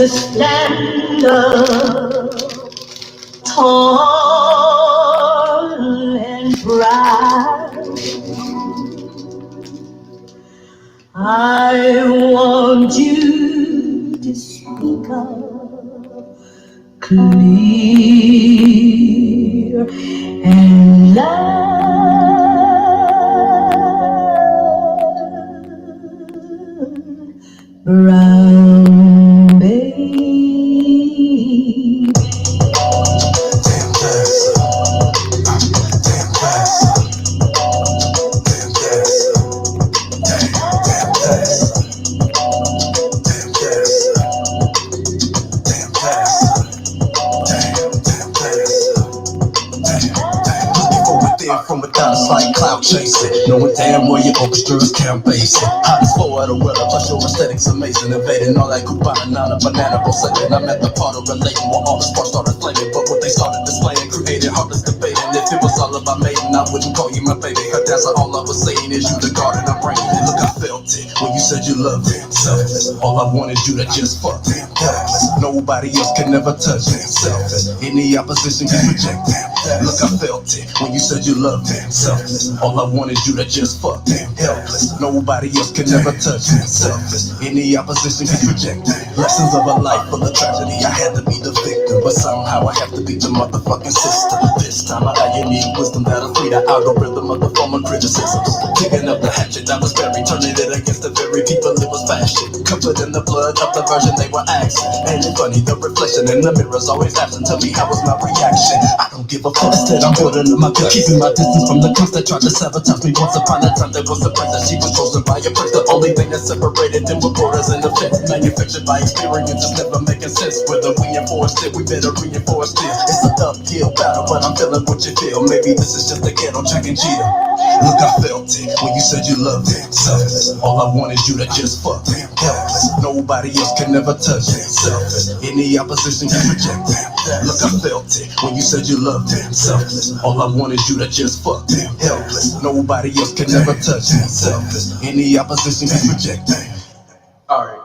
to stand up tall and proud. I want you to speak up clear and loud, brown baby. Damn gas, damn gas, damn gas, damn gas, damn gas, damn gas, damn gas. Looking for within from without, it's like cloud chasing. Knowing damn well your orchestra's count basing. Hottest floor out of weather, plus your aesthetics amazing. Invading all that coupon banana pulsating. I'm at the part of relating where all the sparks started flaming. But what they started displaying created heartless debating. If it was all about mating, I wouldn't call you my baby. Cause that's all I was saying is you the garden of rain. And look, I felt it when you said you loved it. Selfless, all I wanted you to just fuck it. Nobody else can never touch it. Selfless, any opposition can reject it. Look, I felt it when you said you loved it. Selfless, all I wanted you to just fuck it. Helpless, nobody else can never touch it. Selfless, any opposition can reject it. Lessons of a life full of tragedy. I had to be the victim, but somehow I have to be the motherfucking system. This time I got unique wisdom that'll free the algorithm of the form of criticism. Digging up the hatchet that was buried, turning it against the very people it was fashioned. Covered in the blood of the version they were asking. And it's funny, the reflection in the mirror's always absent. Tell me how was my reaction? I don't give a fuck. Instead I'm building up my guts, keeping my distance from the cons that tried to sabotage me. Once upon a time there was a prince that she was chosen by a prince. The only thing that separated them were borders and the fence. Manufactured by experience, it's never making sense. Whether we enforce it, we better reinforce this. It's a uphill battle, but I'm feeling what you feel. Maybe this is just a ghetto Jack and Jill. Look, I felt it when you said you loved it. Selfless, all I wanted you to just fuck it. Helpless, nobody else can never touch it. Selfless, any opposition can reject it. Look, I felt it when you said you loved it. Selfless, all I wanted you to just fuck it. Helpless, nobody else can never touch it. Selfless, any opposition can reject it. All right.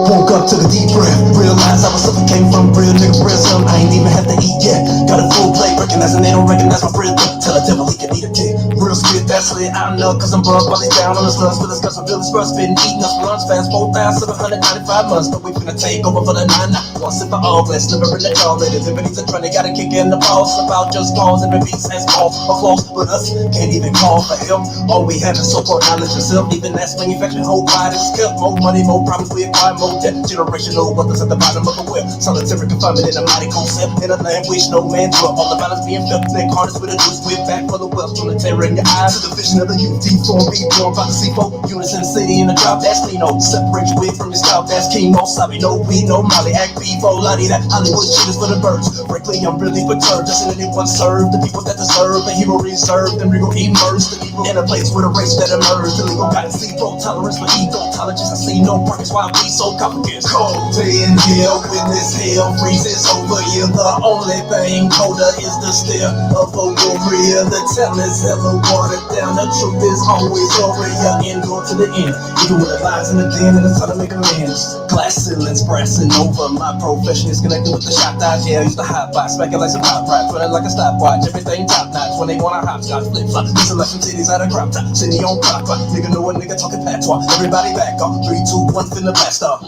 Woke up, took a deep breath, realized I was suffocating from real nigga prism. I ain't even have to eat yet. Got a full plate, recognizing they don't recognize my breath. Tell a devil he can eat a dick. Real spit, that's lit. I don't know, cause I'm bugged while he's down on the slugs. For discuss with Billy's brush, spitting, eating us lunch fast. 4,795 months, but we finna take over for the 9. One sip of all glass, liver in the jaw. Ladies, if it's a trend, they gotta kick in the balls. About just pause and repeats as calls. Applause, but us can't even call for help. All we have is so-called knowledge yourself. Even that's manufacturing whole pride is kept. More money, more problems, we acquire more. Generational weapons at the bottom of the well. Solitary confinement in a mighty concept. In a language no man drew. All the balance being felt. Neck harness with a juice. We're back for the wealth. From the terror in your eyes to the vision of the youth. Deep form, beat born by the C4. Unison city in the drop. That's Lino. Separate you from your style. That's chemo. Sabi no weed, no molly. Act B4. Lottie that Hollywood shit is for the birds. Frankly, I'm really perturbed. Doesn't anyone serve the people that deserve? The hero reserved. And regal immersed. The evil in a place with a race that emerged. Illegal got C4 tolerance for ego. Tolerance. I see no purpose. Why we so complicated? Cold day in hell, when this hell freezes over here. The only thing colder is the stare of a warrior. The town is hella watered down. The truth is always over here. Endure to the end. Even with the lies in the den, and it's time to make amends. Glass ceilings brassing over. My profession is connected with the shot dodge. Yeah, I used to hot box, smacking like some hot rap, running like a stopwatch. Everything top notch when they want a hopscotch flip flop. Listen like some titties out of crop top. City on crop top. Nigga know a nigga talking patois. Everybody back off. 3, 2, 1, finna blast off.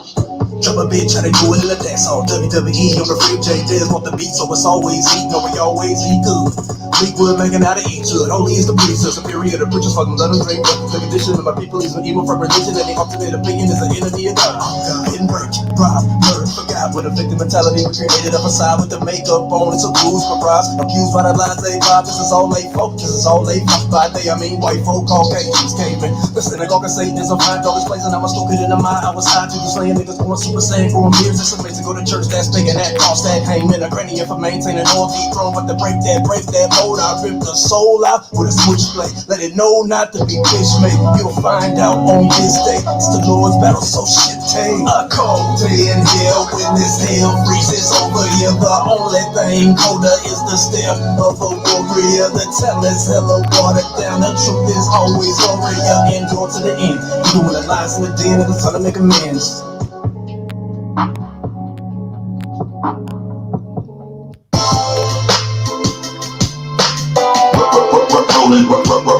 Jump a bitch, how they do it in the dance hall. WWE on the free J Diz want the beat, so it's always heat. No, we always eat good. Fleetwood making out of each good. Only is the priest, so superior to preachers, fucking let them drink. The condition of my people is an evil from religion, and the alternate opinion is an enemy of God. Hidden break, rob, murder, forgot. With a victim mentality, we created a facade with the makeup on. It's a blues for bribes. Accused by the lies they vibe. This is all they folk, this is all they fuck. By they, I mean white folk, Caucasians came in. The synagogue of Satan is a $5 place, and I'm a stupid in the mind. I was high to the slaying niggas going Super Saiyan for years. It's amazing to go to church that's big and that cost that came in a cranium for maintaining all the throne. But to break that mode, I rip the soul out with a switchblade. Let it know not to be bitch made. You'll find out on this day. It's the Lord's battle, so shit take. A cold day in hell when this hell freezes over here. The only thing colder is the stare of a warrior. The talent's hella watered down. The truth is always over here. Endure to the end. Even when the lies in the den, it's time to make amends.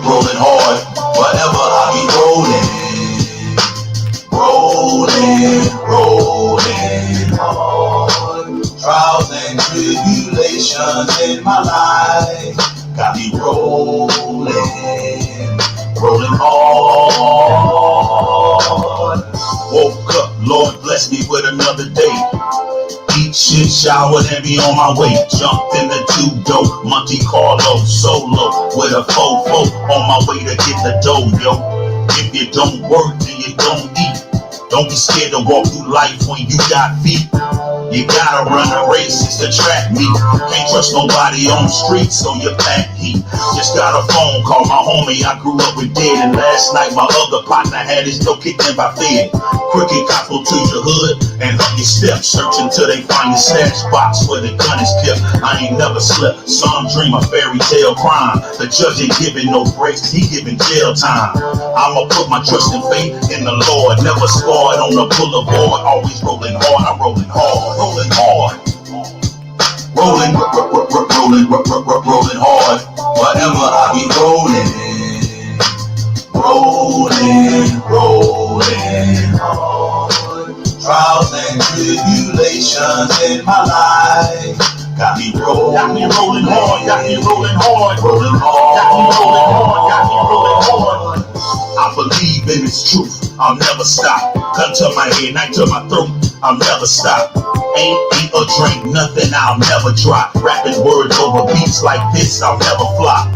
Rolling hard, whatever I be rolling hard. Trials and tribulations in my life got me rolling hard. Woke up, Lord bless me with another day. Eat shit, showered, and be on my way. Jumped in the two-door Monte Carlo solo with a fofo on my way to get the dough, yo. If you don't work, then you don't eat. Don't be scared to walk through life when you got feet. You gotta run a race, it's the track meet. Can't trust nobody on the street, so you pack heat. Just got a phone call, my homie I grew up with dead. And last night my other partner had his dough kicked in by Fed. Crooked cops will to your hood and up your steps, searching till they find your stash box where the gun is kept. I ain't never slept, some dream a fairy tale crime. The judge ain't giving no breaks, he giving jail time. I'ma put my trust and faith in the Lord. Never scarred on the boulevard, always rolling hard, I'm rolling hard. Rolling hard, rolling hard. Whatever I be rolling hard. Trials and tribulations in my life got me rolling hard, got me rolling hard, got me rolling hard, got me rolling hard. I believe in its truth, I'll never stop. Gun to my head, knife to my throat, I'll never stop. Ain't eat or drink nothing, I'll never drop. Rapping words over beats like this, I'll never flop.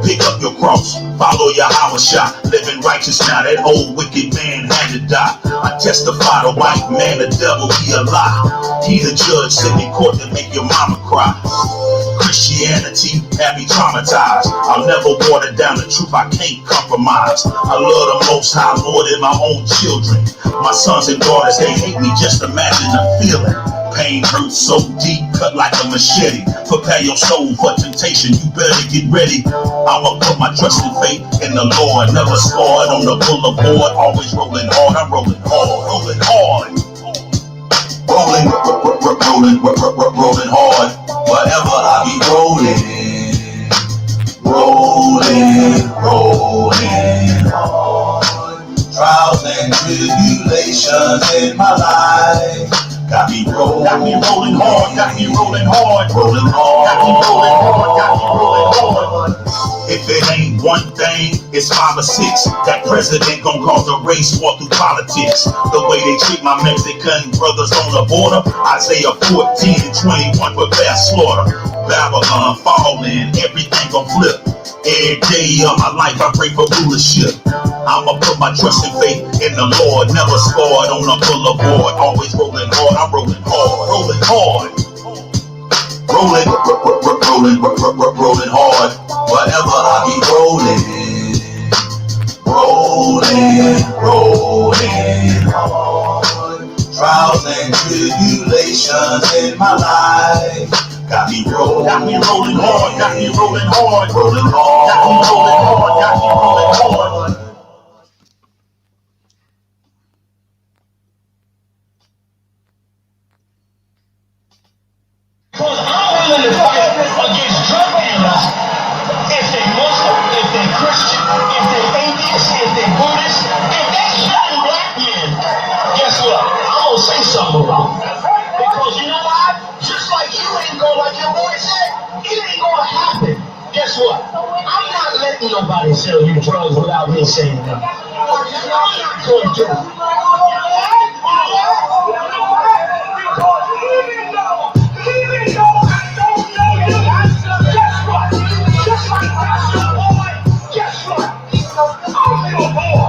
Pick up your cross, follow YAHANNA. Living righteous now, that old wicked man had to die. I testify the white man, the devil, he a lie. He the judge sitting in court to make your mama cry. Christianity had me traumatized. I'll never water down the truth, I can't compromise. I love the Most High more than my own children. My sons and daughters, they hate me, just imagine the feeling. Pain hurts so deep, cut like a machete. Prepare your soul for temptation, you better get ready. I'ma put my trust and faith in the Lord. Never scarred on the boulevard, always rolling hard, I'm rolling hard, rolling hard. Rolling hard. Whatever I be rolling hard. Trials and tribulations in my life got me rolling hard, got me rolling hard, got me rolling hard, got me rolling hard. If it ain't one thing, it's 5 or 6. That president gon' cause a race war through politics. The way they treat my Mexican brothers on the border. Isaiah 14 and 21 prepare slaughter. Babylon falling, everything gon' flip. Every day of my life I pray for rulership. I'ma put my trust and faith in the Lord. Never scarred on the boulevard, always rolling hard, I'm rolling hard, rolling hard. Rolling hard. Whatever I be rolling hard. Trials and tribulations in my life got me rolling hard, got me rolling hard, got me rolling hard, got me rolling hard. Because I'm willing to fight against drug dealers if they Muslim, if they Christian, if they atheist, if they Buddhist, if they shooting black men. Guess what? I'm gonna say something about it. Because you know why? Just like you ain't gonna, like your boy said, it ain't gonna happen. Guess what? I'm not letting nobody sell you drugs without me saying nothing. I'm not gonna do it. Even though I don't know you, guess what? Just like that's your boy, guess what? I'm your boy.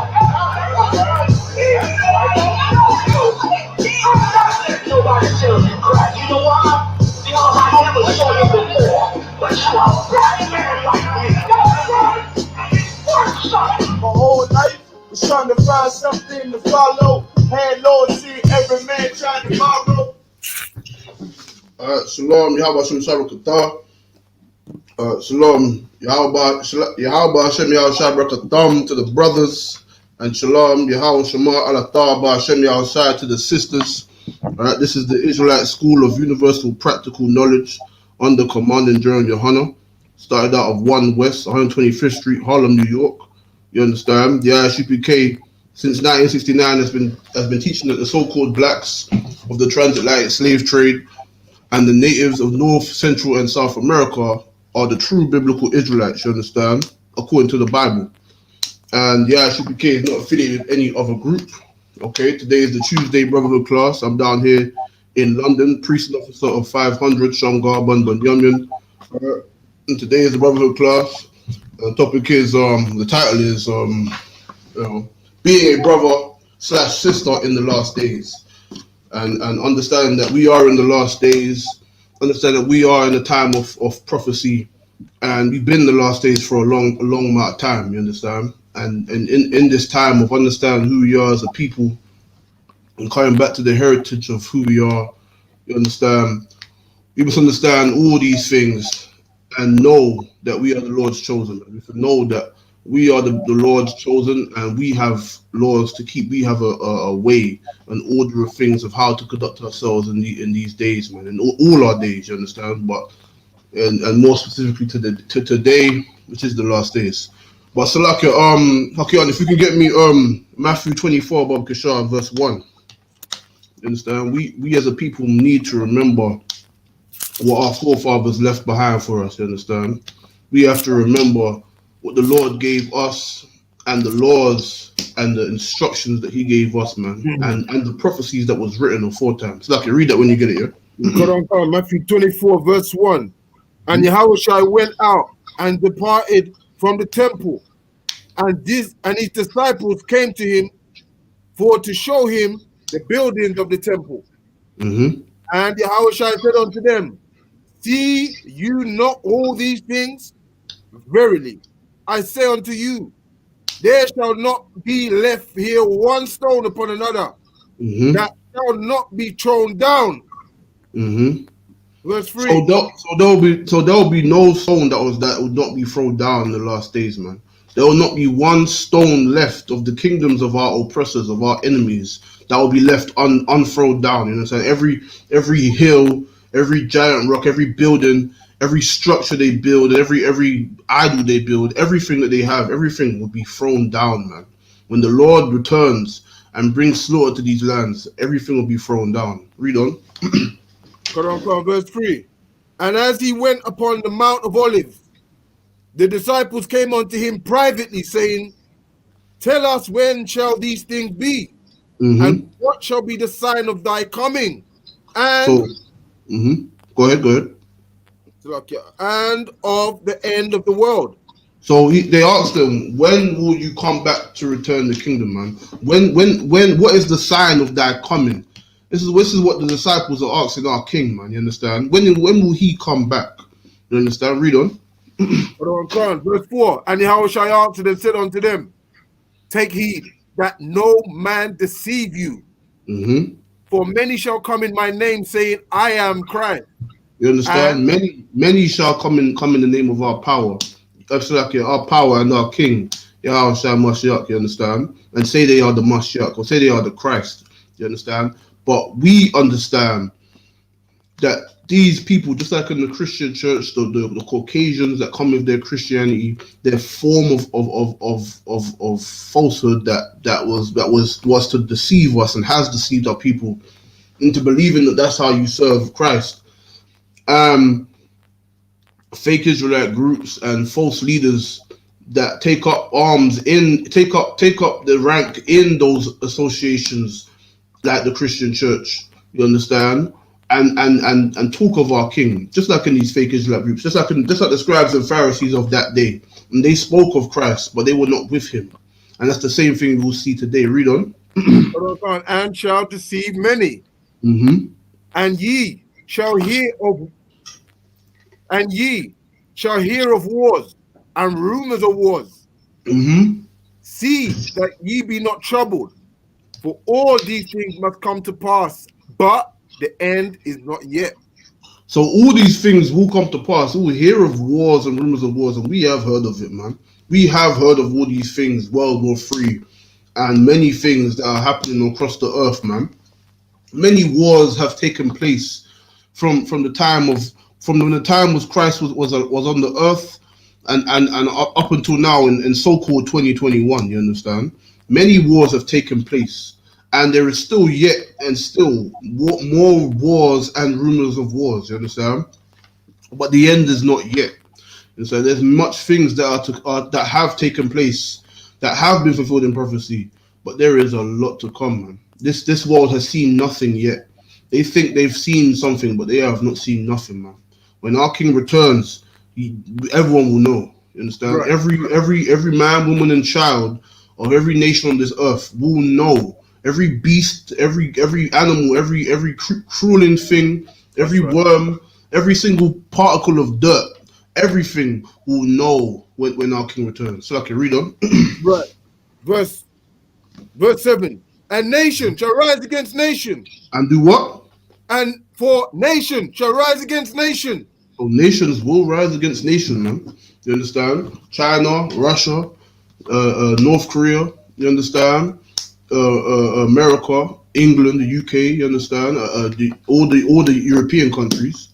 Even though I don't know you, I'm not letting nobody tell you crack. You know why? Because I never saw you before. But you are a black man like me. That's right. My whole life was trying to find something to follow. Had Lord see every man trying to borrow. Shalom, Yahweh Shem Shabbat. Shalom, Yahweh Hashem Yahweh Shabbat to the brothers, and Shalom, Yahweh Shema Alatah Hashem Yahweh to the sisters. Alright, this is the Israelite School of Universal Practical Knowledge under Command and General YAHANNA. Started out of 1 West, 125th Street, Harlem, New York. You understand? The I.S.U.P.K. since 1969 has been teaching that the so-called blacks of the transatlantic slave trade and the natives of North, Central, and South America are the true biblical Israelites, you understand, according to the Bible. And the I.S.U.P.K. is not affiliated with any other group. Okay, today is the Tuesday Brotherhood Class. I'm down here in London, Precinct Officer of 500, Shangar, Bunyan. And today is the Brotherhood Class. The topic is, the title is, being a brother / sister in the last days. And understanding that we are in the last days, understand that we are in a time of prophecy, and we've been in the last days for a long amount of time, you understand? And in this time of understanding who we are as a people and coming back to the heritage of who we are, you understand? We must understand all these things and know that we are the Lord's chosen. We should know that we are the Lord's chosen, and we have laws to keep. We have a way, an order of things of how to conduct ourselves in these days, man, in all our days. You understand? But and more specifically to today, which is the last days. But Salakia, Hakian, if you can get me Matthew 24, Bob Kishar, verse 1. You understand? We as a people need to remember what our forefathers left behind for us, you understand? We have to remember what the Lord gave us and the laws and the instructions that he gave us, man, and the prophecies that was written aforetime. So, like, read that when you get it, yeah? Go on, Matthew 24, verse 1. And Yahushua went out and departed from the temple, and his disciples came to him for to show him the buildings of the temple. Mm-hmm. And Yahushua said unto them, see you not all these things? Verily, I say unto you, there shall not be left here one stone upon another that shall not be thrown down. Verse 3. So there'll be no stone that would not be thrown down in the last days, man. There will not be one stone left of the kingdoms of our oppressors, of our enemies, that will be left unthrown down. You know what I'm saying? Every hill, every giant rock, every building, every structure they build, every idol they build, everything that they have, everything will be thrown down, man. When the Lord returns and brings slaughter to these lands, everything will be thrown down. Read on. Verse 3. And as he went upon the Mount of Olives, the disciples came unto him privately, saying, tell us when shall these things be? And what shall be the sign of thy coming? And Go ahead. And of the end of the world. So they asked him, when will you come back to return the kingdom, man? When, what is the sign of thy coming? This is what the disciples are asking our king, man, you understand? When will he come back? You understand? Read on. Verse 4. And Yahushua answered and said unto them, take heed that no man deceive you. For many shall come in my name, saying, I am Christ. You understand? Many shall come in the name of our power. That's like our power and our king, Yahushua Mashiach, you understand? And say they are the Mashiach, or say they are the Christ. You understand? But we understand that these people, just like in the Christian church, the Caucasians that come with their Christianity, their form of falsehood that was to deceive us and has deceived our people into believing that that's how you serve Christ. Fake Israelite groups and false leaders that take up the rank in those associations, like the Christian church, you understand, and talk of our king, just like in these fake Israelite groups, just like the scribes and Pharisees of that day, and they spoke of Christ, but they were not with him, and that's the same thing we'll see today. Read on. And shall deceive many, and ye shall hear of wars and rumors of wars. See that ye be not troubled, for all these things must come to pass, but the end is not yet. So all these things will come to pass. We'll hear of wars and rumors of wars, and we have heard of it, man. We have heard of all these things, World War III, and many things that are happening across the earth, man. Many wars have taken place from the time of from when the time was Christ was on the earth, and up until now in so-called 2021. You understand? Many wars have taken place, and there is still yet and still more wars and rumors of wars. You understand? But the end is not yet. And so there's much things that have taken place, that have been fulfilled in prophecy, but there is a lot to come, man. This world has seen nothing yet. They think they've seen something, but they have not seen nothing, man. When our King returns, everyone will know. You understand? Right. Every man, woman, and child of every nation on this earth will know. Every beast, every animal, every crawling thing, every worm, every single particle of dirt, everything will know when our King returns. So I can read on. Right. Verse 7. And nation shall rise against nation. And do what? And for nation shall rise against nation. So nations will rise against nation, man. You understand? China, Russia, North Korea. You understand? America, England, the UK. You understand? All the European countries,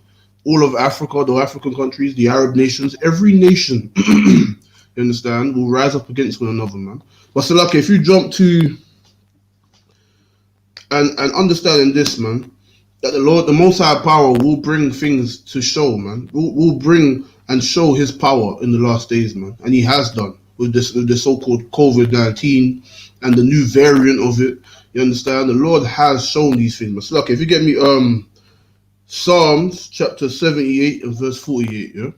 all of Africa, the African countries, the Arab nations. Every nation, you understand, will rise up against one another, man. But so, like, if you jump to and understanding this, man, that the Lord, the Most High Power, will bring things to show, man. Will bring and show His power in the last days, man, and He has done with the so-called COVID-19 and the new variant of it. You understand? The Lord has shown these things. But so, look, if you get me, Psalms chapter 78 and verse 48, yeah.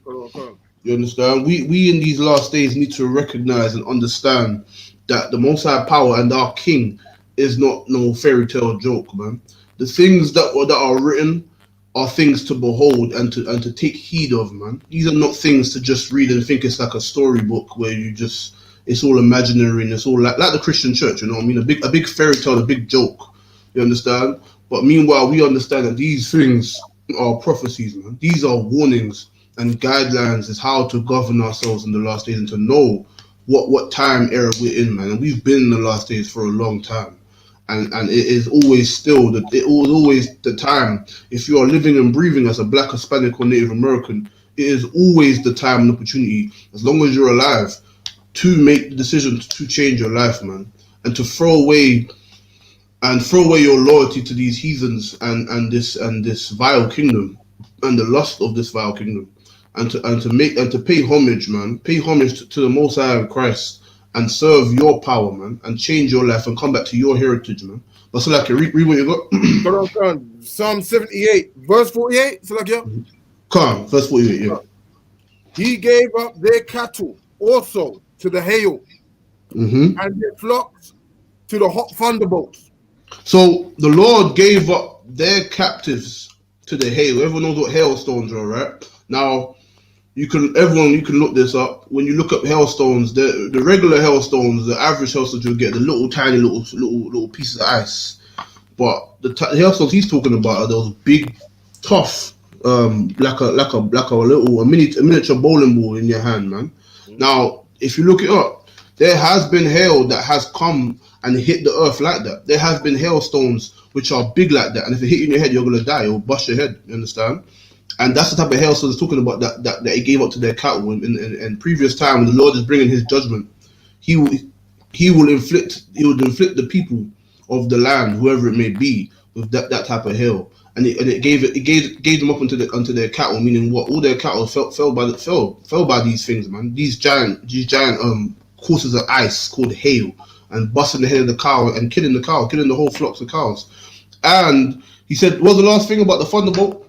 You understand? We in these last days need to recognize and understand that the Most High Power and our King is not no fairy tale joke, man. The things that are written are things to behold and to take heed of, man. These are not things to just read and think it's like a storybook where it's all imaginary and it's all like the Christian church, you know what I mean? A big fairy tale, a big joke. You understand? But meanwhile, we understand that these things are prophecies, man. These are warnings and guidelines as how to govern ourselves in the last days and to know what time era we're in, man. And we've been in the last days for a long time. And it is always the time. If you are living and breathing as a Black, Hispanic, or Native American, it is always the time and opportunity, as long as you're alive, to make the decision to change your life, man, and to throw away your loyalty to these heathens and this vile kingdom and the lust of this vile kingdom, and to pay homage, man, pay homage to the Most High Christ. And serve your power, man, and change your life and come back to your heritage, man. But so like, read what you got. Go on. Psalm 78, verse 48. So like, yeah. Come, verse 48, yeah. He gave up their cattle also to the hail, and their flocks to the hot thunderbolts. So the Lord gave up their captives to the hail. Everyone knows what hailstones are, right? Now, you can look this up. When you look up hailstones, the regular hailstones, the average hailstones you'll get the little tiny little pieces of ice. But the hailstones he's talking about are those big, tough, like a miniature bowling ball in your hand, man. Now, if you look it up, there has been hail that has come and hit the earth like that. There has been hailstones which are big like that, and if it hit you in your head, you're gonna die. It'll bust your head. You understand? And that's the type of hailstones he's talking about that he gave up to their cattle in previous time. When the Lord is bringing His judgment, He will inflict the people of the land, whoever it may be, with that type of hail. And it gave them up unto their cattle, meaning what? All their cattle fell by these things, man. These giant courses of ice called hail, and busting the head of the cow and killing the whole flocks of cows. And he said, what's the last thing about the thunderbolt?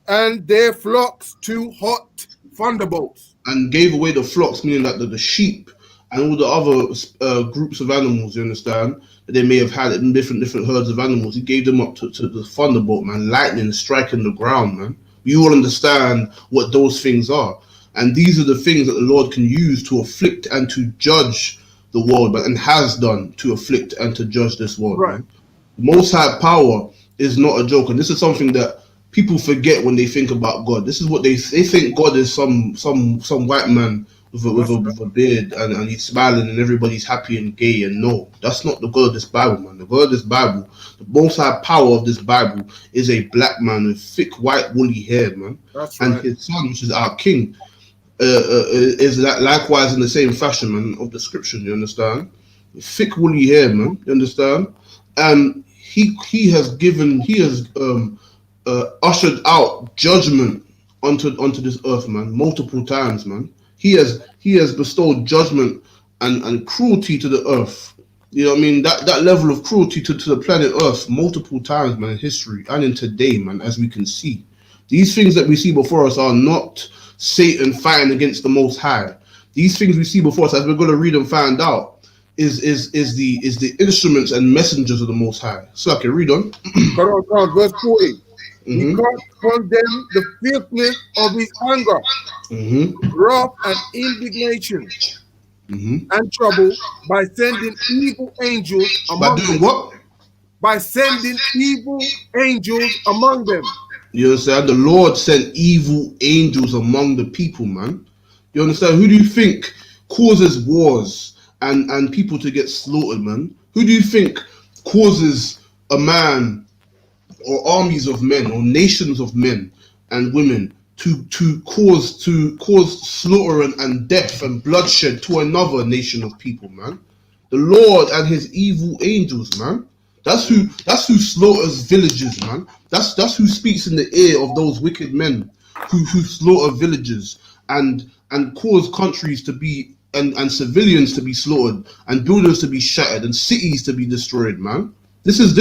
And their flocks to hot thunderbolts. And gave away the flocks, meaning that the sheep and all the other groups of animals, you understand, that they may have had in different herds of animals. He gave them up to the thunderbolt, man, lightning striking the ground, man. We all understand what those things are. And these are the things that the Lord can use to afflict and to judge the world, and has done to afflict and to judge this world, right, man. Most High power is not a joke, and this is something that people forget when they think about God. This is what they think God is some white man with a beard and he's smiling and everybody's happy and gay. And no, that's not the God of this Bible, man. The God of this Bible, the most high power of this Bible, is a black man with thick white woolly hair, man. That's and right. his son, which is our king, is that likewise in the same fashion, man, of the scripture. You understand? Thick woolly hair, man. You understand? And he has ushered out judgment onto this earth, man, multiple times, man. He has bestowed judgment and cruelty to the earth. You know what I mean? That level of cruelty to the planet Earth multiple times, man, in history and in today, man, as we can see. These things that we see before us are not Satan fighting against the Most High. These things we see before us, as we're going to read and find out, is the instruments and messengers of the Most High. So I can read on. Come on, verse 40. He cast upon them the fierceness of his anger, wrath and indignation, and trouble by sending evil angels among By doing them. what? By sending evil angels among them. You understand? The Lord sent evil angels among the people, man. You understand? Who do you think causes wars and people to get slaughtered, man? Who do you think causes a man or armies of men or nations of men and women to cause slaughter and death and bloodshed to another nation of people, man? The Lord and his evil angels, man. That's who slaughters villages, man. That's who speaks in the ear of those wicked men who slaughter villages and cause countries to be and civilians to be slaughtered and buildings to be shattered and cities to be destroyed, man. This is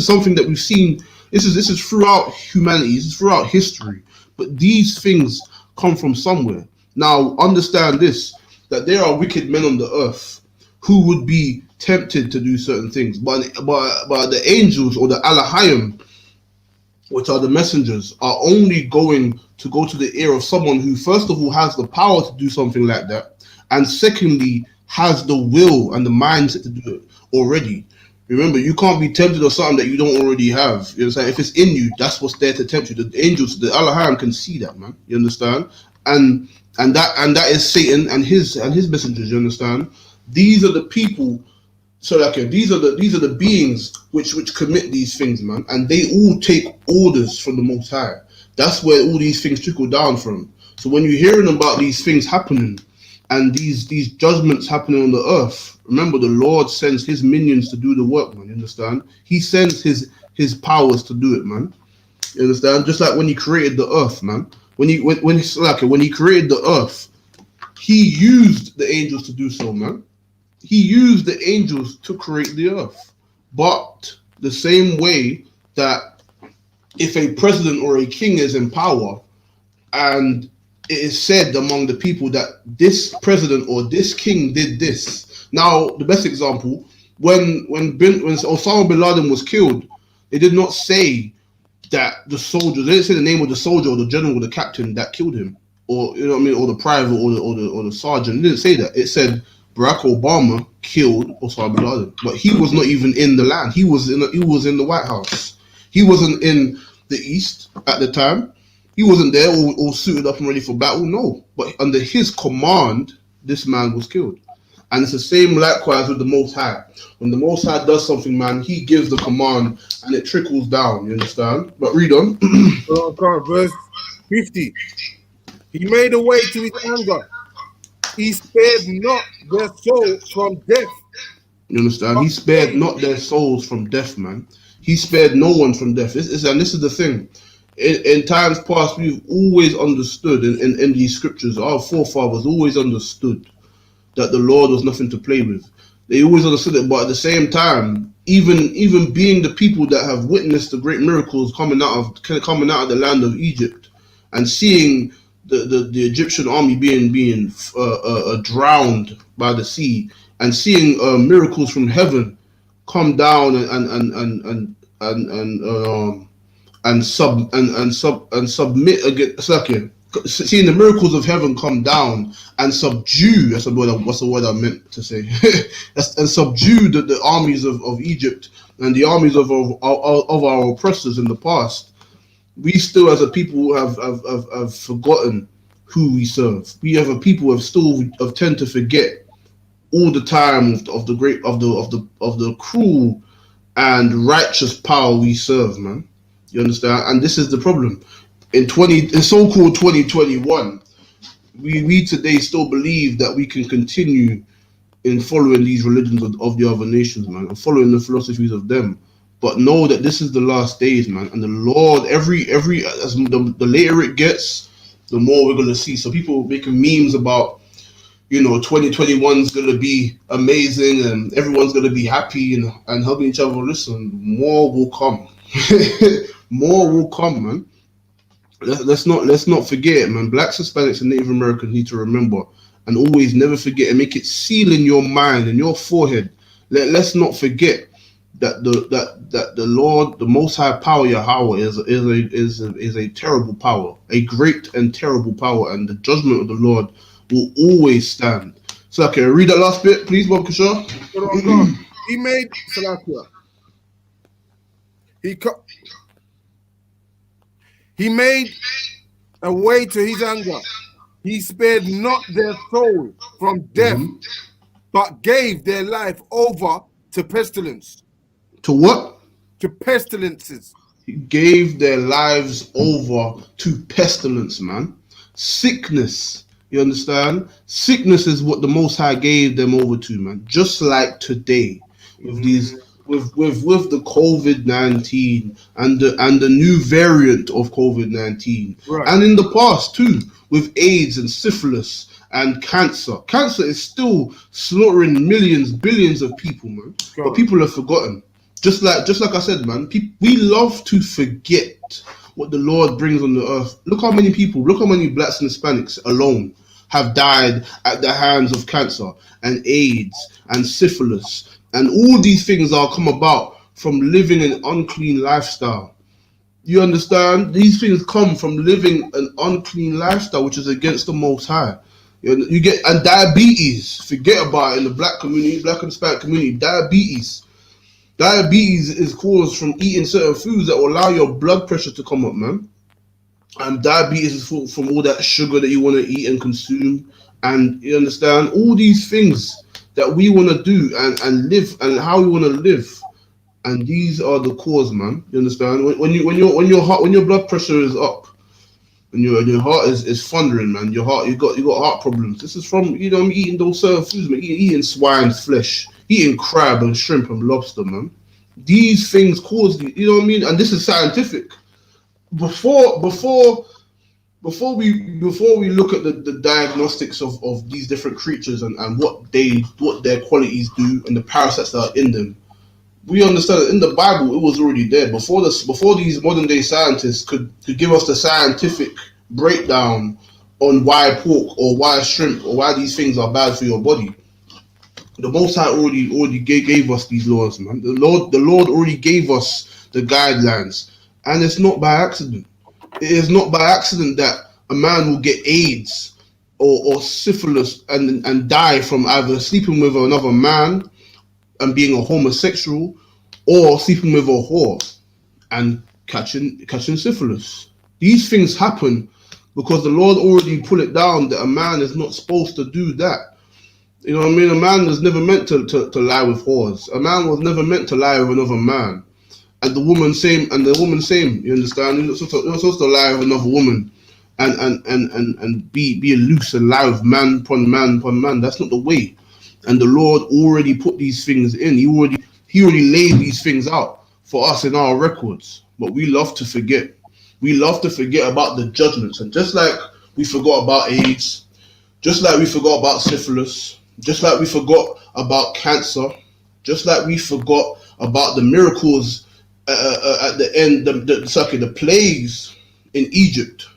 something that we've seen. This is throughout humanity. This is throughout history. But these things come from somewhere. Now understand this, that there are wicked men on the earth who would be tempted to do certain things, but the angels or the Alahayim, which are the messengers, are only going to go to the ear of someone who, first of all, has the power to do something like that, and secondly, has the will and the mindset to do it already. Remember, you can't be tempted of something that you don't already have. You understand? If it's in you, that's what's there to tempt you. The angels, the Alahayim, can see that, man. You understand? And that is Satan and his messengers. You understand? These are the people. So like these are the beings which commit these things, man, and they all take orders from the Most High. That's where all these things trickle down from. So when you're hearing about these things happening and these judgments happening on the earth, remember the Lord sends his minions to do the work, man. You understand? He sends his powers to do it, man. You understand? Just like when he created the earth, man. When he created the earth, he used the angels to do so, man. He used the angels to create the earth. But the same way that if a president or a king is in power and it is said among the people that this president or this king did this. Now, the best example, when Osama bin Laden was killed, they did not say that they didn't say the name of the soldier or the general or the captain that killed him, or you know what I mean, or the private or the sergeant. It didn't say that. It said Barack Obama killed Osama bin Laden, but he was not even in the land. He was in the White House. He wasn't in the East at the time. He wasn't there all suited up and ready for battle. No, but under his command, this man was killed. And it's the same likewise with the Most High. When the Most High does something, man, he gives the command and it trickles down. You understand? But read on. Verse 50. He made a way to his anger. He spared not their soul from death. You understand? He spared not their souls from death, man. He spared no one from death. And this is the thing. In times past, we've always understood in these scriptures, our forefathers always understood that the Lord was nothing to play with. They always understood it, but at the same time, even being the people that have witnessed the great miracles coming out of the land of Egypt and seeing the Egyptian army being drowned by the sea and seeing miracles from heaven come down and submit against, seeing the miracles of heaven come down and subdue, that's the word I meant to say, and subdue the armies of Egypt and the armies of our oppressors in the past. We still, as a people, have forgotten who we serve. We have a people who have tend to forget all the time of the great of the cruel and righteous power we serve, man. You understand? And this is the problem. In so-called 2021, we today still believe that we can continue in following these religions of the other nations, man, and following the philosophies of them. But know that this is the last days, man, and the Lord, every as the later it gets, the more we're gonna see. So people making memes about, 2021 is gonna be amazing and everyone's gonna be happy and helping each other. Listen, more will come. More will come, man. Let's not forget, man. Blacks, Hispanics, and Native Americans need to remember and always never forget and make it seal in your mind and your forehead. Let's not forget that the Lord, the Most High Power, Yahweh, is a terrible power, a great and terrible power, and the judgment of the Lord will always stand. So, okay, read that last bit, please, Bob Kishore. He made Salakia. He made a way to his anger. He spared not their soul from death, but gave their life over to pestilence. To what? To pestilences. He gave their lives over to pestilence, man. Sickness. You understand? Sickness is what the Most High gave them over to, man. Just like today, with these, with the COVID-19 and the new variant of COVID-19, Right. and in the past too, with AIDS and syphilis and cancer. Cancer is still slaughtering millions, billions of people, man. But people have forgotten. Just like I said, man, we love to forget what the Lord brings on the earth. Look how many blacks and Hispanics alone have died at the hands of cancer and AIDS and syphilis. And all these things are come about from living an unclean lifestyle. You understand? These things come from living an unclean lifestyle, which is against the Most High. You get, and diabetes, forget about it in the black community, black and Hispanic community, diabetes. Diabetes is caused from eating certain foods that will allow your blood pressure to come up, man. And diabetes is from all that sugar that you want to eat and consume. And you understand all these things that we want to do and live and how we want to live. And these are the cause, man. You understand? When your blood pressure is up and your heart is thundering, man. You got heart problems. This is from eating those certain foods, man. Eating swine's flesh, eating crab and shrimp and lobster, man. These things cause you know what I mean? And this is scientific. Before we look at the diagnostics of these different creatures and what their qualities do and the parasites that are in them, we understand that in the Bible it was already there before these modern day scientists could give us the scientific breakdown on why pork or why shrimp or why these things are bad for your body. The Most High already gave us these laws, man. The Lord already gave us the guidelines, and it's not by accident. It is not by accident that a man will get AIDS or syphilis and die from either sleeping with another man and being a homosexual, or sleeping with a whore and catching syphilis. These things happen because the Lord already put it down that a man is not supposed to do that. You know what I mean? A man was never meant to lie with whores. A man was never meant to lie with another man. And the woman same. You understand? You're not supposed to lie with another woman and be loose and lie with man upon man upon man. That's not the way. And the Lord already put these things in. He already laid these things out for us in our records. But we love to forget. We love to forget about the judgments. And just like we forgot about AIDS, just like we forgot about syphilis, just like we forgot about cancer, just like we forgot about the miracles at the end, the plagues in Egypt,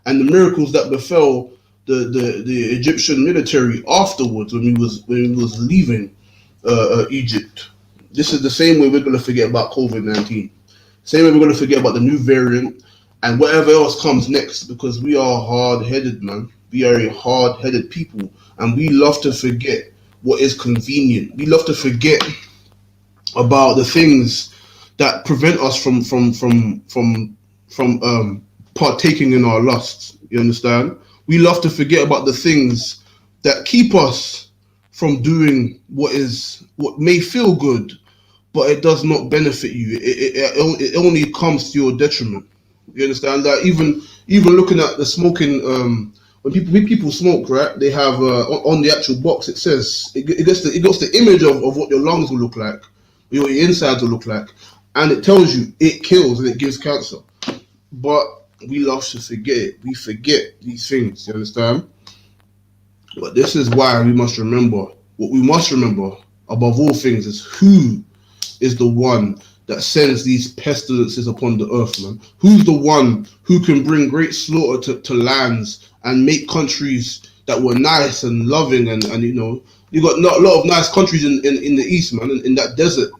and the miracles that befell the Egyptian military afterwards when we was leaving Egypt. This is the same way we're going to forget about COVID-19. Same way we're going to forget about the new variant and whatever else comes next, because we are hard-headed, man. We are a hard-headed people, and we love to forget what is convenient. We love to forget about the things that prevent us from partaking in our lusts. You understand? We love to forget about the things that keep us from doing what may feel good, but it does not benefit you. It only comes to your detriment. You understand that? Even looking at the smoking, when people smoke, right? They have on the actual box it says it gets the image of what your lungs will look like, what your insides will look like, and it tells you it kills and it gives cancer. But we love to forget it. We forget these things. You understand? But this is why we must remember. What we must remember above all things is who is the one that sends these pestilences upon the earth, man. Who's the one who can bring great slaughter to lands and make countries that were nice and loving and you got a lot of nice countries in the east, man, in that desert.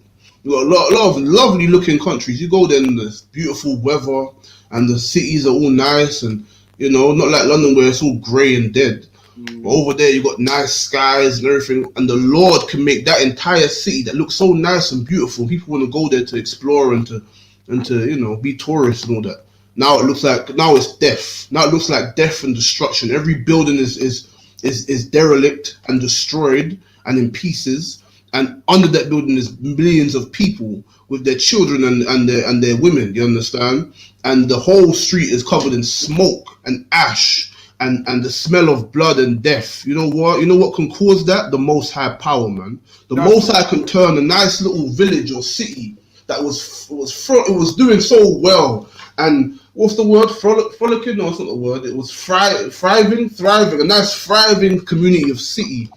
You got a lot of lovely looking countries. You go there and there's beautiful weather and the cities are all nice and not like London where it's all grey and dead. But over there, you got nice skies and everything, and the Lord can make that entire city that looks so nice and beautiful. People want to go there to explore and to be tourists and all that. Now it's death. Now it looks like death and destruction. Every building is derelict and destroyed and in pieces. And under that building is millions of people with their children and their women. You understand? And the whole street is covered in smoke and ash and the smell of blood and death. You know what? You know what can cause that? The Most High power, man. The Most High can turn a nice little village or city that was doing so well. And what's the word? Frolicking? No, it's not the word. It was thriving. A nice thriving community of city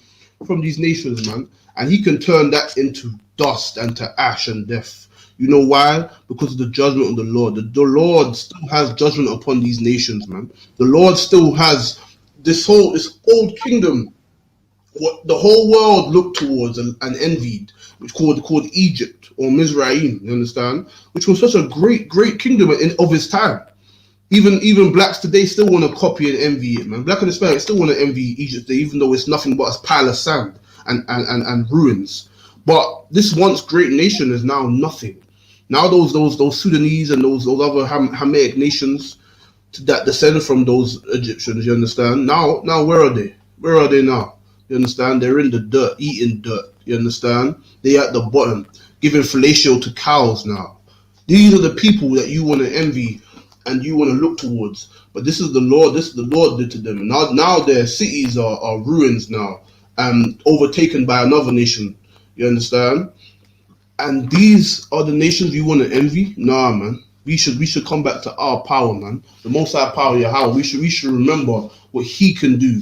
from these nations, man. And he can turn that into dust and to ash and death. You know why? Because of the judgment of the Lord. The Lord still has judgment upon these nations, man. The Lord still has this old kingdom, what the whole world looked towards and envied, which called Egypt or Mizraim. You understand? Which was such a great kingdom of its time. Even blacks today still want to copy and envy it, man. Black and Hispanic still want to envy Egypt today, even though it's nothing but a pile of sand and ruins. But this once great nation is now nothing. Now those Sudanese and those other Hamitic nations that descend from those Egyptians, you understand? Now where are they? Where are they now? You understand? They're in the dirt, eating dirt. You understand? They're at the bottom, giving fellatio to cows now. These are the people that you want to envy and you want to look towards. But this is the Lord did to them. Now their cities are ruins now and overtaken by another nation. You understand? And these are the nations you want to envy? Nah, man. We should come back to our power, man. The Most High power, Yahweh. We should remember what He can do.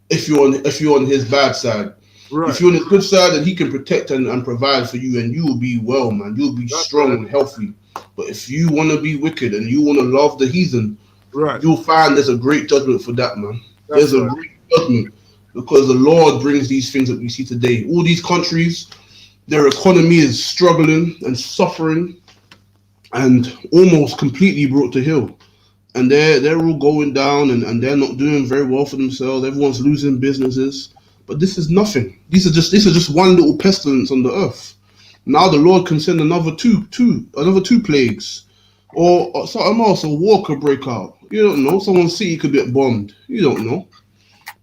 If you're on His bad side, Right. If you're on His good side, then He can protect and provide for you, and you will be well, man. You'll be strong and healthy. But if you want to be wicked and you want to love the heathen, you'll find there's a great judgment for that, man. There's a great judgment because the Lord brings these things that we see today. All these countries, their economy is struggling and suffering and almost completely brought to heel. And they're all going down and they're not doing very well for themselves. Everyone's losing businesses. But this is nothing. These are just one little pestilence on the earth. Now the Lord can send another two plagues. Or something else, a war could break out. You don't know. Someone's city could get bombed. You don't know.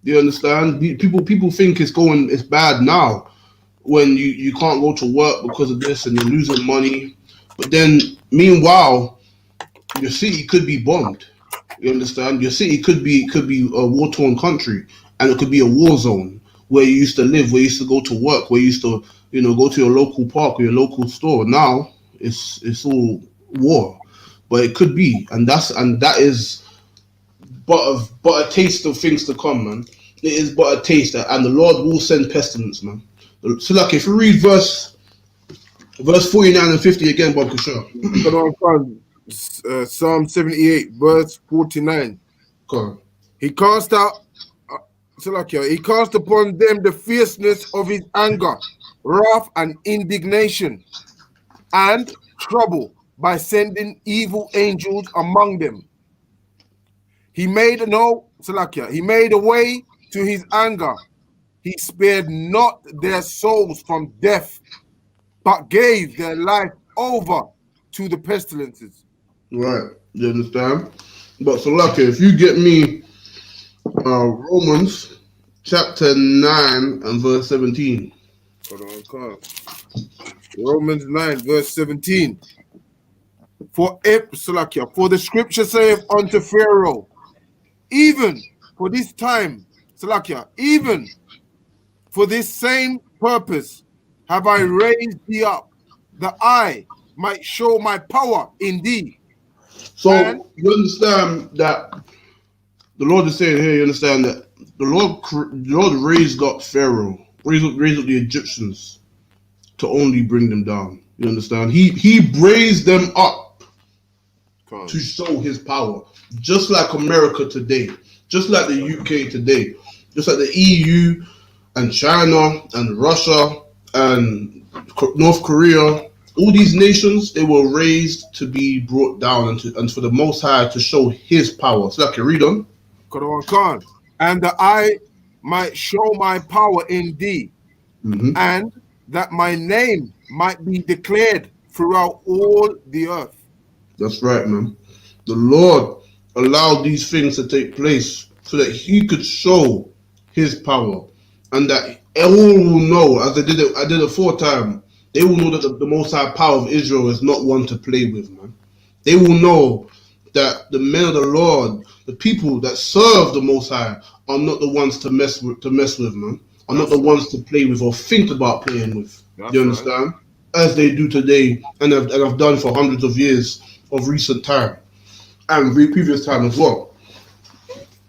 You understand? People think it's bad now when you can't go to work because of this and you're losing money. But then, meanwhile, your city could be bombed. You understand? Your city could be a war-torn country, and it could be a war zone where you used to live, where you used to go to work, where you used to go to your local park or your local store. Now it's all war, but it could be, and that is but a taste of things to come, man. It is but a taste, and the Lord will send pestilence, man. So, like, if you read verse 49 and 50 again, Bob Kishore. Psalm 78, verse 49. Go. He cast out, he cast upon them the fierceness of his anger, wrath and indignation, and trouble by sending evil angels among them. He made a way to his anger. He spared not their souls from death, but gave their life over to the pestilences. Right. You understand? But so lucky if you get me Romans chapter 9 and verse 17. Hold on, come. Romans 9, verse 17. For the scripture saith unto Pharaoh, even for this time, even for this same purpose have I raised thee up, that I might show my power in thee. And So you understand that the Lord is saying here, you understand that the Lord raised up Pharaoh, raised up the Egyptians to only bring them down. You understand? He raised them up to show his power. Just like America today, just like the UK today, just like the EU and China and Russia and North Korea, all these nations, they were raised to be brought down and for the Most High to show his power. So I can read on. and that I might show my power in thee, and that my name might be declared throughout all the earth. That's right, man. The Lord allowed these things to take place so that he could show his power, and that all will know, as I did it aforetime, they will know that the Most High power of Israel is not one to play with, man. They will know that the men of the Lord, the people that serve the Most High, are not the ones to mess with, man. Are not the ones to play with or think about playing with. You understand? Right. As they do today, and have done for hundreds of years of recent time, and previous time as well.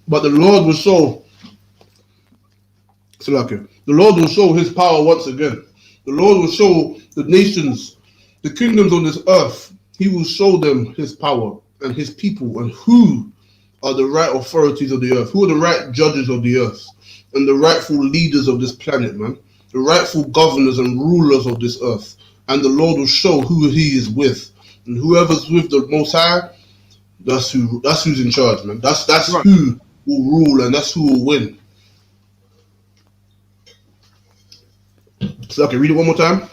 But the Lord will show, the Lord will show his power once again. The Lord will show the nations, the kingdoms on this earth, he will show them his power and his people and who are the right authorities of the earth, who are the right judges of the earth and the rightful leaders of this planet, man, the rightful governors and rulers of this earth. And the Lord will show who he is with. And whoever's with the Most High, that's who's in charge, man. That's right. Who will rule and that's who will win. So I can read it one more time.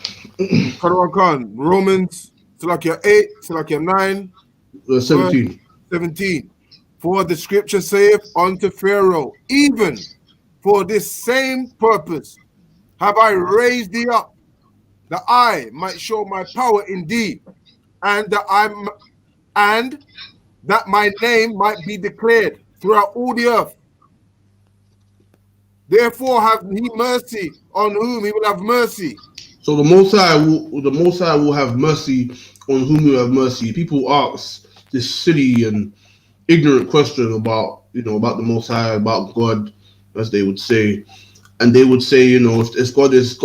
Romans 8, 9, 17. For the scripture saith unto Pharaoh, even for this same purpose have I raised thee up, that I might show my power in thee, and that my name might be declared throughout all the earth. Therefore have he mercy on whom he will have mercy. So the Most High will have mercy on whom he will have mercy. People ask this silly and ignorant question about the Most High, about God, as they would say, and they would say, if God is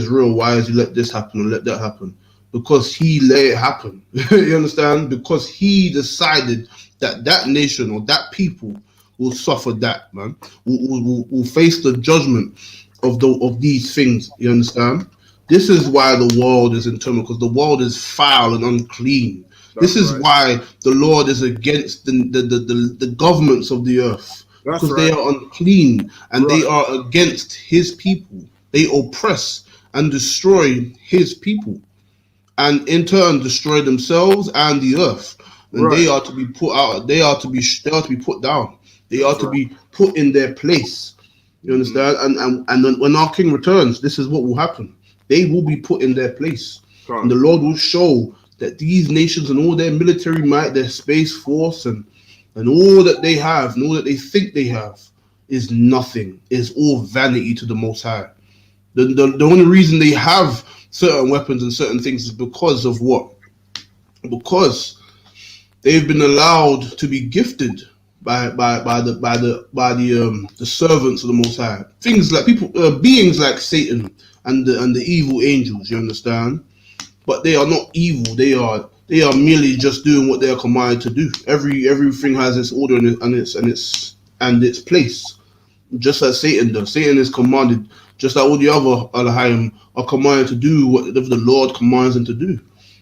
real, why has he let this happen or let that happen? Because he let it happen. You understand? Because he decided that nation or that people will suffer that, man. Will face the judgment of these things. You understand? This is why the world is in turmoil, because the world is foul and unclean. This is why the Lord is against the governments of the earth, because they are unclean and they are against his people. They oppress and destroy his people, and in turn destroy themselves and the earth. And they are to be put out. They are to be put down. They are to be put in their place. You understand? And then when our King returns, this is what will happen. They will be put in their place, and the Lord will show that these nations and all their military might, their space force, and all that they have, and all that they think they have, is nothing. Is all vanity to the Most High. The only reason they have certain weapons and certain things is because of what? Because they've been allowed to be gifted by the servants of the Most High. Things like beings like Satan and the evil angels. You understand? But they are not evil. They are merely just doing what they are commanded to do. Everything has its order and its place. Just as Satan does. Satan is commanded, just like all the other Elohim are commanded to do whatever the Lord commands them to do.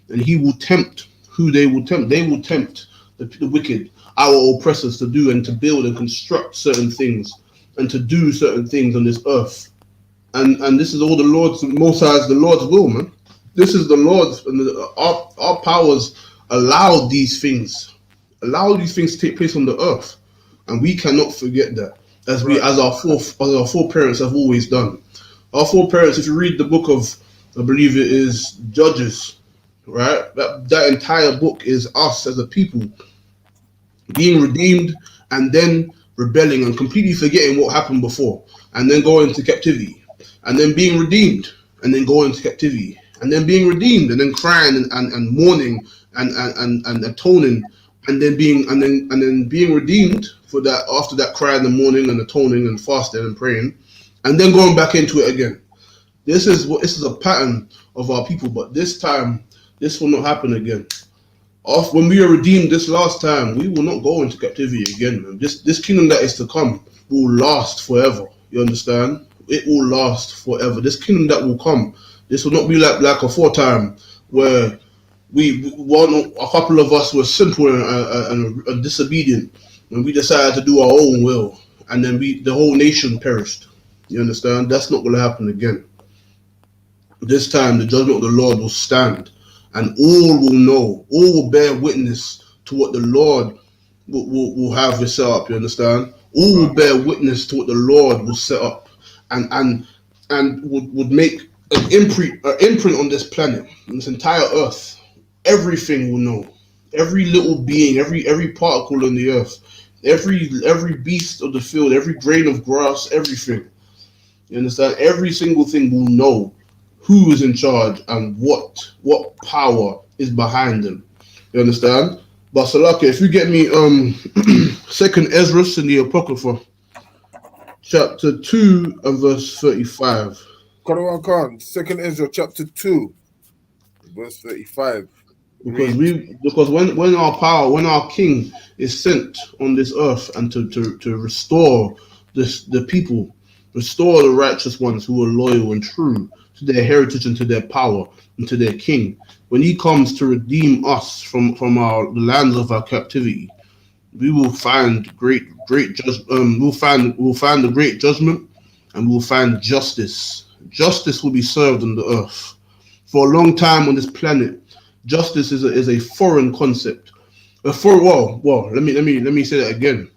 And he will tempt who they will tempt. They will tempt the wicked, our oppressors, to do and to build and construct certain things and to do certain things on this earth. And this is all the Most High's, the Lord's will, man. This is the Lord's, and our powers allowed these things to take place on the earth, and we cannot forget that, as our foreparents have always done. Our foreparents, if you read the book of, I believe it is Judges, right? That entire book is us as a people being redeemed and then rebelling and completely forgetting what happened before, and then going into captivity, and then being redeemed and then going into captivity, and then being redeemed and then crying and mourning and atoning, and then being redeemed for that, after that crying and mourning and atoning and fasting and praying, and then going back into it again. This is a pattern of our people, but this time this will not happen again. When we are redeemed this last time, we will not go into captivity again, man. This kingdom that is to come will last forever. You understand? It will last forever. This kingdom that will come, this will not be like a foretime where a couple of us were simple and disobedient, and we decided to do our own will, and then the whole nation perished. You understand? That's not going to happen again. This time, the judgment of the Lord will stand, and all will know, all will bear witness to what the Lord will have set up. You understand? All will bear witness to what the Lord will set up, and would make an imprint on this planet, on this entire earth. Everything will know. Every little being, every particle on the earth, every beast of the field, every grain of grass, everything. You understand? Every single thing will know who is in charge and what power is behind them. You understand? But Salaka, if you get me Second Ezra in the Apocrypha, chapter 2 and verse 35. Khan, Second Ezra chapter 2, verse 35. Because when our king is sent on this earth and to restore the people, restore the righteous ones who are loyal and true to their heritage and to their power and to their king, when he comes to redeem us from the lands of our captivity, we will find we'll find the great judgment, and we'll find justice. Justice will be served on the earth. For a long time on this planet, justice is a foreign concept. Let me say that again.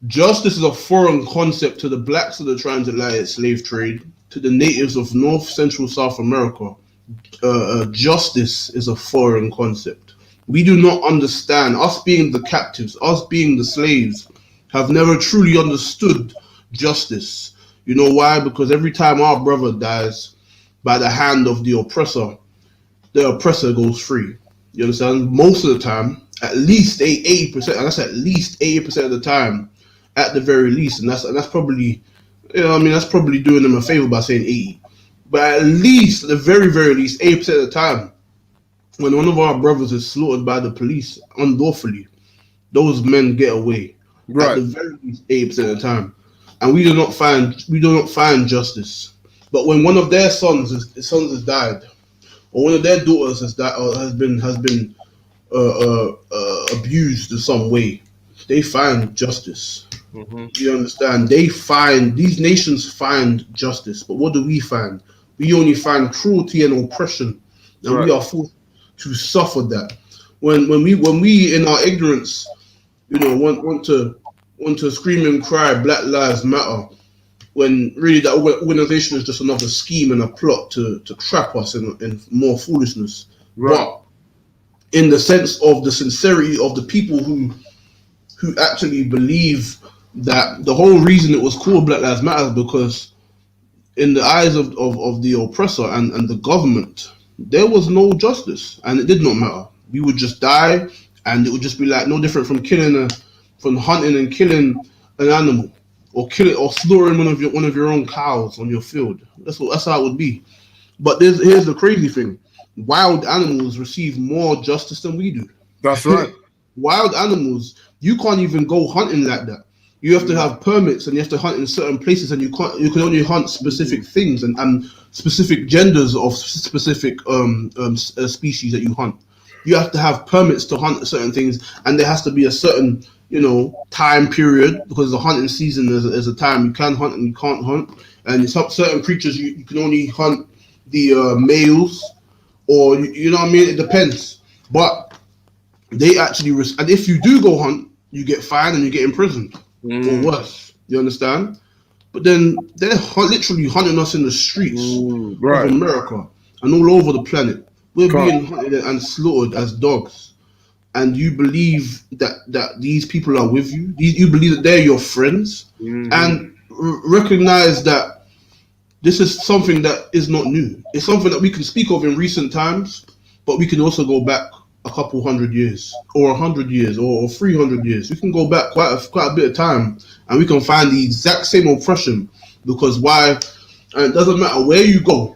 Justice is a foreign concept to the blacks of the transatlantic slave trade, to the natives of North, Central, South America. Justice is a foreign concept. We do not understand. Us being the captives, us being the slaves, have never truly understood justice. You know why? Because every time our brother dies by the hand of the oppressor goes free. You understand? Most of the time, at least 80%, and that's at least 80% of the time, at the very least, and that's probably, that's probably doing them a favor by saying 80. But at least, at the very, very least, 80% of the time, when one of our brothers is slaughtered by the police unlawfully, those men get away. Right. At the very least, 80% of the time, and we do not find justice. But when one of their sons has died, or one of their daughters has died, or has been abused in some way, they find justice. Mm-hmm. You understand? These nations find justice, but what do we find? We only find cruelty and oppression, and we are forced to suffer that. When we in our ignorance, want to scream and cry Black Lives Matter, when really that organization is just another scheme and a plot to trap us in more foolishness. Right. But in the sense of the sincerity of the people who actually believe that the whole reason it was called Black Lives Matter is because in the eyes of the oppressor and the government, there was no justice, and it did not matter. We would just die, and it would just be like no different from hunting and killing an animal, or slaughtering one of your own cows on your field. That's how it would be. But here's the crazy thing: wild animals receive more justice than we do. That's right. Wild animals, you can't even go hunting like that. You have to have permits, and you have to hunt in certain places, and you can only hunt specific things and specific genders of specific species that you hunt. You have to have permits to hunt certain things, and there has to be a certain time period, because the hunting season is a time you can hunt and you can't hunt, and some certain creatures you can only hunt the males, or you know what I mean. It depends, but they actually and if you do go hunt, you get fined and you get imprisoned or worse. You understand? But then they're literally hunting us in the streets of Right. America and all over the planet. We're Can't. being hunted and slaughtered as dogs. And you believe that these people are with you. You believe that they're your friends, and recognize that this is something that is not new. It's something that we can speak of in recent times, but we can also go back a couple 100 years, or 100 years, or 300 years. We can go back quite a bit of time, and we can find the exact same oppression. Because why? And it doesn't matter where you go.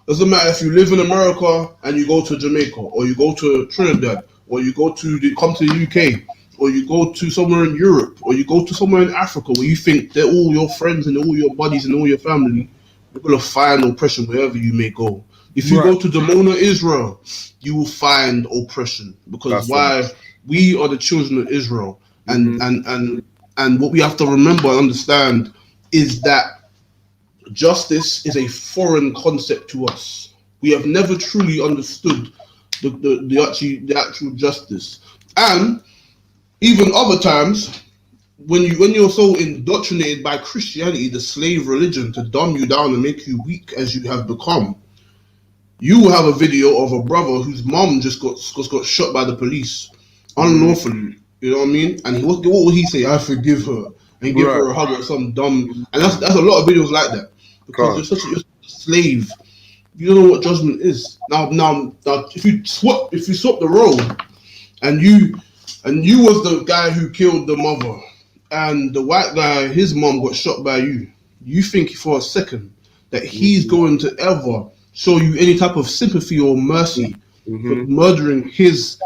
Doesn't matter if you live in America and you go to Jamaica, or you go to Trinidad, or you come to the UK, or you go to somewhere in Europe, or you go to somewhere in Africa where you think they're all your friends and all your buddies and all your family. You're gonna find oppression wherever you may go. If you go to Dimona, Israel, you will find oppression. Because why? We are the children of Israel, and what we have to remember and understand is that justice is a foreign concept to us. We have never truly understood the actual justice. And even other times, when you're so indoctrinated by Christianity, the slave religion, to dumb you down and make you weak as you have become, you will have a video of a brother whose mom just got shot by the police unlawfully. You know what I mean? And what will he say? I forgive her and give her a hug or some dumb. And that's a lot of videos like that. Because you're such a slave, you don't know what judgment is. Now, if you swap the role, and you was the guy who killed the mother, and the white guy, his mom got shot by you, you think for a second that he's going to ever show you any type of sympathy or mercy for murdering his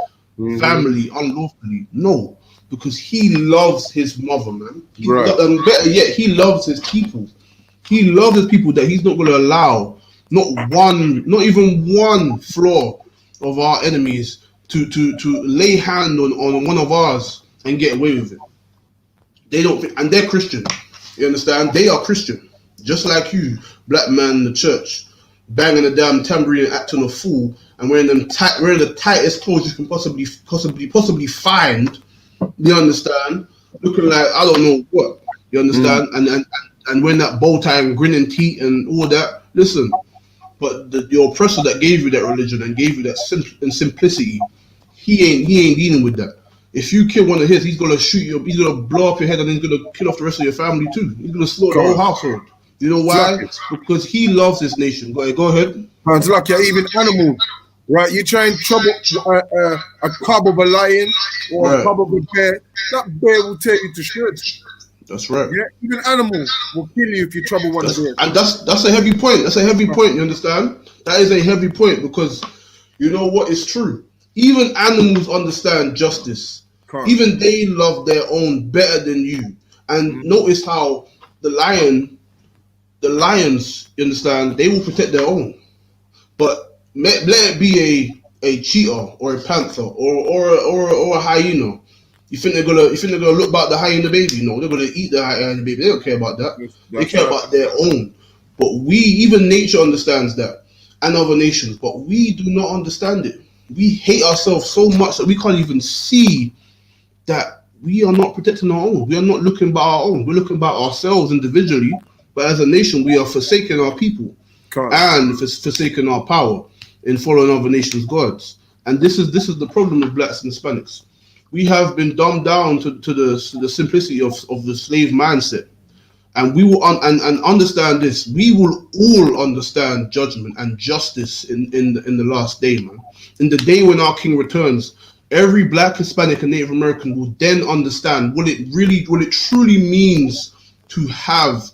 family unlawfully? No, because he loves his mother, man. And better yet, he loves his people. He loves his people that he's not going to allow not even one flaw of our enemies to lay hand on one of ours and get away with it. They don't, and they're Christian. You understand? They are Christian, just like you, black man in the church, banging a damn tambourine and acting a fool, and wearing the tightest clothes you can possibly find. You understand? Looking like I don't know what. You understand? And wearing that bow tie and grinning teeth and all that. Listen, but the oppressor that gave you that religion and gave you that simplicity, he ain't dealing with that. If you kill one of his, he's gonna shoot you. He's gonna blow up your head, and he's gonna kill off the rest of your family too. He's gonna slaughter the whole household. You know why? Because he loves his nation. Go ahead. It's like you're even animals, right? You try and trouble a cub of a lion or a cub of a bear. That bear will tear you to shreds. That's right. Yeah, even animals will kill you if you trouble one of theirs. And that's a heavy point. That's a heavy point. You understand? That is a heavy point, because you know what is true. Even animals understand justice. Even they love their own better than you. And notice how the lions, you understand, they will protect their own. But let it be a cheetah or a panther or a hyena. You think they're gonna look about the hyena baby? No, they're gonna eat the hyena baby. They don't care about that. They care about their own. But even nature understands that, and other nations. But we do not understand it. We hate ourselves so much that we can't even see that we are not protecting our own. We are not looking about our own. We're looking about ourselves individually. But as a nation, we are forsaking our people and forsaking our power in following other nations' gods. And this is the problem with blacks and Hispanics. We have been dumbed down to the simplicity of the slave mindset, and we will and understand this. We will all understand judgment and justice in the last day, man. In the day when our King returns, every black, Hispanic, and Native American will then understand what it truly means to have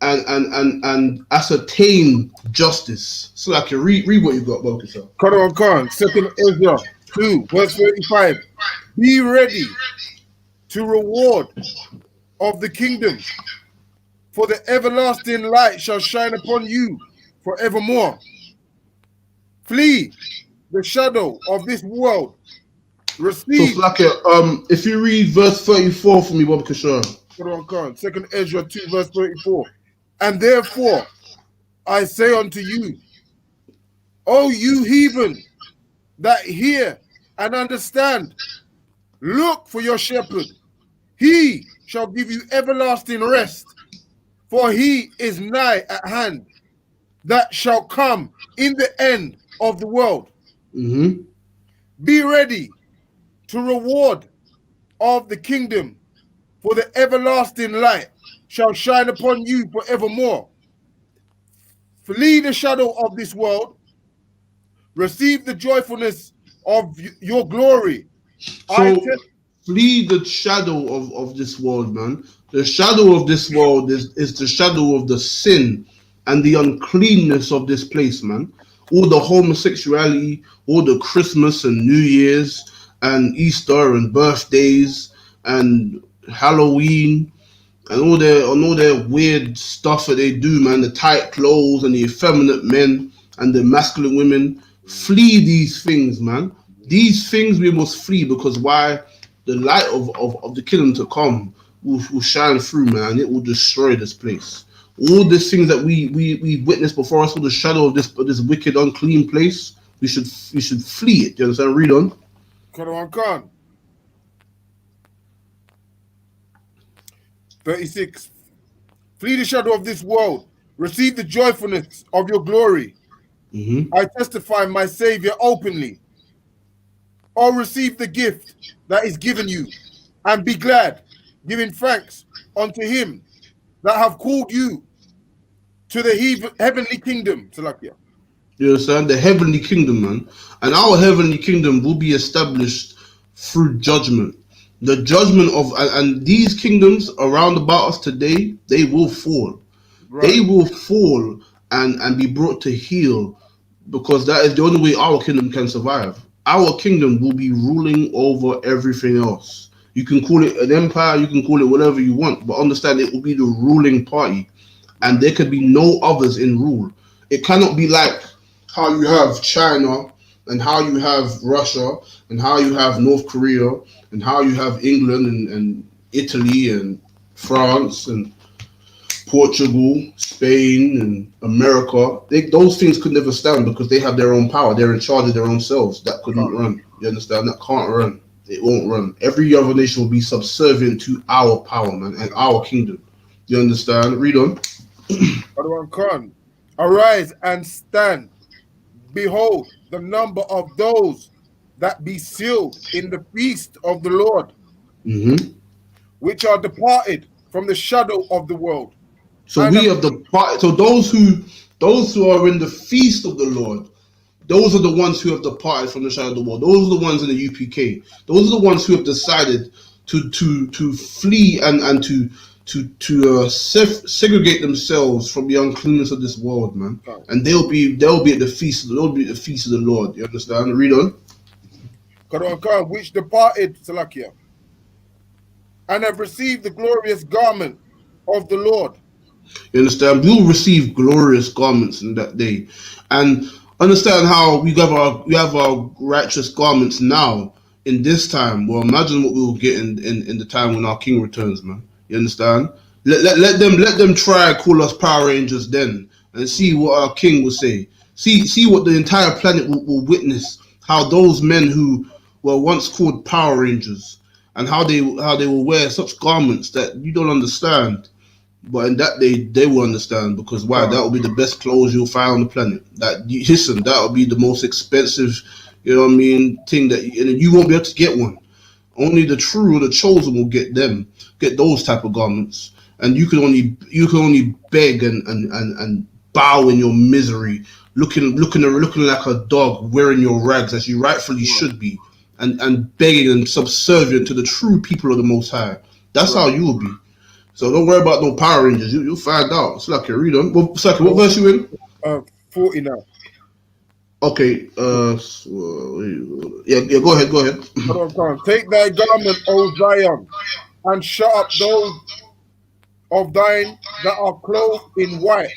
and ascertain justice. So I can read what you got, Bokisa. Khan, 2 Ezra 2, verse 35. Be ready to reward of the kingdom, for the everlasting light shall shine upon you forevermore. Flee the shadow of this world. Receive. So, if you read verse 34 for me, Bob Kishore. 2 Ezra 2, verse 34. And therefore I say unto you, O you heathen that hear and understand. Look for your shepherd. He shall give you everlasting rest, for he is nigh at hand, that shall come in the end of the world. Mm-hmm. Be ready to reward of the kingdom, for the everlasting light shall shine upon you forevermore. Flee the shadow of this world, receive the joyfulness of your glory. So flee the shadow of this world, man. The shadow of this world is the shadow of the sin and the uncleanness of this place, man. All the homosexuality, all the Christmas and New Year's and Easter and birthdays and Halloween and all their weird stuff that they do, man. The tight clothes and the effeminate men and the masculine women. Flee these things, man. These things we must flee, because why? The light of the kingdom to come will shine through, man. It will destroy this place. All these things that we witnessed before us, all the shadow of this wicked, unclean place, we should flee it. Do you understand? Read on. Quran Khan. 36. Flee the shadow of this world. Receive the joyfulness of your glory. Mm-hmm. I testify my Savior openly. Or receive the gift that is given you, and be glad, giving thanks unto him that have called you to the heavenly kingdom. Salakia. You understand? The heavenly kingdom, man. And our heavenly kingdom will be established through judgment. The judgment of, and these kingdoms around about us today, they will fall. Right. They will fall and be brought to heel, because that is the only way our kingdom can survive. Our kingdom will be ruling over everything else. You can call it an empire, you can call it whatever you want, but understand it will be the ruling party, and there could be no others in rule. It cannot be like how you have China and how you have Russia and how you have North Korea and how you have England and Italy and France and Portugal, Spain, and America. Those things could never stand, because they have their own power. They're in charge of their own selves. That couldn't run. You understand? That can't run. It won't run. Every other nation will be subservient to our power, man, and our kingdom. You understand? Read on. Quran Khan. Arise and stand. Behold, the number of those that be sealed in the feast of the Lord, Mm-hmm. which are departed from the shadow of the world. So And we have the part. So those who are in the feast of the Lord, those are the ones who have departed from the shadow of the world. Those are the ones in the UPK. Those are the ones who have decided to flee and to segregate themselves from the uncleanness of this world, man. And they'll be at the feast. They'll be at the feast of the Lord. You understand? Read on. Quran Khan, which departed, Salakia, and have received the glorious garment of the Lord. You understand? We will receive glorious garments in that day, and understand how we have our righteous garments now in this time. Well, imagine what we will get in the time when our King returns, man. You understand? Let them try and call us Power Rangers then, and see what our King will say. See what the entire planet will witness. How those men who were once called Power Rangers, and how they will wear such garments that you don't understand. But in that day, they will understand, because why? That will be the best clothes you'll find on the planet. Listen, that will be the most expensive, you know what I mean, thing that you won't be able to get one. Only the true or the chosen will get those type of garments, and you can only beg and bow in your misery, looking like a dog wearing your rags as you rightfully should be, and begging and subservient to the true people of the Most High. That's how you will be. So don't worry about no Power Rangers. You'll find out. Slaki, read on. Slaki, what verse you in? 40 now. Okay. Yeah. Go ahead. Take thy garment, O Zion, and shut up those of thine that are clothed in white,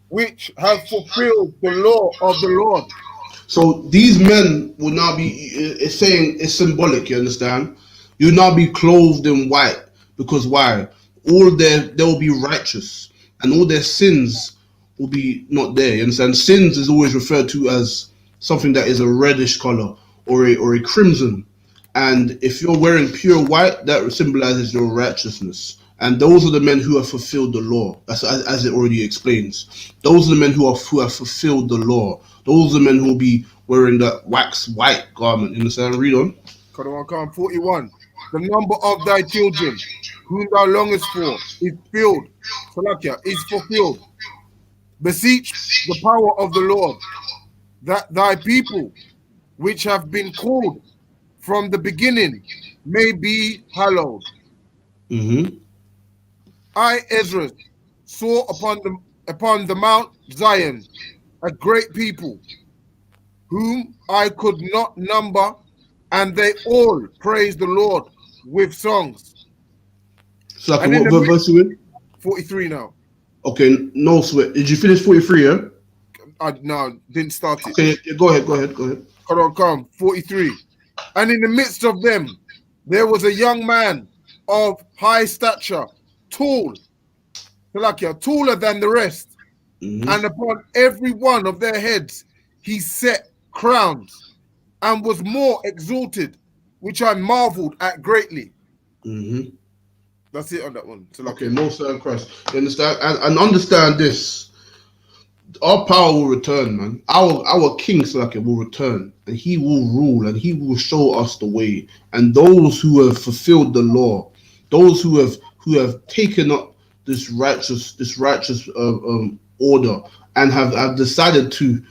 which have fulfilled the law of the Lord. So these men will now be. It's saying it's symbolic. You understand? You'll now be clothed in white. Because why? They will be righteous, and all their sins will be not there. You understand? Sins is always referred to as something that is a reddish color. or a crimson. And if you're wearing pure white, that symbolizes your righteousness. And those are the men who have fulfilled the law, as it already explains. Those are the men who have fulfilled the law. Those are the men who will be wearing that wax white garment. You understand? Read on. Come 41. The number of thy children, whom thou longest for, is filled. Salakia, is fulfilled. Beseech the power of the Lord, that thy people, which have been called from the beginning, may be hallowed. Mm-hmm. I, Ezra, saw upon the Mount Zion a great people, whom I could not number, and they all praise the Lord with songs. So, And in what the verse you in? 43 now. Okay, no sweat. Did you finish 43? Yeah. No, didn't start it. Okay, go ahead. Come 43. And in the midst of them, there was a young man of high stature, tall, taller than the rest, Mm-hmm. and upon every one of their heads he set crowns, and was more exalted, which I marveled at greatly. Mm-hmm. That's it on that one. Okay, Most High Christ. You understand? And understand this. Our power will return, man. Our King Salaki will return, and he will rule, and he will show us the way. And those who have fulfilled the law, those who have taken up this righteous order, and have decided to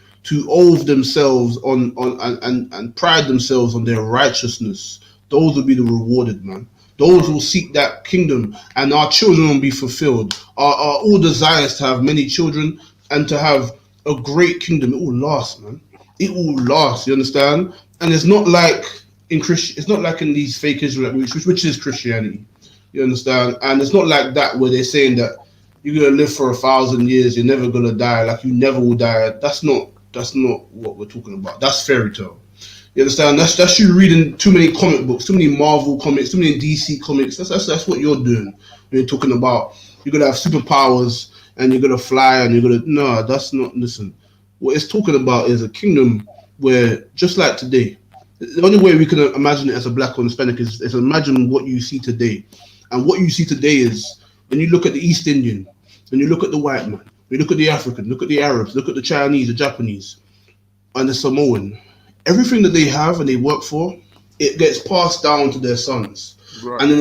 oath themselves on and pride themselves on their righteousness, those will be the rewarded, man. Those will seek that kingdom, and our children will be fulfilled. Our all desires to have many children and to have a great kingdom, it will last, man. It will last. You understand? And it's not like it's not like in these fake Israelite movies, which is Christianity. You understand? And it's not like that where they're saying that you're gonna live for 1,000 years, you're never gonna die, like you never will die. That's not what we're talking about. That's fairy tale. You understand? That's you reading too many comic books, too many Marvel comics, too many DC comics. That's what you're doing when you're talking about you're gonna have superpowers and you're gonna fly and you're gonna no, that's not. Listen, what it's talking about is a kingdom where just like today, the only way we can imagine it as a black or Hispanic is imagine what you see today, and what you see today is when you look at the East Indian, when you look at the white man, when you look at the African, look at the Arabs, look at the Chinese, the Japanese, and the Samoan. Everything that they have and they work for, it gets passed down to their sons, Right. and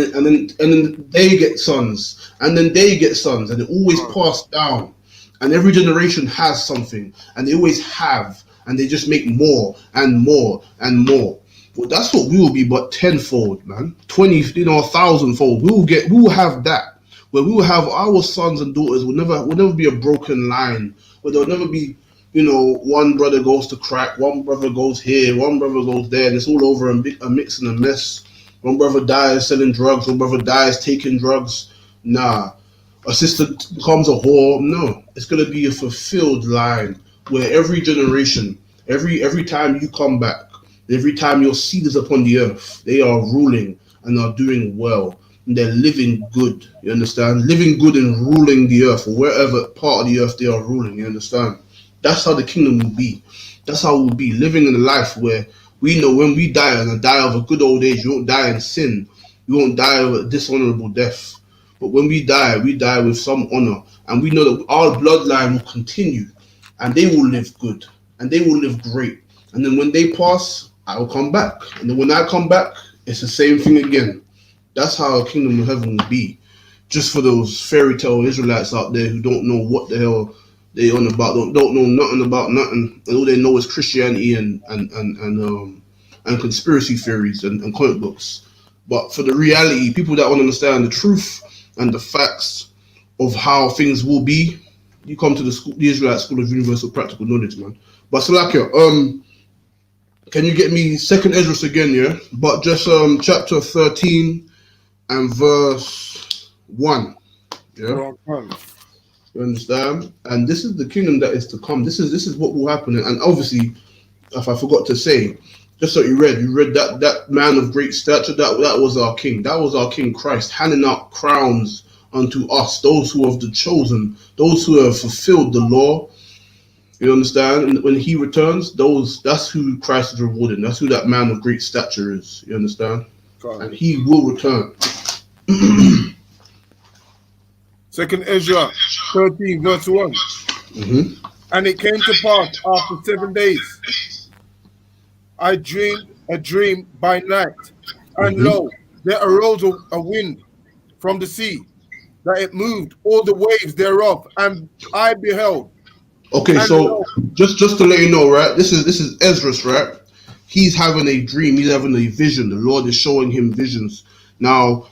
then they get sons, and then they get sons, and it always passed down. And every generation has something, and they always have, and they just make more and more and more. Well, that's what we will be, but tenfold, man, 20, 1,000-fold. We will have that, where we will have our sons and daughters. Will never be a broken line, where there'll never be. One brother goes to crack, one brother goes here, one brother goes there, and it's all over a mix and a mess. One brother dies selling drugs, one brother dies taking drugs. Nah. A sister becomes a whore. No. It's going to be a fulfilled line where every generation, every time you come back, every time your seed is upon the earth, they are ruling and are doing well. And they're living good. You understand? Living good and ruling the earth, or wherever part of the earth they are ruling. You understand? That's how the kingdom will be. That's how we'll be living in a life where we know when we die and die of a good old age, you won't die in sin. You won't die of a dishonorable death. But when we die with some honor. And we know that our bloodline will continue. And they will live good. And they will live great. And then when they pass, I will come back. And then when I come back, it's the same thing again. That's how a kingdom of heaven will be. Just for those fairy tale Israelites out there who don't know what the hell they on about, don't know nothing about nothing, and all they know is Christianity and conspiracy theories and comic books. But for the reality, people that want to understand the truth and the facts of how things will be, you come to the Israelite School of Universal Practical Knowledge, man. But Salakia, can you get me 2nd Ezra again, yeah? But just chapter 13 and verse 1, yeah. You understand? And this is the kingdom that is to come. This is what will happen. And obviously, if I forgot to say, just so you read that man of great stature, that was our king. That was our King Christ, handing out crowns unto us, those who have the chosen, those who have fulfilled the law. You understand? And when he returns, that's who Christ is rewarding. That's who that man of great stature is. You understand? Con. And he will return. Second Ezra 13, verse 1. Mm-hmm. And it came to pass after 7 days, I dreamed a dream by night, and Mm-hmm. lo, there arose a wind from the sea, that it moved all the waves thereof, and I beheld, Okay, and so lo, just to let you know, right? This is Ezra's, right? He's having a dream. He's having a vision. The Lord is showing him visions. Now,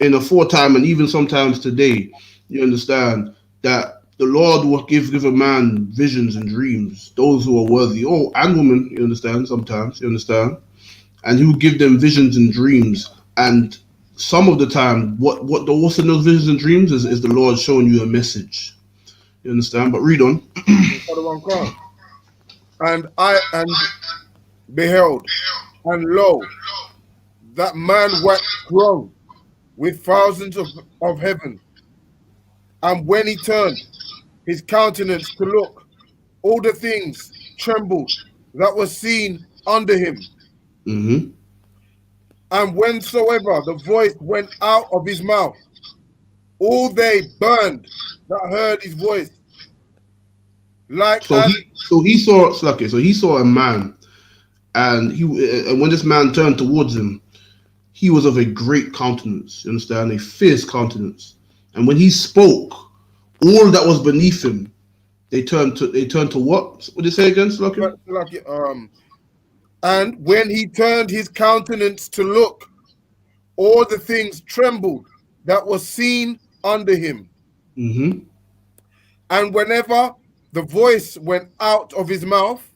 in a foretime and even sometimes today, you understand that the Lord will give a man visions and dreams. Those who are worthy, oh, and women, you understand. Sometimes, you understand, and He will give them visions and dreams. And some of the time, what's in those visions and dreams is the Lord showing you a message. You understand? But read on. and I beheld, and lo, that man waxed strong with thousands of heaven. And when he turned his countenance to look, all the things trembled that was seen under him. Mm-hmm. And whensoever the voice went out of his mouth, all they burned that heard his voice, like So as he saw Slake. So he saw a man, and when this man turned towards him, he was of a great countenance. You understand, a fierce countenance. And when he spoke, all that was beneath him, they turned to what? What did you say again, Slake? and when he turned his countenance to look, all the things trembled that was seen under him. Mm-hmm. And whenever the voice went out of his mouth,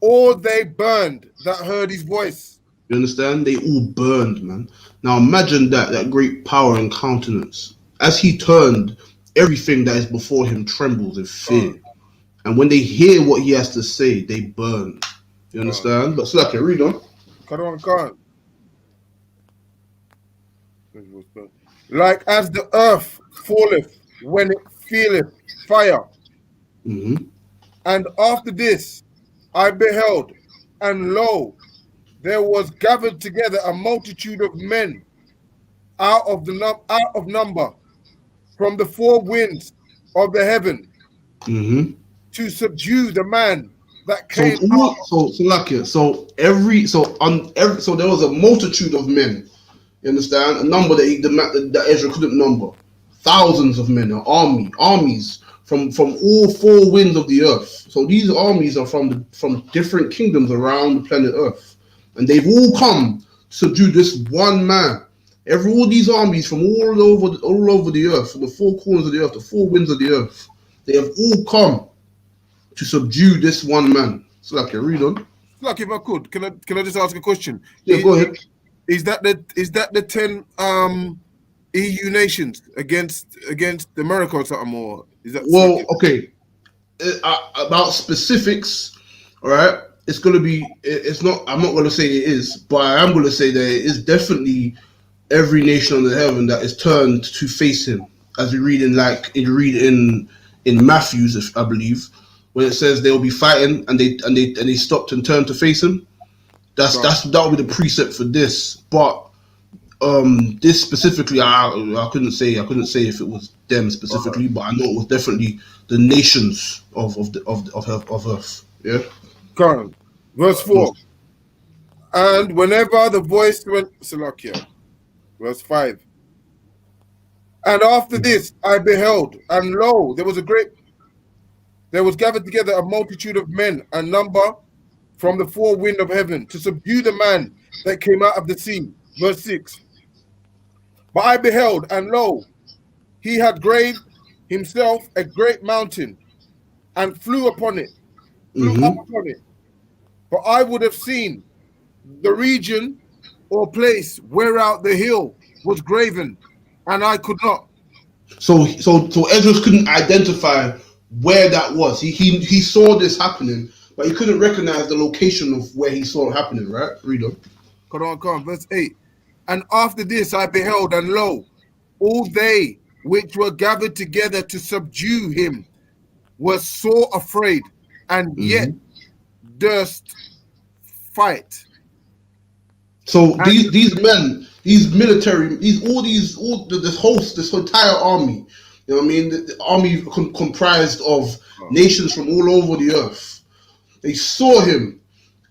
all they burned that heard his voice. You understand? They all burned, man. Now imagine that great power and countenance. As he turned, everything that is before him trembles in fear. And when they hear what he has to say, they burn. You understand? But Slake, read on. Like as the earth falleth when it feeleth fire. Mm-hmm. And after this I beheld, and lo, there was gathered together a multitude of men out of number from the four winds of the heaven, Mm-hmm. to subdue the man that So came out. Lakia, so there was a multitude of men. You understand? A number that Ezra couldn't number. Thousands of men, an armies from all four winds of the earth. So these armies are from different kingdoms around the planet Earth, and they've all come to subdue this one man. All these armies from all over the earth, from the four corners of the earth, the four winds of the earth, they have all come to subdue this one man. So like read on. Like, if I could, can I just ask a question? Yeah, go ahead. Is that the 10 EU nations against America or something, or is that Well, okay. About specifics, all right. It's gonna be. It's not. I'm not gonna say it is, but I am gonna say that it is definitely every nation under heaven that is turned to face him, as we read in Matthew's, if I believe, when it says they will be fighting and they stopped and turned to face him. That will be the precept for this. But this specifically, I couldn't say if it was them specifically, but I know it was definitely the nations of Earth. Yeah. Correct. Verse 4. And whenever the voice went, Salakia. Verse 5. And after this I beheld, and lo, there was gathered together a multitude of men, and number from the four wind of heaven, to subdue the man that came out of the sea. Verse 6. But I beheld, and lo, he had graved himself a great mountain, and flew up upon it. For I would have seen the region or place whereout the hill was graven, and I could not. So Ezra couldn't identify where that was. He saw this happening, but he couldn't recognize the location of where he saw it happening. Right? Read on. Come on. Verse 8. And after this I beheld, and lo, all they which were gathered together to subdue him were sore afraid, and yet durst fight. So And these men, these military, this host, this entire army, you know what I mean? The army comprised of nations from all over the earth. They saw him,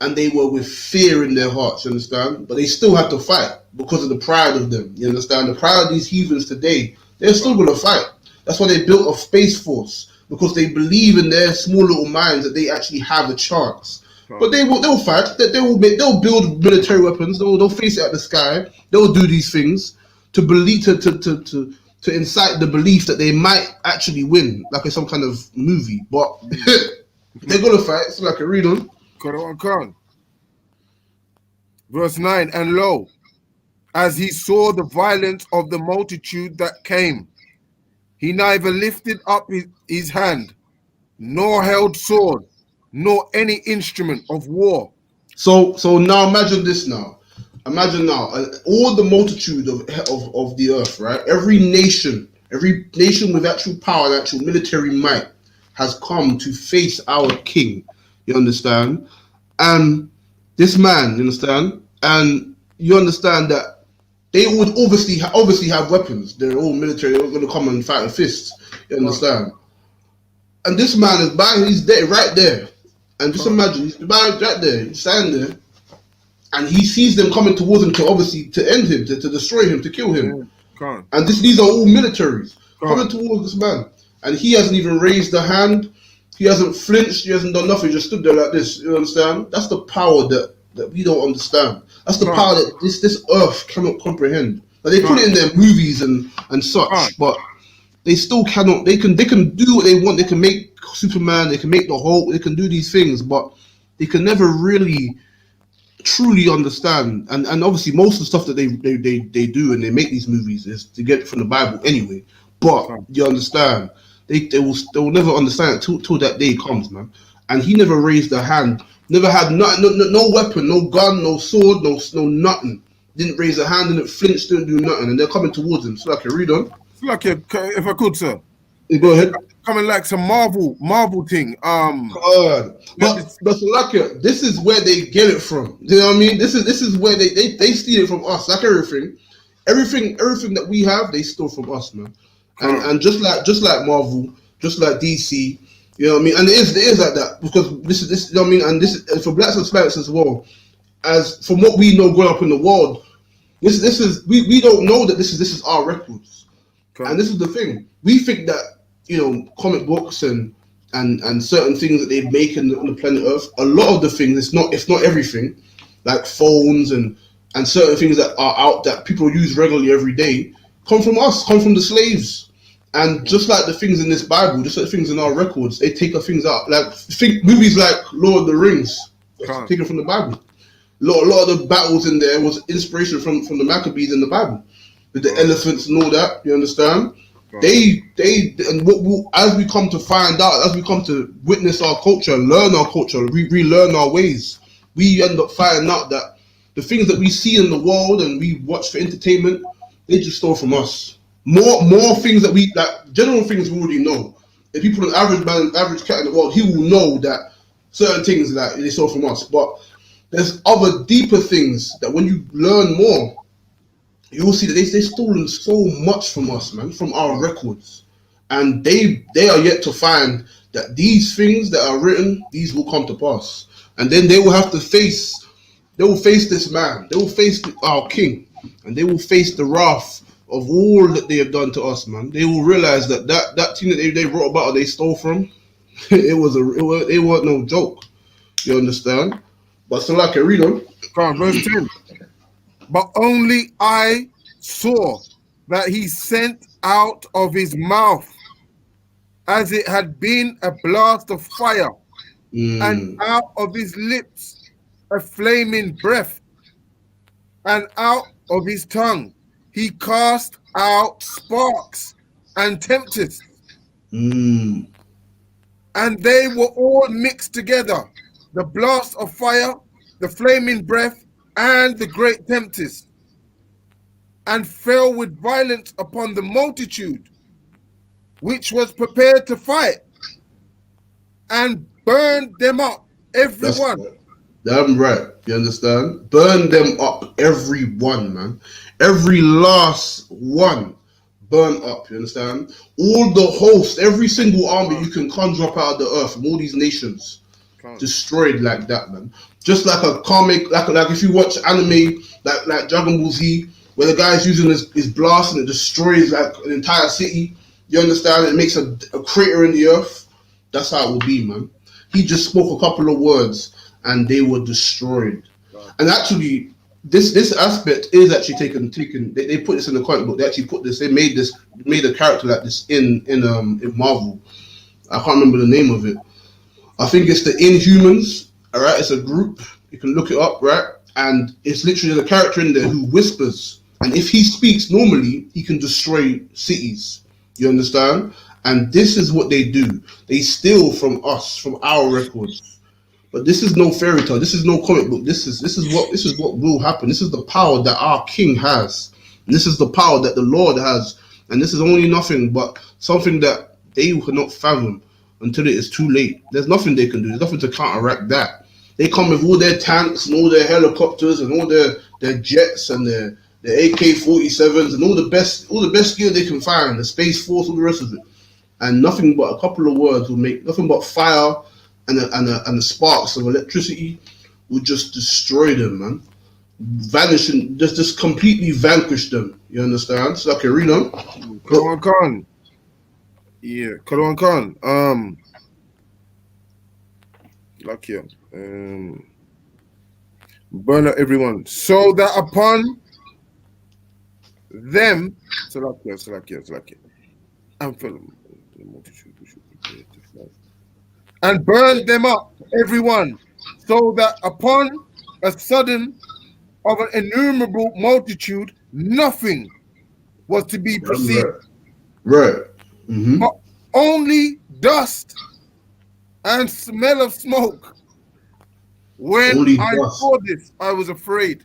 and they were with fear in their hearts. You understand? But they still had to fight because of the pride of them. You understand? The pride of these heathens today, they're still going to fight. That's why they built a space force, because they believe in their small little minds that they actually have a chance. But they'll fight. They'll build military weapons. They'll face it at the sky. They'll do these things to believe to incite the belief that they might actually win, like in some kind of movie. But they're gonna fight. It's like a read on. Verse 9, and lo, as he saw the violence of the multitude that came, he neither lifted up his hand, nor held sword, nor any instrument of war. So now imagine this now. Imagine now all the multitude of the earth, right? Every nation with actual power and actual military might has come to face our king. You understand? And this man, you understand? And you understand that they would obviously have weapons. They're all military. They're going to come and fight with fists. You understand? And this man is by he's there, right there. And just imagine, he's right there, he's standing there, and he sees them coming towards him to end him, to destroy him, to kill him. And these are all militaries coming towards this man. And he hasn't even raised a hand. He hasn't flinched. He hasn't done nothing. He just stood there like this. You understand? That's the power that we don't understand. That's the power that this earth cannot comprehend. Like they put it in their movies and such, but they still cannot. They can do what they want. They can make Superman. They can make the Hulk. They can do these things, but they can never really truly understand. And obviously, most of the stuff that they do and they make these movies is to get it from the Bible anyway. But you understand, they will never understand it till that day comes, man. And he never raised a hand. Never had no weapon, no gun, no sword, no nothing. Didn't raise a hand, didn't flinch, didn't do nothing, and they're coming towards him. So I can read on. If I could, sir. Go ahead. Coming like some Marvel thing. God. But Salakia, this is where they get it from. You know what I mean? This is where they steal it from us. Like everything that we have, they steal from us, man. And just like Marvel, just like DC, you know what I mean? And it is like that, because this you know what I mean? And this is for blacks and Hispanics as well. As from what we know growing up in the world, this is we don't know that this is our records. And this is the thing. We think that, you know, comic books and certain things that they make on the planet Earth, a lot of the things, it's not everything, like phones and certain things that are out that people use regularly every day, come from us, come from the slaves. And just like the things in this Bible, just like the things in our records, they take things out. Like think movies like Lord of the Rings, taken from the Bible. A lot of the battles in there was inspiration from the Maccabees in the Bible, with the elephants and all that. You understand? They and as we come to find out, as we come to witness our culture, learn our culture, relearn our ways, we end up finding out that the things that we see in the world and we watch for entertainment, they just stole from us. More things that we, like general things we already know. If you put an average cat in the world, he will know that certain things that they stole from us. But there's other deeper things that when you learn more, you will see that they've stolen so much from us, man, from our records. And they are yet to find that these things that are written, these will come to pass. And then they will have to face this man. They will face our king. And they will face the wrath of all that they have done to us, man. They will realize that thing that they wrote about or they stole from, it wasn't no joke. You understand? But so like I read on. Verse 10. But only I saw that he sent out of his mouth, as it had been a blast of fire, and out of his lips a flaming breath, and out of his tongue he cast out sparks and tempests. And they were all mixed together, the blast of fire, the flaming breath, and the great tempest, and fell with violence upon the multitude, which was prepared to fight. and burn them up, That's everyone. right. Damn right. You understand? Burn them up, every one, man. Every last one. Burn up, you understand? All the host, every single army you can conjure up out of the earth from all these nations, destroyed like that, man. Just like a comic, like if you watch anime, like Dragon Ball Z, where the guy's using his blast and it destroys like an entire city. You understand? It makes a crater in the earth. That's how it will be, man. He just spoke a couple of words and they were destroyed. And actually, this aspect is actually taken. They put this in the comic book. They actually put this. They made a character like this in Marvel. I can't remember the name of it. I think it's the Inhumans. All right, it's a group. You can look it up, right? And it's literally a character in there who whispers. And if he speaks normally, he can destroy cities. You understand? And this is what they do. They steal from us, from our records. But this is no fairy tale. This is no comic book. This is what will happen. This is the power that our king has. And this is the power that the Lord has. And this is only nothing but something that they cannot fathom until it is too late. There's nothing they can do. There's nothing to counteract that. They come with all their tanks and all their helicopters and all their jets and their AK-47s and all the best gear they can find, the Space Force, all the rest of it. And nothing but a couple of words will make nothing but fire and the sparks of electricity will just destroy them, man. Vanish and just completely vanquish them. You understand? It's like Arena. Khan. Yeah, Khan. Like you. Burn out everyone. So that upon them, Salakia. And film. And burn them up, everyone, so that upon a sudden of an innumerable multitude, nothing was to be perceived. Right. Mm-hmm. But only dust and smell of smoke. When I saw this, I was afraid.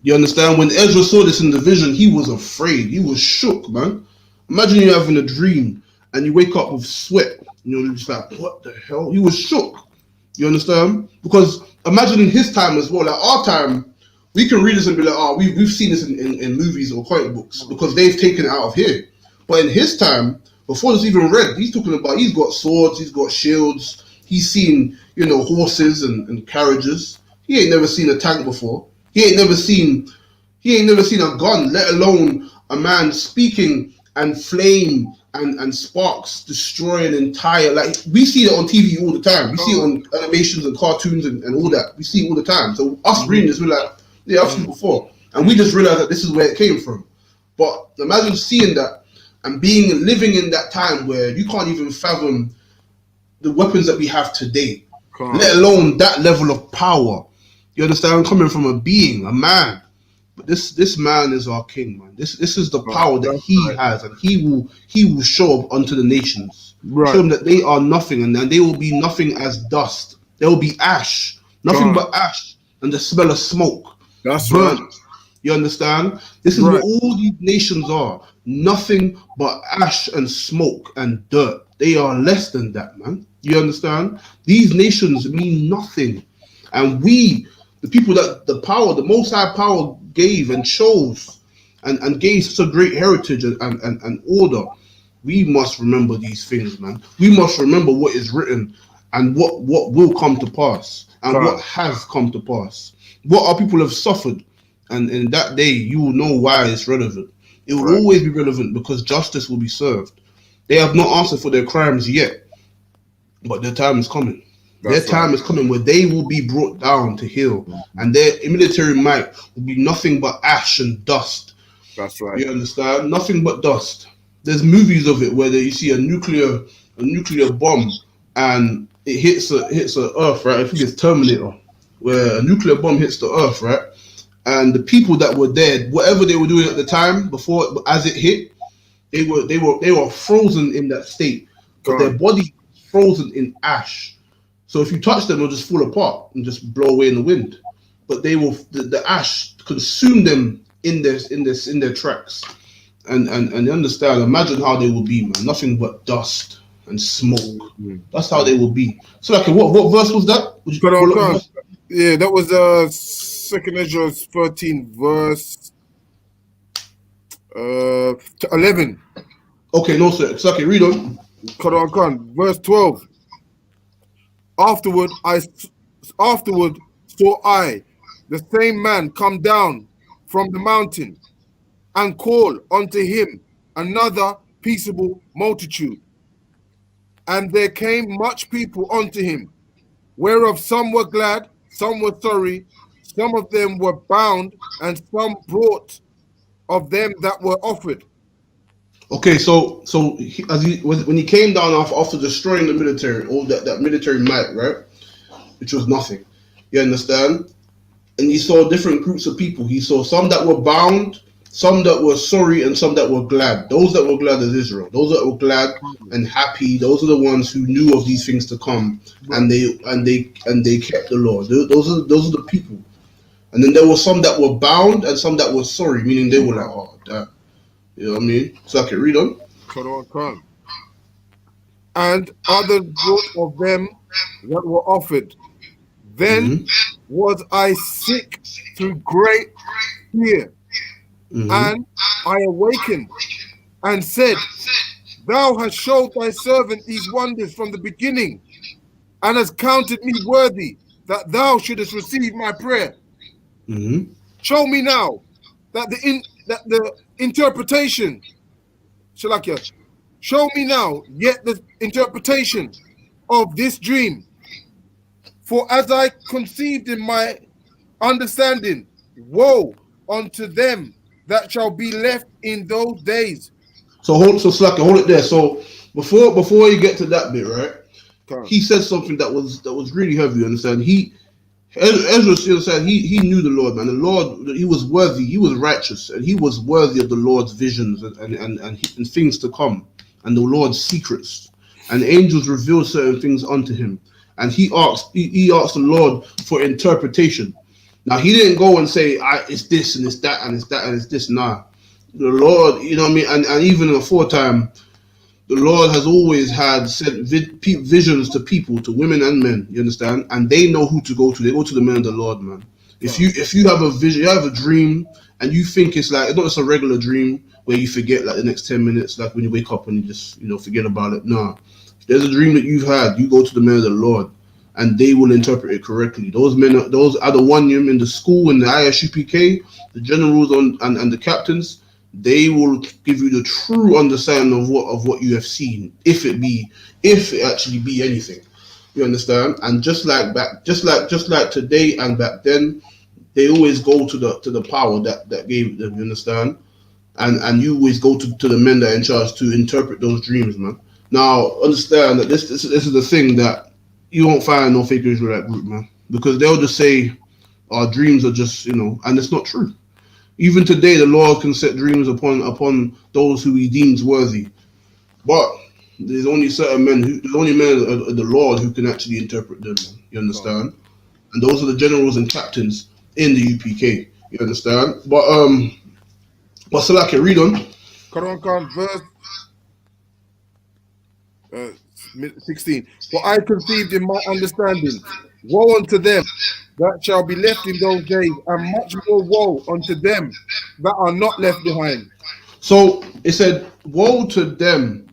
You understand? When Ezra saw this in the vision, he was afraid. He was shook, man. Imagine you having a dream and you wake up with sweat. You know, just like, what the hell? He was shook. You understand? Because imagine in his time as well, like our time, we can read this and be like, oh, we've seen this in movies or comic books because they've taken it out of here. But in his time, before it's even read, he's talking about he's got swords, he's got shields, he's seen, you know, horses and carriages. He ain't never seen a tank before. He ain't never seen a gun, let alone a man speaking and flame and sparks destroy an entire, like, we see it on TV all the time. We see it on animations and cartoons and all that. We see it all the time. So us reading this, we're like, yeah, I've seen it before. And we just realize that this is where it came from. But imagine seeing that and living in that time where you can't even fathom the weapons that we have today, let alone that level of power. You understand? Coming from a being, a man. But this man is our king, man. This is the power that he has, and he will show up unto the nations. Right. Show them that they are nothing, and then they will be nothing as dust. There will be ash, nothing but ash, and the smell of smoke. That's burnt. Right. You understand? This is what all these nations are. Nothing but ash and smoke and dirt. They are less than that, man. You understand? These nations mean nothing, and we, the people that the power, the Most High power gave and chose and gave such a great heritage and order, we must remember these things, man. We must remember what is written and what will come to pass and what has come to pass. What our people have suffered, and in that day you will know why it's relevant. It will always be relevant because justice will be served. They have not answered for their crimes yet, but their time is coming. Their time is coming where they will be brought down to heel, and their military might will be nothing but ash and dust. That's right. You understand? Nothing but dust. There's movies of it where you see a nuclear bomb and it hits the earth, right? I think it's Terminator, where a nuclear bomb hits the earth, right? And the people that were there, whatever they were doing at the time before, as it hit, they were frozen in that state, but their body was frozen in ash. So if you touch them, they'll just fall apart and just blow away in the wind. But they will, the ash consume them in their tracks. And you understand, imagine how they will be, man. Nothing but dust. and smoke. That's how they will be. So, like, what verse was that? Would you Come pull up the on. verse? Yeah, that was 2nd Ezra 13, verse 11. Okay, no, sir. It's okay, read on. Come on. Verse 12. Afterward saw I the same man come down from the mountain and call unto him another peaceable multitude. And there came much people unto him, whereof some were glad, some were sorry, some of them were bound, and some brought of them that were offered. Okay, so when he came down after destroying the military, all that military might, right, which was nothing. You understand? And he saw different groups of people. He saw some that were bound, some that were sorry, and some that were glad. Those that were glad is Israel. Those that were glad and happy, those are the ones who knew of these things to come, and they kept the law. Those are the people. And then there were some that were bound and some that were sorry, meaning they were like, oh, that. You know what I mean? So I can read on. Come. And others brought of them that were offered. Then was I sick through great fear, and I awakened and said, Thou hast showed thy servant these wonders from the beginning, and hast counted me worthy that thou shouldest receive my prayer. Show me now that the interpretation, Shalakia, show me now yet the interpretation of this dream. For as I conceived in my understanding, woe unto them that shall be left in those days. So Slaka, hold it there. So before you get to that bit, right? He said something that was really heavy. You understand? Ezra said he knew the Lord, man. The Lord, he was worthy, he was righteous, and he was worthy of the Lord's visions and things to come, and the Lord's secrets. And the angels revealed certain things unto him, and he asked the Lord for interpretation. Now he didn't go and say, it's this and it's that and it's that and it's this. Nah, the Lord, you know what I mean. And even in the foretime, the Lord has always had sent visions to people, to women and men. You understand? And they know who to go to. They go to the men of the Lord, man. If you have a vision, you have a dream, and you think it's not just a regular dream where you forget like the next 10 minutes, like when you wake up and you just forget about it. No, if there's a dream that you've had, you go to the men of the Lord, and they will interpret it correctly. Those men, those are the one in the school in the I.S.U.P.K, the generals and the captains. They will give you the true understanding of what you have seen, if it actually be anything. You understand? And just like today and back then, they always go to the power that gave them. You understand? And you always go to the men that are in charge to interpret those dreams, man. Now understand that this is the thing that you won't find no fake Israelite group, man, because they'll just say our dreams are just and it's not true. Even today, the Lord can set dreams upon those who He deems worthy, but there's only certain men there's only men of the Lord who can actually interpret them. You understand? And those are the generals and captains in the UPK. You understand? But Salaki, read on. Quran, verse 16. For I conceived in my understanding, woe unto them that shall be left in those days, and much more woe unto them that are not left behind. So it said, woe to them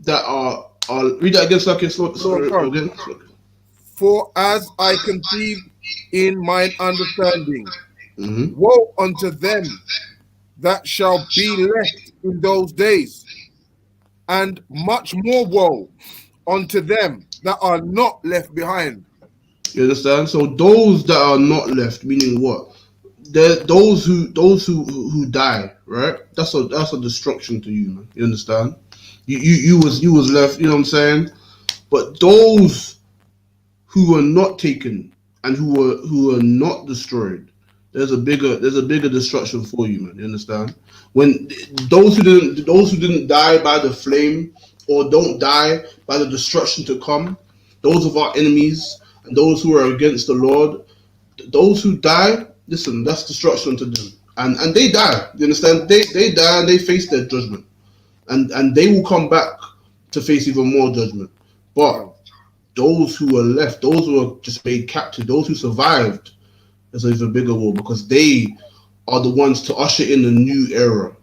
that are read that again, so I can slow again. For as I conceived in mine understanding, woe unto them that shall be left in those days, and much more woe unto them that are not left behind. You understand? So those that are not left, meaning what? Those who die, right? That's a destruction to you, man. You understand? You was left. You know what I'm saying? But those who were not taken and who were not destroyed, there's a bigger destruction for you, man. You understand? When those who didn't die by the flame or don't die by the destruction to come, those of our enemies and those who are against the Lord, those who die, listen, that's destruction to them, and they die. You understand? They die and they face their judgment, and they will come back to face even more judgment. But those who were left, those who were just made captive, those who survived, is an even bigger war, because they are the ones to usher in a new era.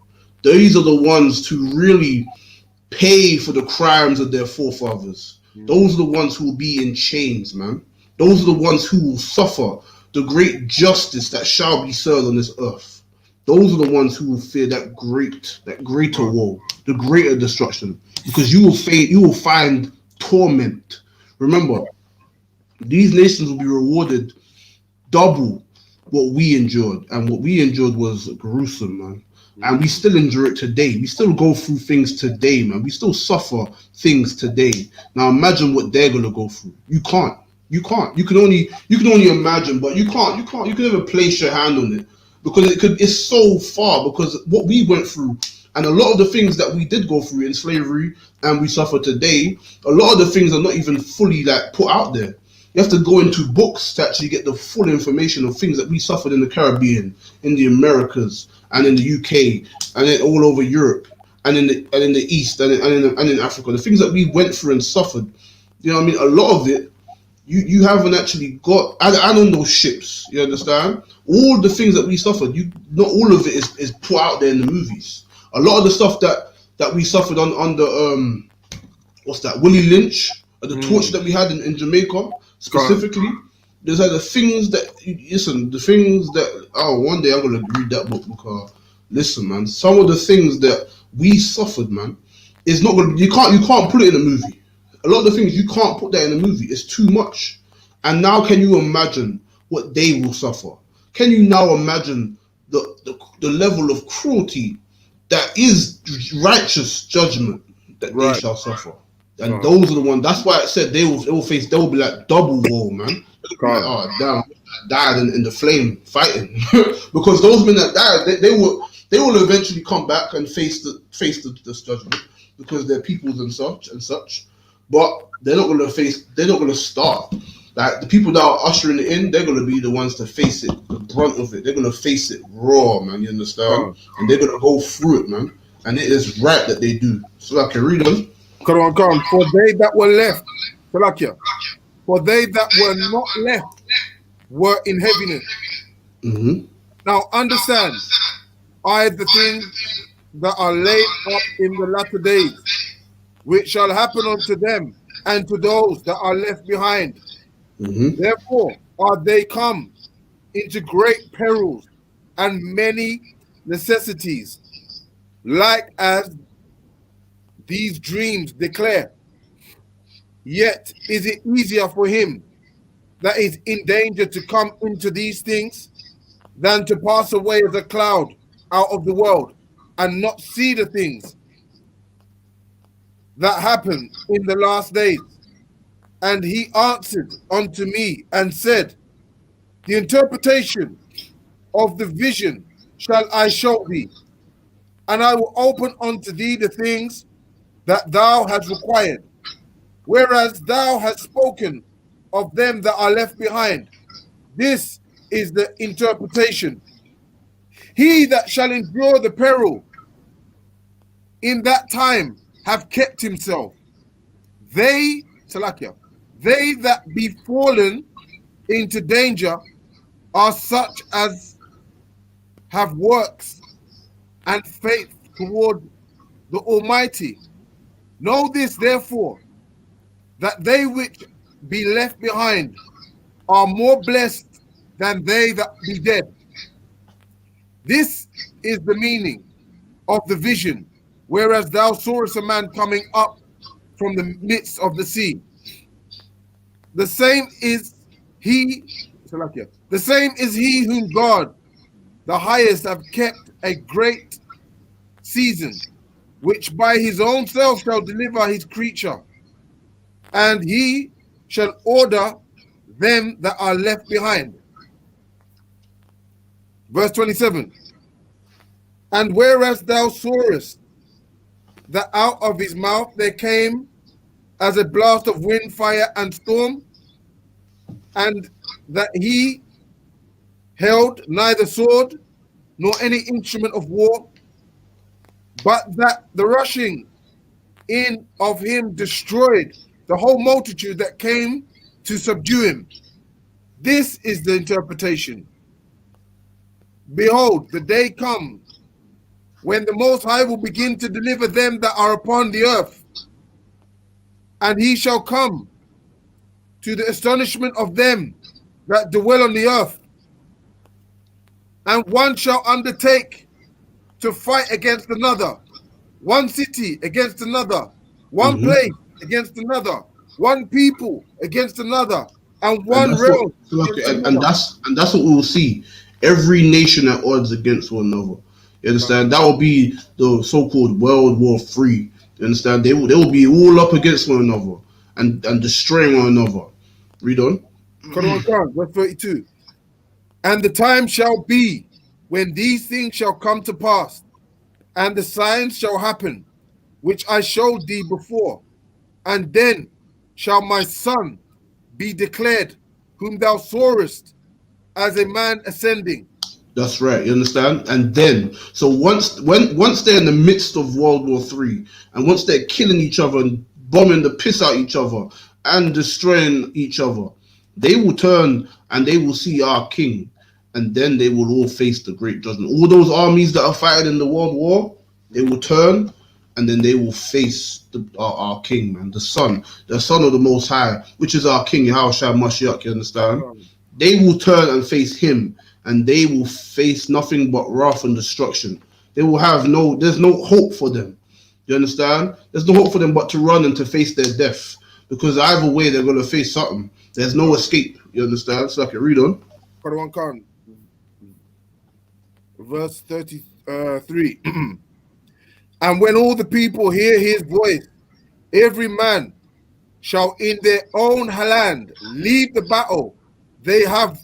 These are the ones to really pay for the crimes of their forefathers. Those are the ones who will be in chains, man. Those are the ones who will suffer the great justice that shall be served on this earth. Those are the ones who will fear that greater war, the greater destruction, because you will find torment. Remember, these nations will be rewarded double what we endured, and what we endured was gruesome, man. And we still endure it today. We still go through things today, man. We still suffer things today. Now imagine what they're gonna go through. You can't. You can't. You can only imagine, but you can't. You can never place your hand on it, because it's so far. Because what we went through, and a lot of the things that we did go through in slavery and we suffer today, a lot of the things are not even fully like put out there. You have to go into books to actually get the full information of things that we suffered in the Caribbean, in the Americas, and in the UK, and then all over Europe, and in the East, and in Africa. The things that we went through and suffered, you know what I mean? A lot of it, you haven't actually got. I don't know ships. You understand? All the things that we suffered, not all of it is put out there in the movies. A lot of the stuff that we suffered on the what's that? Willie Lynch, the torture that we had in Jamaica specifically. There's like the things that one day I'm gonna read that book, because listen, man, some of the things that we suffered, man, is not gonna. You can't put it in a movie. A lot of the things you can't put that in a movie. It's too much. And now, can you imagine what they will suffer? Can you now imagine the level of cruelty that is righteous judgment that they shall suffer? And those are the ones. That's why it said they will be like double war, man. Like, oh damn, died in the flame fighting. Because those men that died, they will eventually come back and face this judgment, because they're peoples and such. But they're not gonna start. Like the people that are ushering it in, they're gonna be the ones to face it, the brunt of it. They're gonna face it raw, man. You understand? And they're gonna go through it, man. And it is right that they do. So I can read them. Come on. For they that were left, for they that were not left were in heaviness. Mm-hmm. Now understand, the things that are laid up in the latter days, which shall happen unto them and to those that are left behind. Mm-hmm. Therefore are they come into great perils and many necessities, like as these dreams declare. Yet is it easier for him that is in danger to come into these things than to pass away as a cloud out of the world and not see the things that happen in the last days? And he answered unto me and said, the interpretation of the vision shall I show thee, and I will open unto thee the things that thou hast required, whereas thou hast spoken of them that are left behind. This is the interpretation. He that shall endure the peril in that time have kept himself. They that be fallen into danger are such as have works and faith toward the Almighty. Know this, therefore, that they which be left behind are more blessed than they that be dead. This is the meaning of the vision, whereas thou sawest a man coming up from the midst of the sea. The same is he whom God, the highest, have kept a great season, which by his own self shall deliver his creature, and he shall order them that are left behind. Verse 27. And whereas thou sawest that out of his mouth there came as a blast of wind, fire, and storm, and that he held neither sword nor any instrument of war, but that the rushing in of him destroyed the whole multitude that came to subdue him. This is the interpretation. Behold, the day comes when the Most High will begin to deliver them that are upon the earth, and he shall come to the astonishment of them that dwell on the earth. And one shall undertake to fight against another, one city against another, one place against another, one people against another, and one realm against and another. that's what we will see. Every nation at odds against one another. You understand? That will be the so-called World War III. You understand? They will be all up against one another and destroying one another. Read on. Quran, verse 32. And the time shall be when these things shall come to pass, and the signs shall happen, which I showed thee before. And then shall my son be declared, whom thou sawest, as a man ascending. That's right. You understand? And then, so once they're in the midst of World War III, and once they're killing each other and bombing the piss out each other and destroying each other, they will turn and they will see our king, and then they will all face the great judgment. All those armies that are fighting in the World War, they will turn and then they will face our king, man, the son of the Most High, which is our king, YAHANNA. You understand? They will turn and face him, and they will face nothing but wrath and destruction. They will have there's no hope for them. You understand? There's no hope for them but to run and to face their death, because either way they're going to face something. There's no escape. You understand? So I can read on. Quran Khan, verse 33. And when all the people hear his voice, every man shall in their own land leave the battle. They have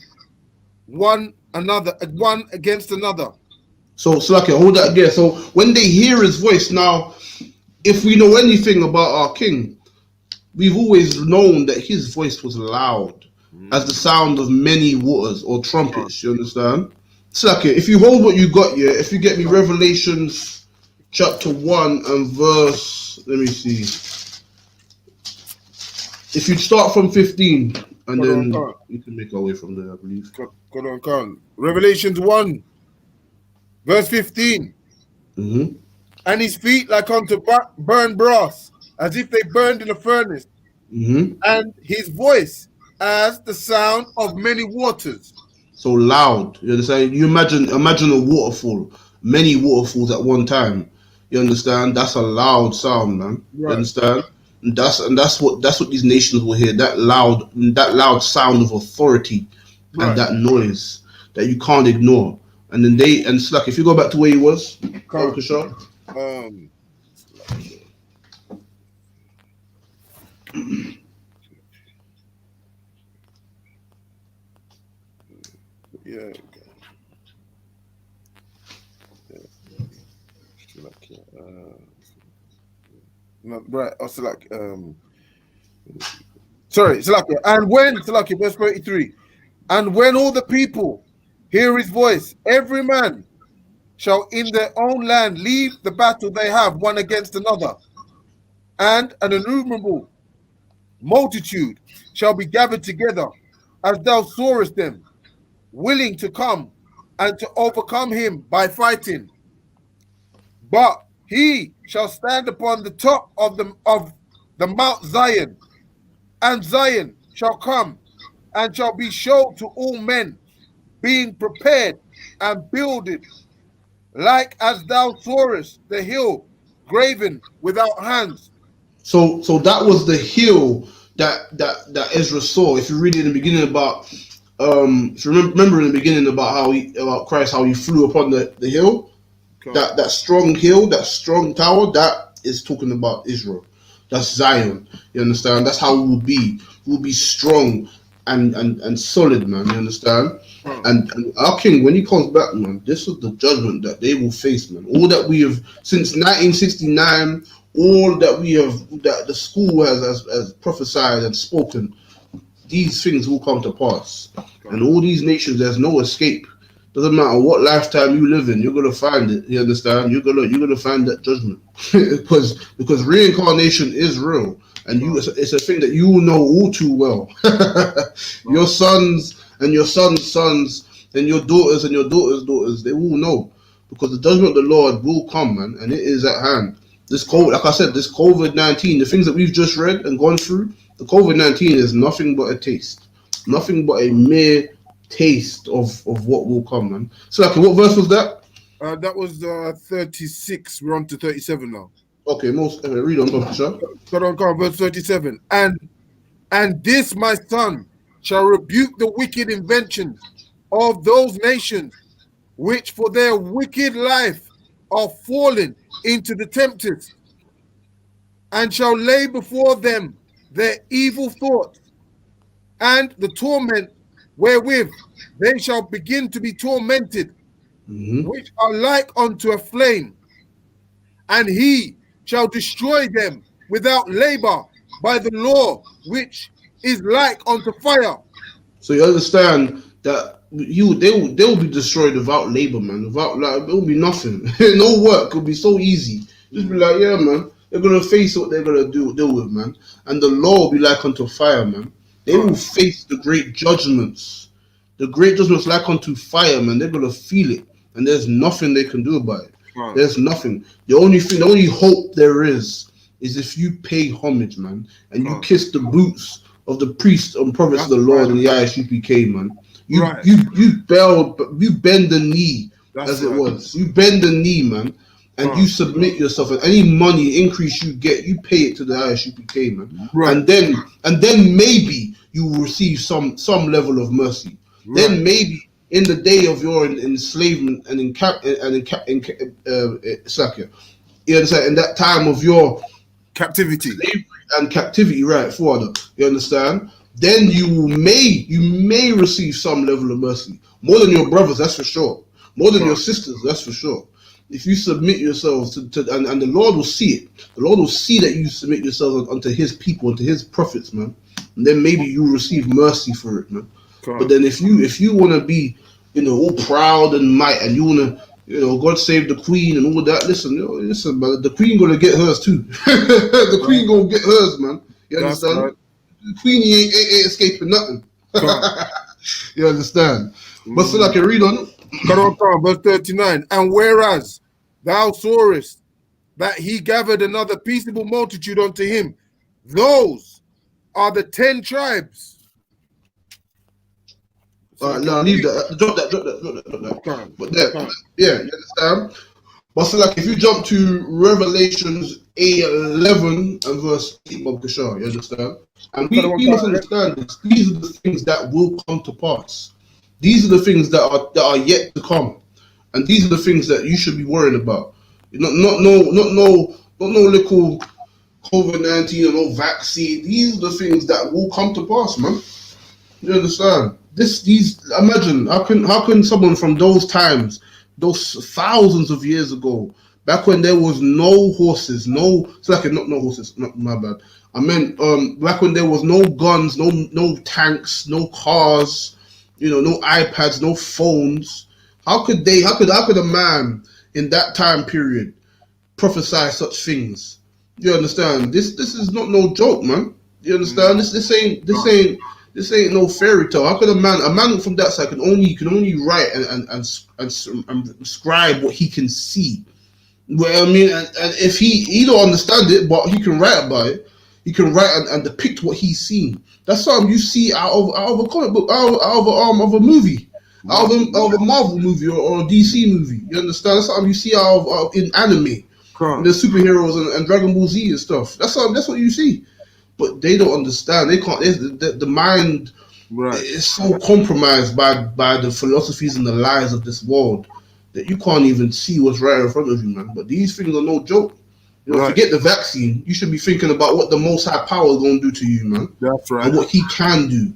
one against another. So Slaki, hold that there. So when they hear his voice, now, if we know anything about our king, we've always known that his voice was loud, as the sound of many waters or trumpets. You understand? Slaki, if you hold what you got here, if you get me Revelations chapter 1 and verse, let me see. If you start from 15, and then we can make our way from there, I believe. Revelations 1, verse 15. And his feet like unto burned brass, as if they burned in a furnace. And his voice as the sound of many waters. So loud. You understand? You imagine a waterfall, many waterfalls at one time. You understand? That's a loud sound, man. You understand? And that's what these nations will hear. That loud sound of authority and that noise that you can't ignore. And then it's like, if you go back to where he was, and when verse 33, and when all the people hear his voice, every man shall in their own land leave the battle they have one against another, and an innumerable multitude shall be gathered together, as thou sawest them, willing to come and to overcome him by fighting. But he shall stand upon the top of the Mount Zion, and Zion shall come and shall be shown to all men, being prepared and builded, like as thou sawest the hill graven without hands. So that was the hill that Ezra saw. If you read it in the beginning about, if you remember in the beginning about Christ, how he flew upon the hill, that strong hill, that strong tower, that is talking about Israel. That's Zion. You understand? That's how we will be. We'll be strong and solid, man. You understand? And our king, when he comes back, man, this is the judgment that they will face, man. All that we have since 1969, all that we have, that the school has prophesied and spoken, these things will come to pass. And all these nations, there's no escape. Doesn't matter what lifetime you live in, you're gonna find it. You understand? You're gonna find that judgment because reincarnation is real, and it's a thing that you will know all too well. Your sons and your sons' sons and your daughters and your daughters' daughters, they will know because the judgment of the Lord will come, man, and it is at hand. This COVID, like I said, this COVID-19, the things that we've just read and gone through, the COVID-19 is nothing but a taste, nothing but a mere taste of what will come, man. So, like, what verse was that? That was 36. We're on to 37 now. Okay, read on, Dr. Shah. Go on, verse 37. And this, my son, shall rebuke the wicked inventions of those nations, which for their wicked life are fallen into the tempest, and shall lay before them their evil thoughts, and the torment wherewith they shall begin to be tormented, which are like unto a flame, and he shall destroy them without labor by the law, which is like unto fire. So you understand that they will be destroyed without labor, man. Without, like, it will be nothing. No work. It'll be so easy. Just be like, yeah, man. They're gonna face what they're gonna deal with, man. And the law will be like unto fire, man. They will face the great judgments. The great judgments like unto fire, man. They're gonna feel it, and there's nothing they can do about it. There's nothing. The only hope there is if you pay homage, man, and you kiss the boots of the priests and prophets of the Lord and the I.S.U.P.K, man. You bend the knee, as it was. You bend the knee, man, and you submit yourself. And any money increase you get, you pay it to the I.S.U.P.K, man. And then maybe you will receive some level of mercy. Then maybe in the day of your enslavement and in you understand, in that time of your captivity, slavery and captivity, right, Father, you understand? Then you may receive some level of mercy, more than your brothers, that's for sure, more than your sisters, that's for sure. If you submit yourselves to and the Lord will see it. The Lord will see that you submit yourselves unto His people, unto His prophets, man. And then maybe you receive mercy for it, man. But then if you want to be, all proud and might, and you want to, God save the queen and all that, listen, man, the queen gonna get hers too. The queen gonna get hers, man. You understand? Right. The queen ain't escaping nothing. You understand? But still, I can read on. Verse 39. And whereas thou sawest that he gathered another peaceable multitude unto him, those are the 10 tribes. No, leave that. Drop that. But there, yeah, you understand? But so, like, if you jump to Revelations 11 and verse 8, Bob Kashar, you understand? And we must understand this. These are the things that will come to pass. These are the things that are yet to come, and these are the things that you should be worrying about. Not no little COVID-19 or no vaccine. These are the things that will come to pass, man. You understand? Imagine how can someone from those times, those thousands of years ago, back when there was no horses, no horses, not my bad. I meant back when there was no guns, no tanks, no cars, no iPads, no phones. How could a man in that time period prophesy such things? You understand? This is not no joke, man. You understand? This ain't no fairy tale. How could a man from that side can only write and scribe what he can see? Well, I mean, and if he don't understand it, but he can write about it. He can write and depict what he's seen. That's something you see out of a comic book, out of a movie, out of a Marvel movie or a DC movie. You understand? That's something you see out of in anime, the superheroes and Dragon Ball Z and stuff. That's what you see. But they don't understand. They can't. The mind is so compromised by the philosophies and the lies of this world that you can't even see what's right in front of you, man. But these things are no joke. Forget the vaccine. You should be thinking about what the Most High Power is going to do to you, man. That's right. And what He can do.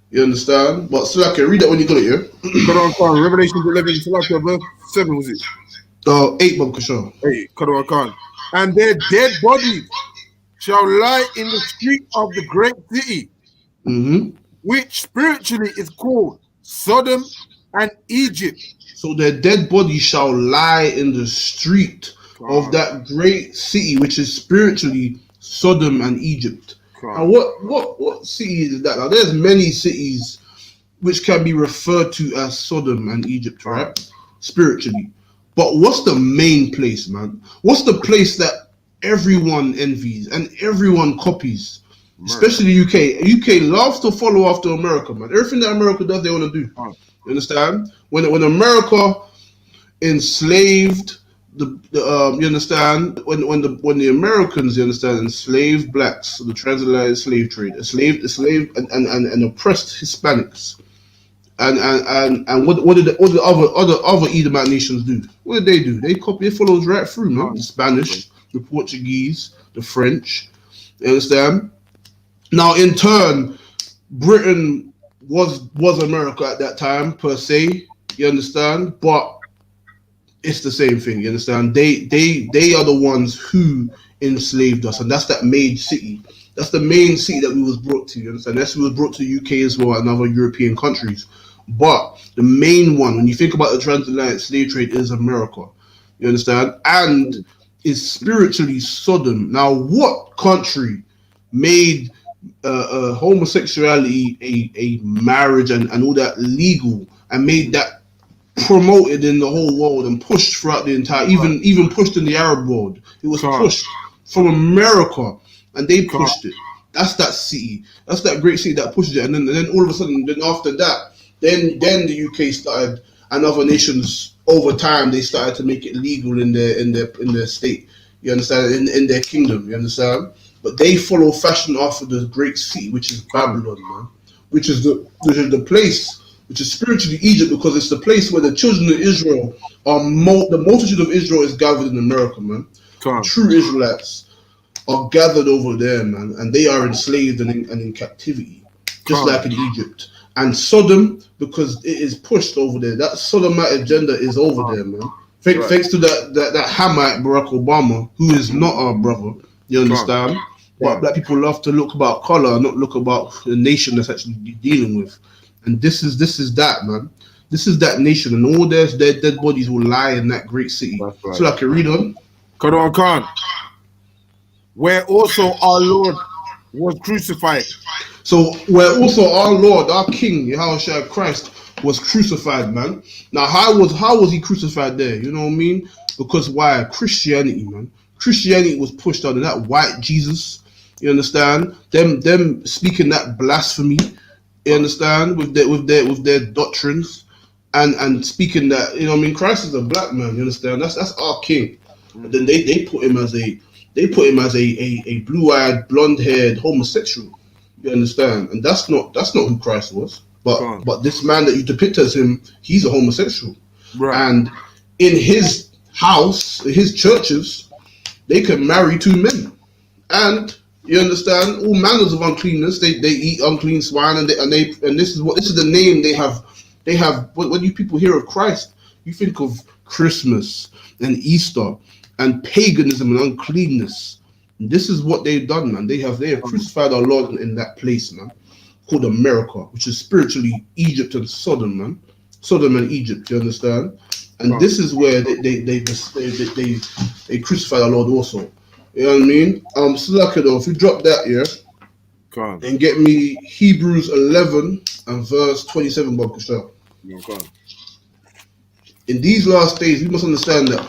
You understand? But so, okay, read that when you got it, yeah? Cut on, Revelation 11, verse 7, was it? 8, Bob Kashar. 8, cut on. And their dead bodies shall lie in the street of the great city, which spiritually is called Sodom and Egypt. So their dead bodies shall lie in the street of that great city, which is spiritually Sodom and Egypt. Now, what city is that? Now, there's many cities which can be referred to as Sodom and Egypt, right? Spiritually. But what's the main place, man? What's the place that everyone envies and everyone copies? Especially the UK. UK loves to follow after America, man. Everything that America does, they want to do. You understand? When America enslaved you understand? When the Americans, you understand, enslaved blacks, the transatlantic slave trade, enslaved and oppressed Hispanics. And what did the other Edomite nations do? What did they do? They followed right through, man. The Spanish, the Portuguese, the French. You understand? Now, in turn, Britain was America at that time per se. You understand? But it's the same thing. You understand? They are the ones who enslaved us, and that's that main city. That's the main city that we was brought to. You understand? That's we was brought to the UK as well and other European countries. But the main one, when you think about the transatlantic slave trade, is America. You understand? And is spiritually Sodom. Now, what country made homosexuality a marriage and all that legal and made that promoted in the whole world and pushed throughout the entire, even pushed in the Arab world? It was pushed from America, and they pushed it. That's that city. That's that great city that pushed it. And then all of a sudden, then after that, then the UK started, and other nations over time they started to make it legal in their state. You understand? In their kingdom. You understand? But they follow fashion after the great city, which is Babylon, man. Which is the place, which is spiritually Egypt, because it's the place where the children of Israel are. The multitude of Israel is gathered in America, man. True Israelites are gathered over there, man, and they are enslaved and in captivity, just like in Egypt. And Sodom, because it is pushed over there. That Sodomite agenda is over there, man. Thanks to that Hamite Barack Obama, who is not our brother. You understand? But black people love to look about color, not look about the nation that's actually dealing with. And this is that, man. This is that nation, and all their dead bodies will lie in that great city. So I can read on. Khan. Where also our Lord was crucified. So where also our Lord, our King, Yahawashi Christ, was crucified, man. Now, how was he crucified there? You know what I mean? Because why? Christianity, man. Christianity was pushed out of that white Jesus. You understand? Them speaking that blasphemy. You understand? With their doctrines, and speaking that, you know what I mean, Christ is a black man. You understand? That's our King. But then they put him as a blue-eyed, blonde-haired homosexual. You understand? And that's not who Christ was. But this man that you depict as him, he's a homosexual. Right. And in his house, his churches, they can marry two men. And you understand, all manners of uncleanness. They eat unclean swine, and this is the name they have. They have. When you people hear of Christ, you think of Christmas and Easter and paganism and uncleanness. And this is what they've done, man. They have crucified our Lord in that place, man, called America, which is spiritually Egypt and Sodom, man. Sodom and Egypt. You understand? And this is where they crucified our Lord also. You know what I mean? Slacka, if you drop that, and get me Hebrews 11 and verse 27, Bob Kushal. In these last days, we must understand that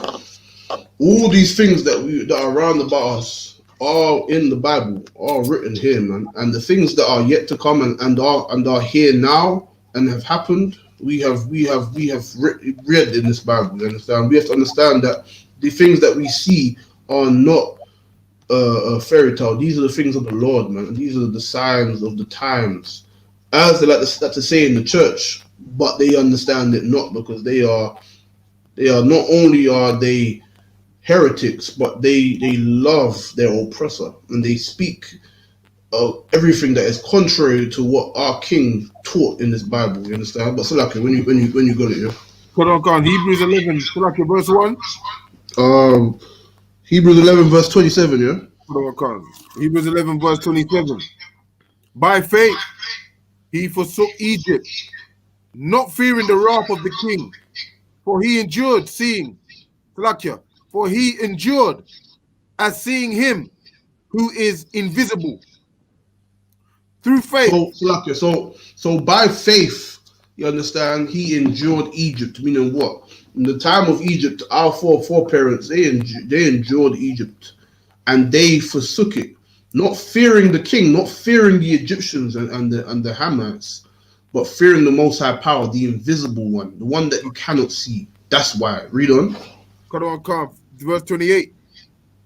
all these things that are around about us are in the Bible, are written here, man. And the things that are yet to come and are here now and have happened, we have read in this Bible. You understand? We have to understand that the things that we see are not a fairy tale. These are the things of the Lord, man. And these are the signs of the times, as they like to say in the church. But they understand it not, because they are not only are they heretics, but they love their oppressor, and they speak everything that is contrary to what our King taught in this Bible. You understand? But Salaki, when you got it, Khan, Hebrews 11, Salaki, verse 1. Hebrews 11 verse 27, Hebrews 11 verse 27. By faith he forsook Egypt, not fearing the wrath of the king, for he endured as seeing him who is invisible. Through faith. So, Slakia, so by faith, you understand, he endured Egypt, meaning what? In the time of Egypt, our foreparents, they endured Egypt and they forsook it, not fearing the king, not fearing the Egyptians and the Hamites, but fearing the Most High Power, the invisible one, the one that you cannot see. That's why. Read on. Verse 28.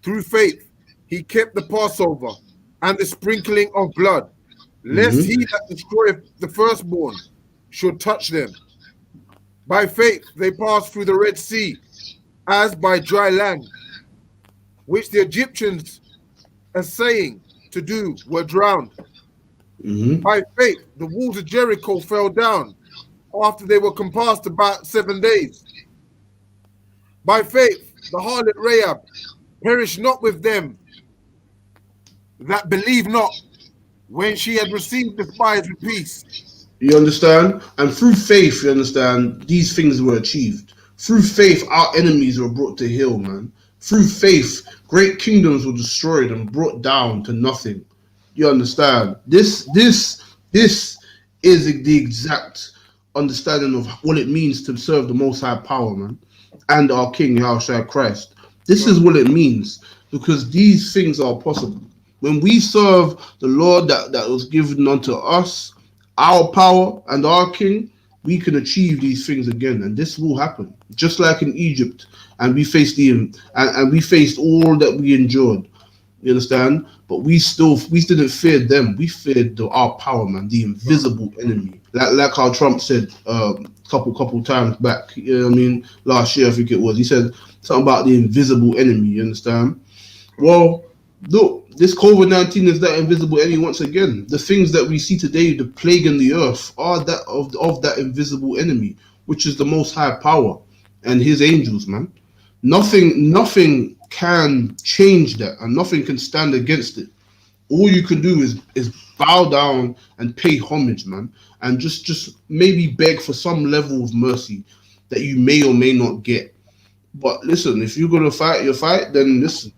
Through faith, he kept the Passover and the sprinkling of blood, lest he that destroyeth the firstborn should touch them. By faith, they passed through the Red Sea as by dry land, which the Egyptians, essaying to do, were drowned. By faith, the walls of Jericho fell down after they were compassed about 7 days. By faith, the harlot Rahab perished not with them that believe not, when she had received the spies with peace. You understand? And through faith, you understand, these things were achieved. Through faith, our enemies were brought to heel, man. Through faith, great kingdoms were destroyed and brought down to nothing. You understand? This is the exact understanding of what it means to serve the Most High Power, man, and our King, Yahushua Christ. This is what it means, because these things are possible. When we serve the Lord that was given unto us, our power and our King, we can achieve these things again, and this will happen. Just like in Egypt, and we faced we faced all that we endured. You understand? But we didn't fear them. We feared our power, man, the invisible enemy. Like how Trump said couple times back. You know what I mean? Last year, I think it was. He said something about the invisible enemy. You understand? Well, look, this COVID-19 is that invisible enemy once again. The things that we see today, the plague in the earth, are that of that invisible enemy, which is the Most High Power and His angels, man. Nothing can change that, and nothing can stand against it. All you can do is bow down and pay homage, man, and just maybe beg for some level of mercy that you may or may not get. But listen, if you're gonna fight your fight, then listen,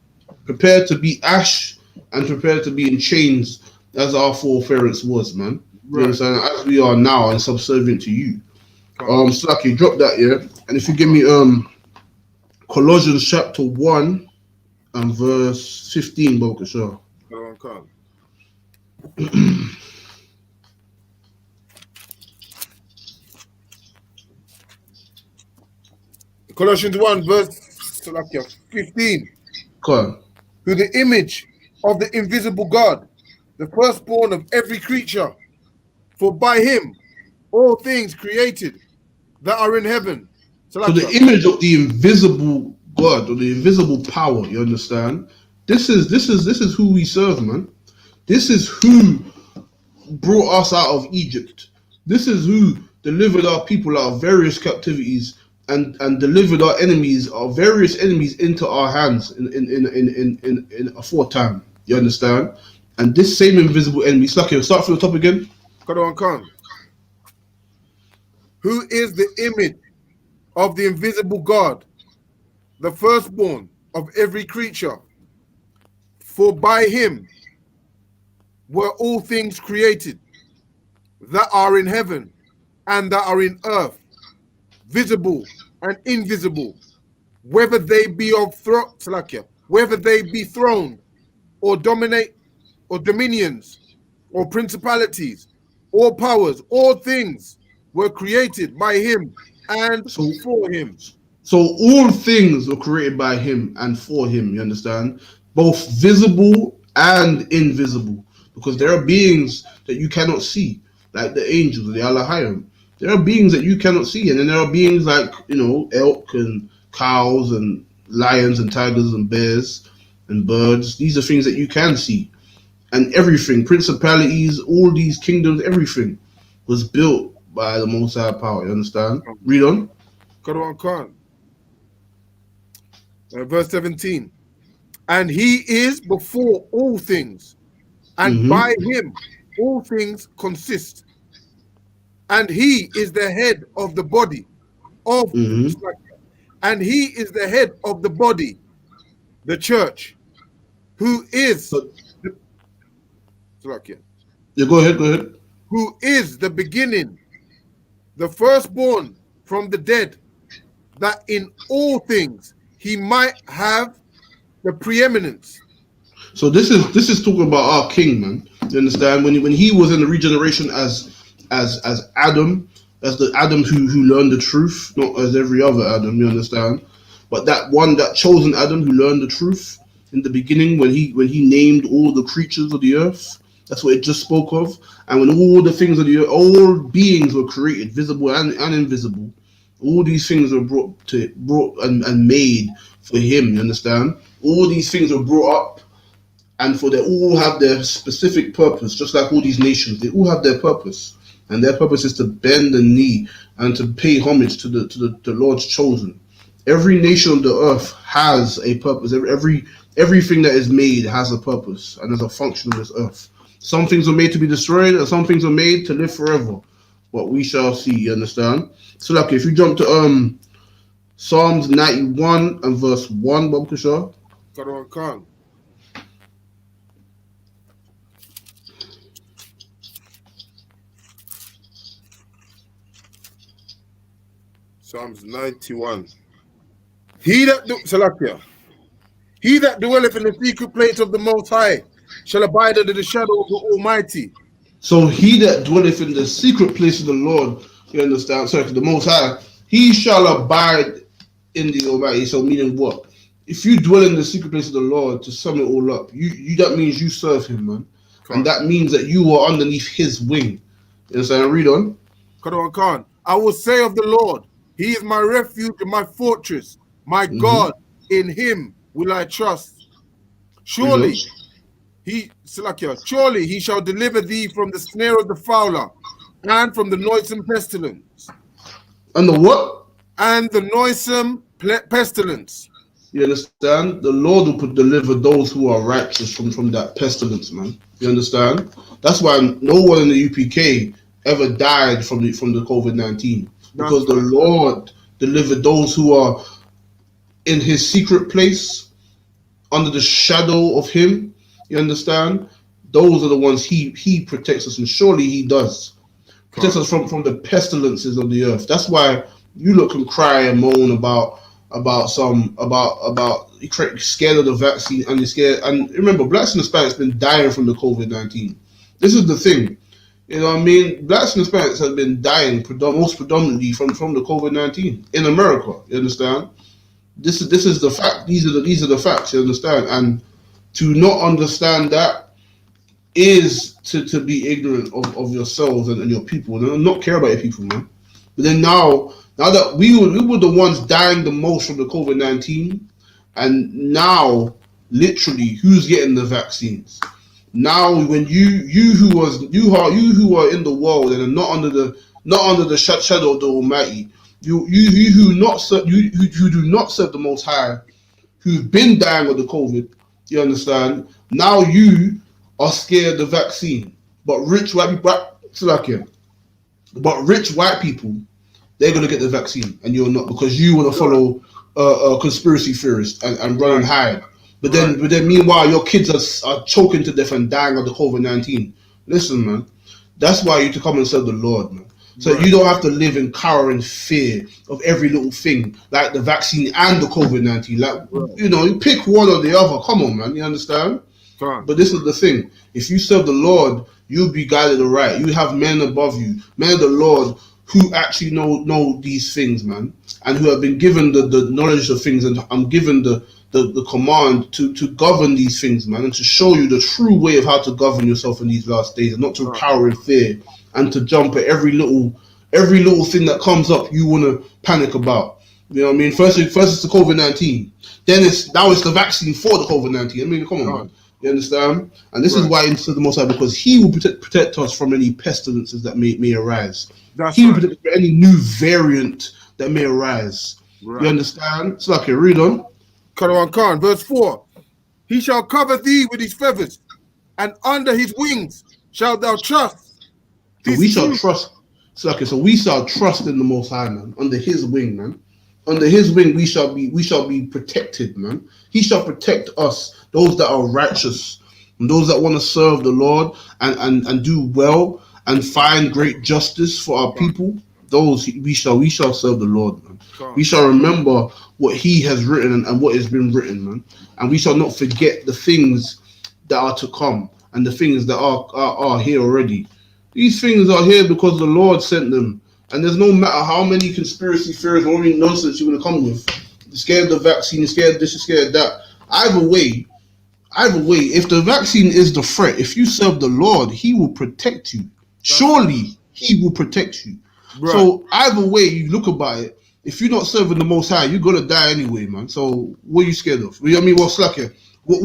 prepare to be ash and prepare to be in chains as our foreparents was, man. You understand? As we are now and subservient to you. Slaki, drop that, yeah. And if you give me Colossians chapter 1 and verse 15, Bokasha. Colossians 1 verse 15. Come. Through the image of the invisible God, the firstborn of every creature. For by him all things created that are in heaven. So the image of the invisible God or the invisible power, you understand? This is who we serve, man. This is who brought us out of Egypt. This is who delivered our people out of various captivities and delivered our various enemies into our hands in aforetime. You understand? And this same invisible enemy, Slaki, start from the top again. Who is the image of the invisible God, the firstborn of every creature? For by him were all things created that are in heaven and that are in earth, visible and invisible, whether they be whether they be thrones or dominate or dominions or principalities or powers. All things were created by him and for him. So all things were created by him and for him, you understand? Both visible and invisible. Because there are beings that you cannot see, like the angels, the Allahayim. There are beings that you cannot see, and then there are beings like, elk and cows and lions and tigers and bears and birds. These are things that you can see. And everything, principalities, all these kingdoms, everything was built by the Most High Power, you understand? Read on. Verse 17. And he is before all things, and by him all things consist. and he is the head of the body of, Mm-hmm. and he is the head of the body, the church, who is, Yeah, go ahead. who is the beginning, the firstborn from the dead, that in all things he might have the preeminence. So this is talking about our King, man. You understand? When he was in the regeneration as Adam, as the Adam who learned the truth, not as every other Adam. You understand? But that chosen Adam who learned the truth in the beginning, when he named all the creatures of the earth. That's what it just spoke of. And when all the things of the earth, all beings were created, visible and invisible, all these things were brought and made for him. You understand? All these things were brought up, and for they all have their specific purpose, just like all these nations. They all have their purpose, and their purpose is to bend the knee and to pay homage to the Lord's chosen. Every nation on the earth has a purpose. Everything that is made has a purpose and has a function on this earth. Some things are made to be destroyed, and some things are made to live forever. But we shall see. You understand? So, like, if you jump to Psalms 91 and verse 1, Bob Kishar. Khan. Psalms 91. He that dwelleth in the secret place of the Most High shall abide under the shadow of the Almighty. So he that dwelleth in the secret place of the Lord, you understand, sorry, the Most High, he shall abide in the Almighty. So meaning what? If you dwell in the secret place of the Lord, to sum it all up, you that means you serve him, man. And that means that you are underneath his wing. You understand? Read on. Khan. I will say of the Lord, he is my refuge and my fortress, my God, in him will I trust. Surely he shall deliver thee from the snare of the fowler and from the noisome pestilence. And the what? And the noisome pestilence. You understand? The Lord will deliver those who are righteous from that pestilence, man. You understand? That's why no one in the UPK ever died from the COVID-19. Because the Lord delivered those who are in his secret place, under the shadow of him. You understand? Those are the ones he protects us, and surely he does. Protects us from the pestilences of the earth. That's why you look and cry and moan about scared of the vaccine, and you're scared. And remember, blacks and Hispanics have been dying from the COVID-19. This is the thing. You know what I mean? Blacks and Hispanics have been dying most predominantly from the COVID-19 in America. You understand? This is the fact. These are the facts. You understand? And to not understand that is to be ignorant of yourselves and your people, and not care about your people, man. But then now that we were the ones dying the most from the COVID-19, and now literally who's getting the vaccines? Now when you who are in the world and are not under the shadow of the Almighty, you who do not serve the Most High, who've been dying with the COVID, you understand? Now you are scared of the vaccine, but rich white people, they're gonna get the vaccine and you're not, because you want to follow a conspiracy theorist and run and hide. But then meanwhile your kids are choking to death and dying of the COVID-19. Listen, man, that's why you to come and serve the Lord, man. So you don't have to live in cower and fear of every little thing, like the vaccine and the COVID-19. Like, you pick one or the other. Come on, man. You understand? But this is the thing. If you serve the Lord, you'll be guided aright. You have men above you, men of the Lord, who actually know these things, man, and who have been given the knowledge of things, and I'm given the command to govern these things, man, and to show you the true way of how to govern yourself in these last days, and not to cower in fear and to jump at every little thing that comes up you want to panic about. You know what I mean? First it's the COVID-19, then it's the vaccine for the COVID-19. I mean, come on, man. You understand? And this is why it's the Most High, because he will protect us from any pestilences that may arise. He will protect us from any new variant that may arise. You understand? So, okay, read on. Khan, verse 4. He shall cover thee with his feathers, and under his wings shalt thou trust. So we shall trust. So okay, so we shall trust in the Most High, man, under His wing, man. Under His wing, we shall be protected, man. He shall protect us, those that are righteous, and those that want to serve the Lord and do well and find great justice for our people. Those we shall serve the Lord, man. We shall remember what He has written and what has been written, man, and we shall not forget the things that are to come and the things that are here already. These things are here because the Lord sent them. And there's no matter how many conspiracy theories or any nonsense you're going to come with. You're scared of the vaccine, you're scared of this, you're scared of that. Either way, if the vaccine is the threat, if you serve the Lord, He will protect you. Surely He will protect you. Right. So either way you look about it, if you're not serving the Most High, you're gonna die anyway, man. So what are you scared of? You know what I mean? What's like it? What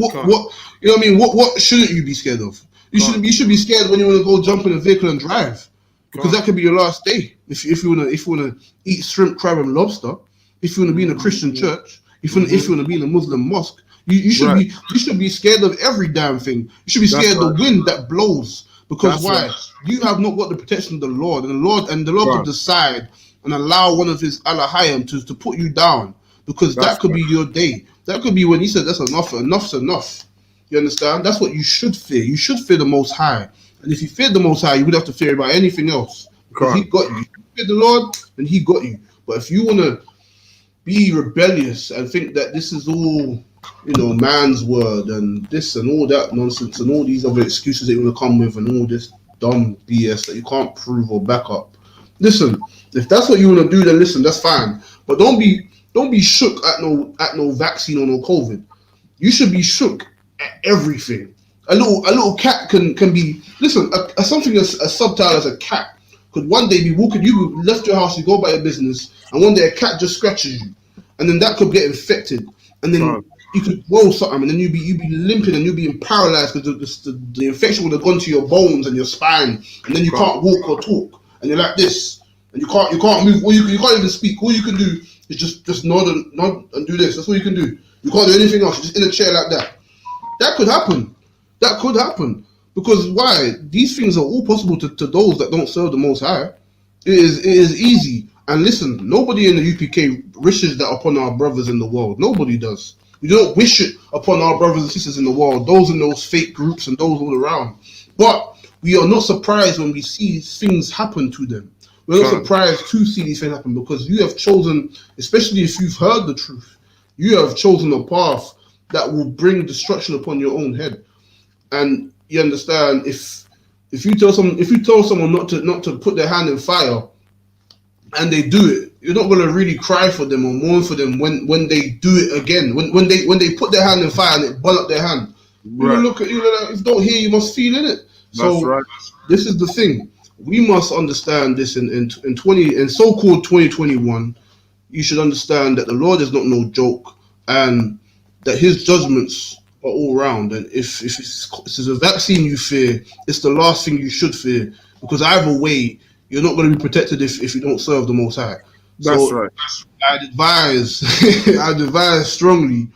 you know what I mean? What shouldn't you be scared of? You should be scared when you want to go jump in a vehicle and drive, because that could be your last day. If you wanna eat shrimp, crab, and lobster, if you wanna be in a Christian church, if you wanna be in a Muslim mosque, you should be scared of every damn thing. You should be scared of the wind that blows. Because why? You have not got the protection of the Lord, and the Lord could decide and allow one of His Alahayim to put you down, because that could be your day. That could be when He said, "That's enough. Enough's enough." You understand? That's what you should fear. You should fear the Most High, and if you fear the Most High, you would have to fear about anything else, because He got you. If you fear the Lord, then He got you. But if you wanna be rebellious and think that this is all, man's word and this and all that nonsense and all these other excuses that you want to come with and all this dumb BS that you can't prove or back up. Listen, if that's what you want to do, then listen, that's fine. But don't be shook at no vaccine or no COVID. You should be shook at everything. A little cat can be, listen, something as subtle as a cat could one day be walking. You left your house, you go about your business, and one day a cat just scratches you, and then that could get infected, and then you could roll something, and then you'd be limping and you'd be paralyzed because the infection would have gone to your bones and your spine, and then you can't walk or talk, and you're like this, and you can't move, or you can't even speak. All you can do is just nod and do this. That's all you can do. You can't do anything else. You're just in a chair like that. That could happen. That could happen. Because why? These things are all possible to those that don't serve the Most High. It is easy. And listen, nobody in the UPK wishes that upon our brothers in the world. Nobody does. We don't wish it upon our brothers and sisters in the world, those in those fake groups and those all around. But we are not surprised when we see things happen to them. We're not surprised to see these things happen, because you have chosen, especially if you've heard the truth, you have chosen a path that will bring destruction upon your own head. And you understand, if you tell someone not to put their hand in fire, and they do it, you're not gonna really cry for them or mourn for them when they do it again. When they put their hand in fire and it burn up their hand. Right. You look at if you don't hear, you must feel in it. So this is the thing. We must understand this in so-called 2021. You should understand that the Lord is not no joke, and that His judgments are all round. And if it's a vaccine you fear, it's the last thing you should fear, because either way, you're not going to be protected if you don't serve the Most High. That's right. I'd advise strongly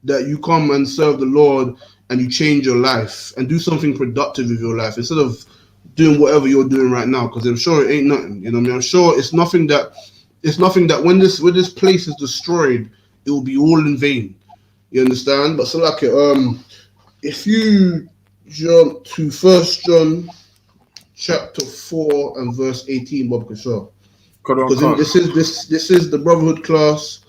that you come and serve the Lord, and you change your life and do something productive with your life instead of doing whatever you're doing right now. Because I'm sure it ain't nothing. You know what I mean? I'm sure it's nothing that when this place is destroyed, it will be all in vain. You understand? But so like if you jump to 1 John chapter 4 and verse 18, Bob Kishore. Because this is the Brotherhood class.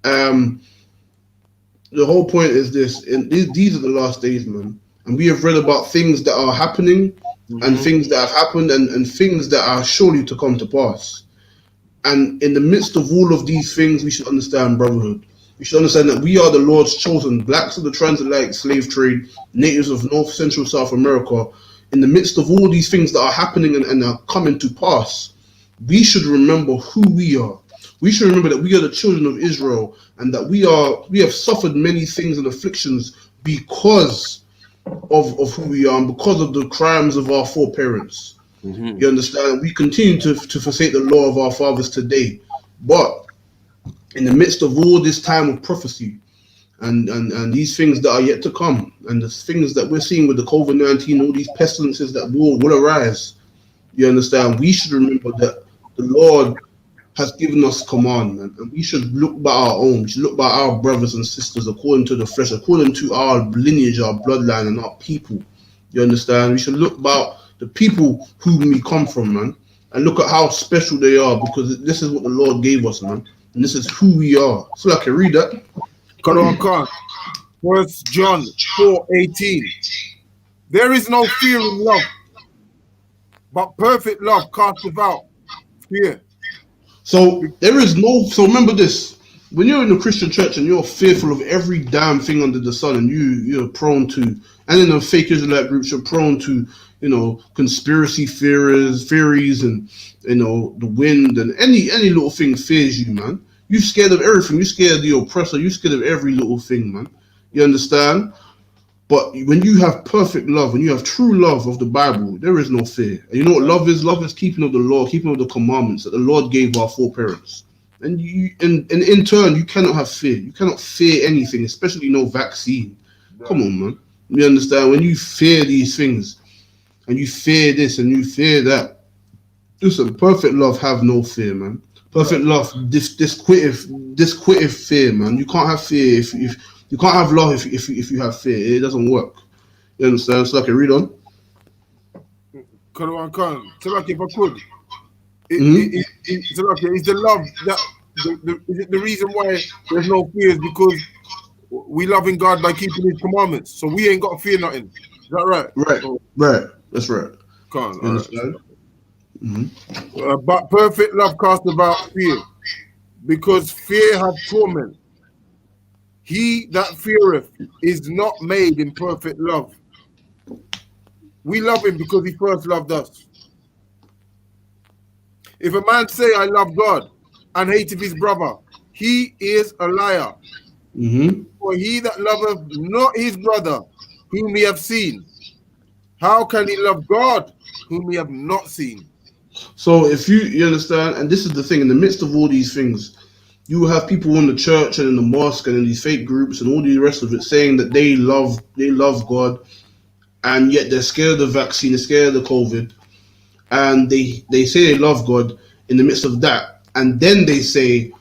The whole point is this, and these are the last days, man. And we have read about things that are happening, and things that have happened, and things that are surely to come to pass. And in the midst of all of these things, we should understand brotherhood. We should understand that we are the Lord's chosen, blacks of the transatlantic slave trade, natives of North, Central, South America. In the midst of all these things that are happening and are coming to pass, we should remember who we are. We should remember that we are the children of Israel, and that we have suffered many things and afflictions because of who we are and because of the crimes of our foreparents. You understand? We continue to forsake the law of our fathers today. But in the midst of all this time of prophecy and these things that are yet to come, and the things that we're seeing with the COVID-19, all these pestilences that will arise, You understand? We should remember that the Lord has given us commandment, and we should look by our own. We should look by our brothers and sisters according to the flesh, according to our lineage, our bloodline, and our people. You understand? We should look about the people whom we come from, man, and look at how special they are, because this is what the Lord gave us, man, and this is who we are. So I can read that. Quran. 1 John 4:18. There is no fear in love, but perfect love casteth out fear. So there is no. So remember this: when you're in a Christian church and you're fearful of every damn thing under the sun, and you're prone to, and in the fake Israelite groups, you're prone to, conspiracy theories, and the wind, and any little thing fears you, man. You scared of everything. You scared of the oppressor. You scared of every little thing, man. You understand? But when you have perfect love, when you have true love of the Bible, there is no fear. And you know what love is? Love is keeping of the law, keeping of the commandments that the Lord gave our foreparents. And in turn, you cannot have fear. You cannot fear anything, especially no vaccine. Come on, man. You understand? When you fear these things, and you fear this and you fear that, listen, perfect love have no fear, man. Perfect love disquitteth fear, man. You can't have fear if you can't have love if you have fear. It doesn't work. You understand? So I can read on. Quran. So like if I could, is the love that is it the reason why there's no fears, because we loving God by keeping His commandments, so we ain't got to fear nothing. Is that right? Right. That's right. Come on, you understand? Right. But perfect love casteth out fear, because fear hath torment. He that feareth is not made in perfect love. We love Him because He first loved us. If a man say, I love God, and hateth his brother, he is a liar. For he that loveth not his brother, whom he have seen, how can he love God, whom he have not seen? So if you understand, and this is the thing, in the midst of all these things, you will have people in the church and in the mosque and in these fake groups and all the rest of it saying that they love God, and yet they're scared of the vaccine, they're scared of the COVID, and they say they love God in the midst of that, and then they say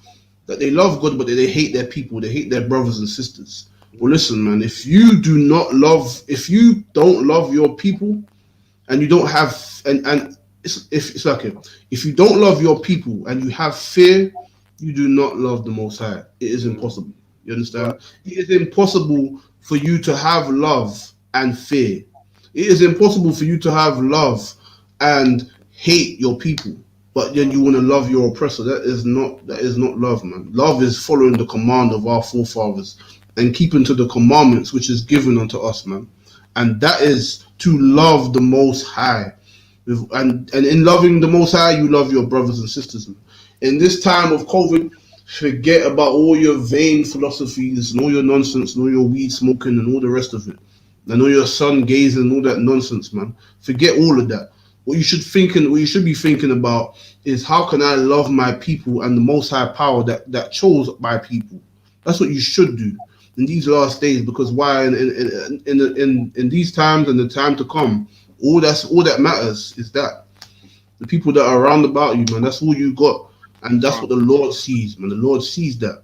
that they love God but they hate their people, they hate their brothers and sisters. Well, listen, man, if you don't love your people, and you don't have, and it's like if you don't love your people and you have fear, you do not love the Most High. It is impossible. You understand? Right. It is impossible for you to have love and fear. It is impossible for you to have love and hate your people, but then you want to love your oppressor. That is not love, man. Love is following the command of our forefathers and keeping to the commandments which is given unto us, man. And that is to love the Most High. And in loving the Most High, you love your brothers and sisters, man. In this time of COVID, forget about all your vain philosophies and all your nonsense and all your weed smoking and all the rest of it. And all your sun gazing and all that nonsense, man. Forget all of that. What you should be thinking about is, how can I love my people and the Most High power that chose my people? That's what you should do in these last days, because why in these times and the time to come, all that matters is that the people that are around about you, man. That's all you got, and that's what the Lord sees, man. The Lord sees that,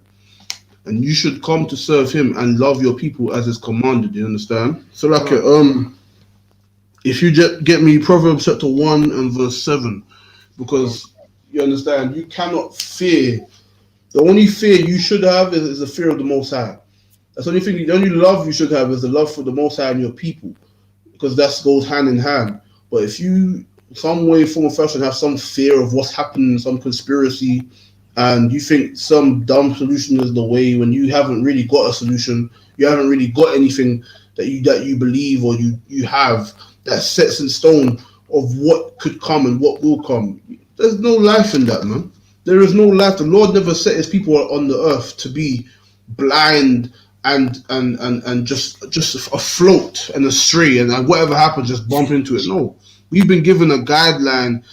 and you should come to serve Him and love your people as is commanded. You understand? So like if you just get me Proverbs chapter 1 and verse 7, because you understand, you cannot fear. The only fear you should have is the fear of the Most High. That's the only thing. The only love you should have is the love for the Most High and your people, because that goes hand in hand. But if you, some way, form, or fashion, have some fear of what's happening, some conspiracy, and you think some dumb solution is the way, when you haven't really got a solution, you haven't really got anything that you believe or you have that sets in stone of what could come and what will come. There's no life in that, man. There is no life. The Lord never set His people on the earth to be blind and just afloat and astray, and whatever happens, just bump into it. No, we've been given a guideline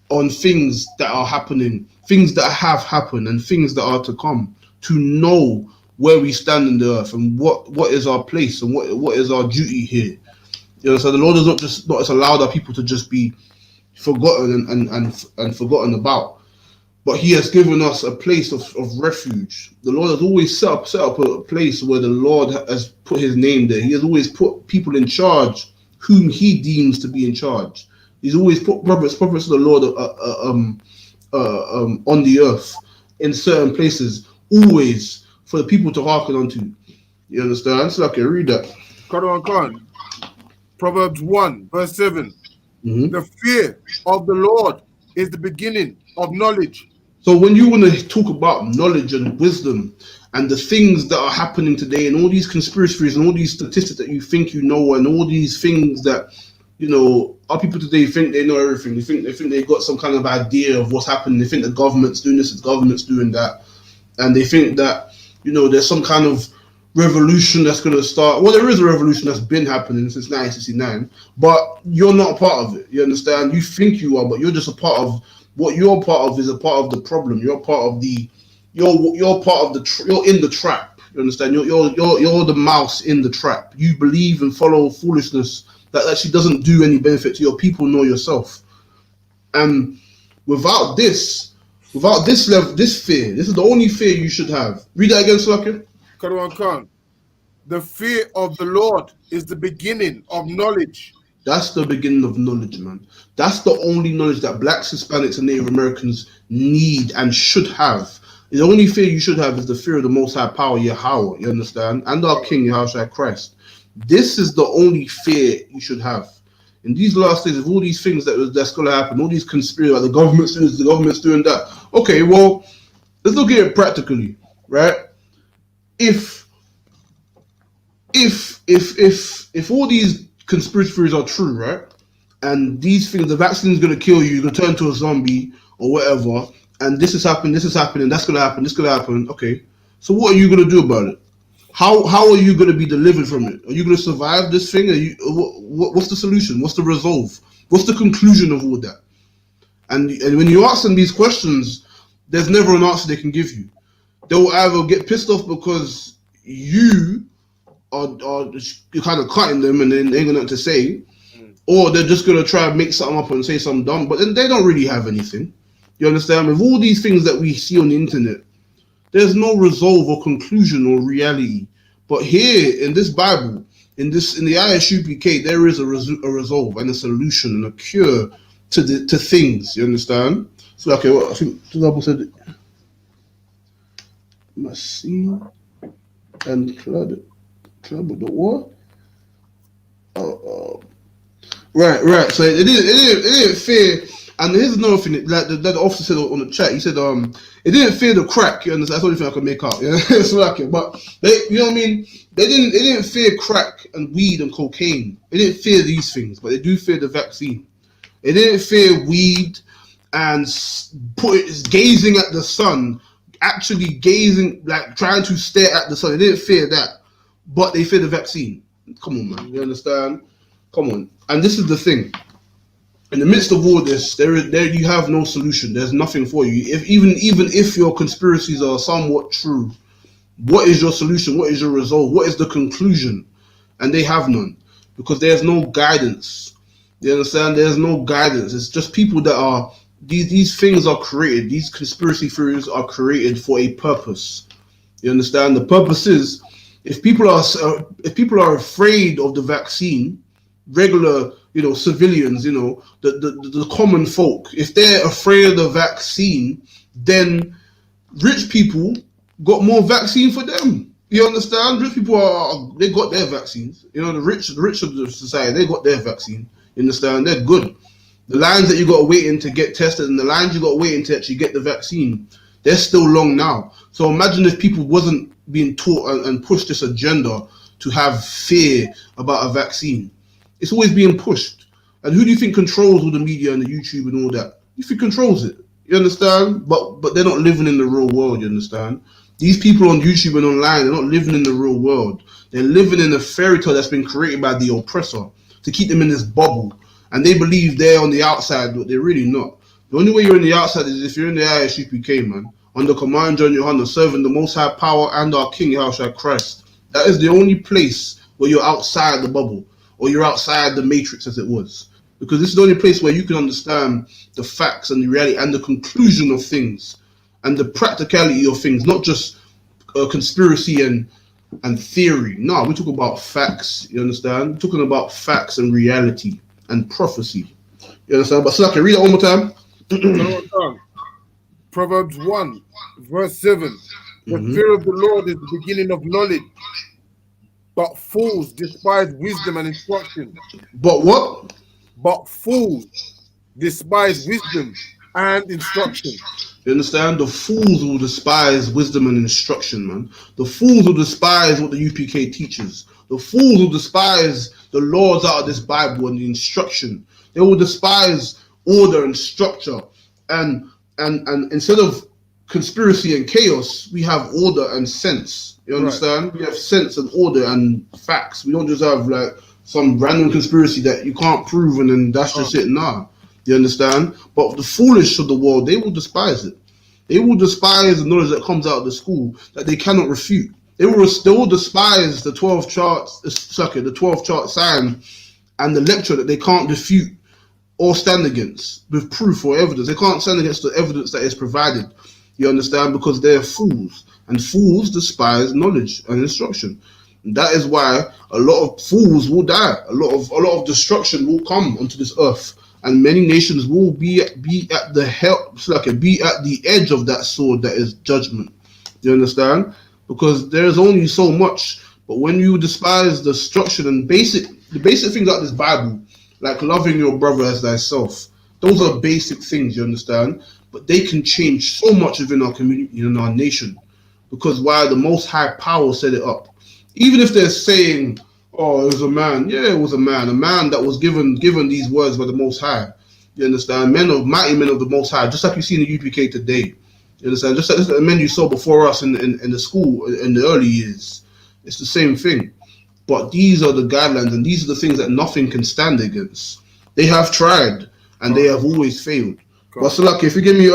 on things that are happening, things that have happened, and things that are to come, to know where we stand in the earth and what is our place and what is our duty here. You know, so the Lord does not just allowed our people to just be forgotten and forgotten about. But he has given us a place of refuge. The Lord has always set up a place where the Lord has put his name there. He has always put people in charge whom he deems to be in charge. He's always put prophets of the Lord on the earth in certain places, always for the people to hearken unto. You understand? So I can read that. Quran. Proverbs 1, verse 7. Mm-hmm. The fear of the Lord is the beginning of knowledge. So when you want to talk about knowledge and wisdom and the things that are happening today and all these conspiracy theories and all these statistics that you think you know and all these things that, you know, our people today think they know everything. They think they got some kind of idea of what's happening. They think the government's doing this, the government's doing that. And they think that, you know, there's some kind of revolution that's going to start. Well, there is a revolution that's been happening since 1969, but you're not a part of it. You understand? You think you are, but you're just a part of what you're part of is a part of the problem. You're part of the, you're part of the, you're in the trap. You understand? You're the mouse in the trap. You believe and follow foolishness that actually doesn't do any benefit to your people nor yourself. And without this level, this fear, this is the only fear you should have. Read that again, Slakia. Quran. The fear of the Lord is the beginning of knowledge. That's the beginning of knowledge, man. That's the only knowledge that blacks, Hispanics, and Native Americans need and should have. The only fear you should have is the fear of the Most High Power, Yahweh, you understand? And our King, Yahushua Christ. This is the only fear you should have. In these last days, of all these things that's going to happen, all these conspiracies, like the government's doing this, the government's doing that. Okay, well, let's look at it practically, right? If all these conspiracy theories are true, right? And these things, the vaccine is going to kill you, you're going to turn into a zombie or whatever, and this is happening, that's going to happen, this is going to happen. Okay, so what are you going to do about it? How are you going to be delivered from it? Are you going to survive this thing? What's the solution? What's the resolve? What's the conclusion of all that? And when you ask them these questions, there's never an answer they can give you. They'll either get pissed off because you are you're kind of cutting them and then they ain't got nothing to say, or they're just going to try and make something up and say something dumb, but then they don't really have anything. You understand? With all these things that we see on the internet, there's no resolve or conclusion or reality. But here in this Bible, in the I.S.U.P.K, there is a resolve and a solution and a cure to things. You understand? So okay, well, I think the Bible said, must see and club with the war. Right. So it didn't fear. And here's another thing, like the officer said on the chat. He said, it didn't fear the crack. You understand? That's the only thing I could make out. Yeah, it's like it. But they, you know what I mean? It didn't fear crack and weed and cocaine. It didn't fear these things, but they do fear the vaccine. It didn't fear weed and gazing at the sun, actually gazing, like trying to stare at the sun. It didn't fear that, but they fear the vaccine. Come on, man. You understand? Come on. And this is the thing. In the midst of all this, there you have no solution. There's nothing for you. Even if your conspiracies are somewhat true, what is your solution? What is your resolve? What is the conclusion? And they have none, because there's no guidance. You understand? There's no guidance. It's just people that are these things are created. These conspiracy theories are created for a purpose. You understand? The purpose is if people are afraid of the vaccine, regular, civilians, the common folk, if they're afraid of the vaccine, then rich people got more vaccine for them. You understand? Rich people they got their vaccines. The rich of the society, they got their vaccine. You understand? They're good. The lines that you got waiting to get tested and the lines you got waiting to actually get the vaccine, they're still long now. So imagine if people wasn't being taught and pushed this agenda to have fear about a vaccine. It's always being pushed. And who do you think controls all the media and the YouTube and all that? You think controls it. You understand? But they're not living in the real world, you understand? These people on YouTube and online, they're not living in the real world. They're living in a fairy tale that's been created by the oppressor to keep them in this bubble. And they believe they're on the outside, but they're really not. The only way you're in the outside is if you're in the I.S.U.P.K, man. Under Command John YAHANNA, serving the Most High Power and our King, Yahushua Christ. That is the only place where you're outside the bubble. Or you're outside the matrix, as it was. because this is the only place where you can understand the facts and the reality and the conclusion of things and the practicality of things, not just conspiracy and theory. No, we talk about facts. You understand? We're talking about facts and reality and prophecy. You understand? But so I can read it one more time. Proverbs 1, verse 7. The fear of the Lord is the beginning of knowledge, but fools despise wisdom and instruction. But what? But fools despise wisdom and instruction. You understand? The fools will despise wisdom and instruction, man. The fools will despise what the UPK teaches. The fools will despise the laws out of this Bible and the instruction. They will despise order and structure. And instead of conspiracy and chaos, we have order and sense. You understand? Right. We have sense and order and facts. We don't just have like some random conspiracy that you can't prove and then that's just it. Nah. You understand? But the foolish of the world, they will despise it. They will despise the knowledge that comes out of the school that they cannot refute. They will despise the 12 charts, the 12 chart sign and the lecture that they can't refute or stand against with proof or evidence. They can't stand against the evidence that is provided. You understand? Because they're fools. And fools despise knowledge and instruction. And that is why a lot of fools will die. A lot of destruction will come onto this earth. And many nations will be at the edge of that sword that is judgment. You understand? Because there is only so much. But when you despise the structure and the basic things like this Bible, like loving your brother as thyself, those are basic things. You understand? But they can change so much within our community and our nation, because why? The Most High Power set it up. Even if they're saying, oh, it was a man. Yeah, it was a man that was given these words by the Most High. You understand? Mighty men of the Most High, just like you see in the UPK today. You understand? Just like the men you saw before us in the school in the early years. It's the same thing. But these are the guidelines and these are the things that nothing can stand against. They have tried and they have always failed. But so like, if you give me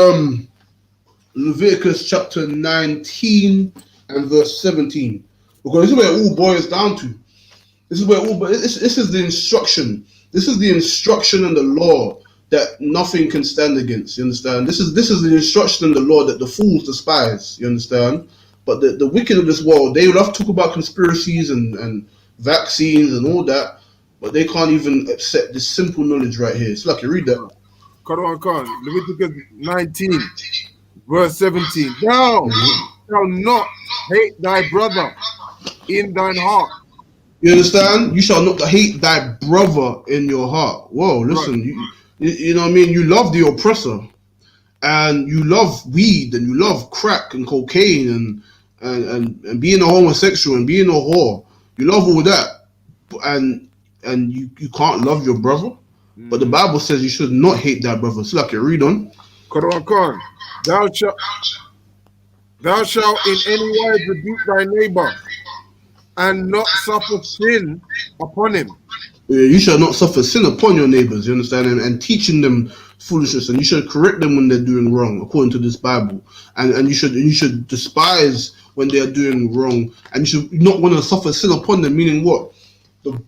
Leviticus chapter 19 and verse 17, because this is where it all boils down to. This is the instruction. This is the instruction and the law that nothing can stand against. You understand? This is the instruction and the law that the fools despise. You understand? But the wicked of this world, they love to talk about conspiracies and vaccines and all that, but they can't even accept this simple knowledge right here. It's like you read that. Leviticus 19, verse 17. Thou shalt not hate thy brother in thine heart. You understand? You shall not hate thy brother in your heart. Whoa, listen, right. you know what I mean? You love the oppressor, and you love weed, and you love crack and cocaine, and being a homosexual and being a whore. You love all that, and you can't love your brother. But the Bible says you should not hate thy brother. So like you read on. Thou shalt in any wise rebuke thy neighbor, and not suffer sin upon him. You shall not suffer sin upon your neighbors, you understand? And teaching them foolishness, and you should correct them when they're doing wrong, according to this Bible. And you should despise when they are doing wrong, and you should not want to suffer sin upon them, meaning what? The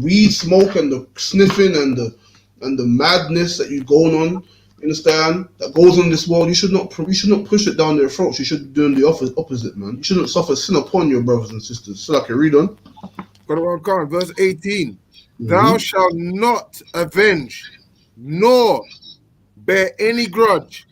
weed smoke and the sniffing and the madness that you're going on, you understand, that goes on in this world, you should not push it down their throats. You should be doing the opposite, man. You shouldn't suffer sin upon your brothers and sisters. So like you read on. Verse 18. Thou shalt not avenge, nor bear any grudge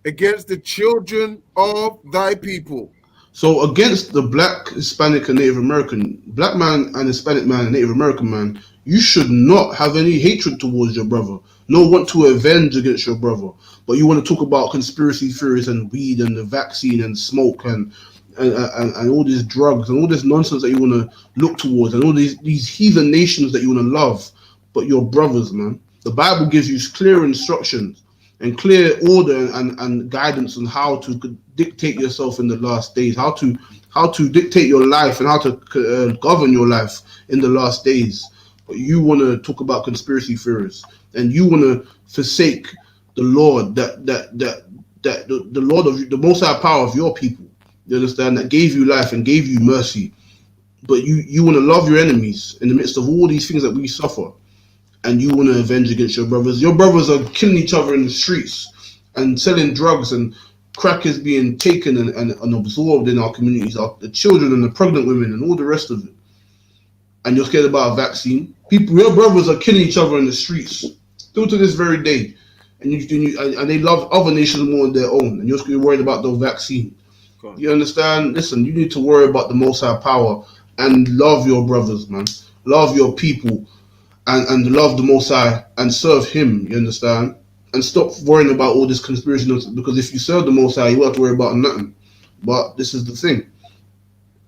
against the children of thy people. So against the black, Hispanic, and Native American, black man and Hispanic man and Native American man, you should not have any hatred towards your brother, nor want to avenge against your brother. But you want to talk about conspiracy theories and weed and the vaccine and smoke and all these drugs and all this nonsense that you want to look towards and all these heathen nations that you want to love. But your brothers, man, the Bible gives you clear instructions and clear order and guidance on how to dictate yourself in the last days, how to dictate your life and how to govern your life in the last days. But you want to talk about conspiracy theories, and you want to forsake the Lord that the Lord of the Most High power of your people. You understand, that gave you life and gave you mercy. But you want to love your enemies in the midst of all these things that we suffer. and you want to avenge against your brothers. Your brothers are killing each other in the streets and selling drugs, and crack is being taken and absorbed in our communities, the children and the pregnant women and all the rest of it. And you're scared about a vaccine. Your brothers are killing each other in the streets still to this very day, and and they love other nations more than their own, and you're worried about the vaccine. You understand? Listen, you need to worry about the Most High power and love your brothers, man. Love your people, and love the Most High and serve Him. You understand? And stop worrying about all this conspiracy, because if you serve the Most High, you won't have to worry about nothing. But this is the thing.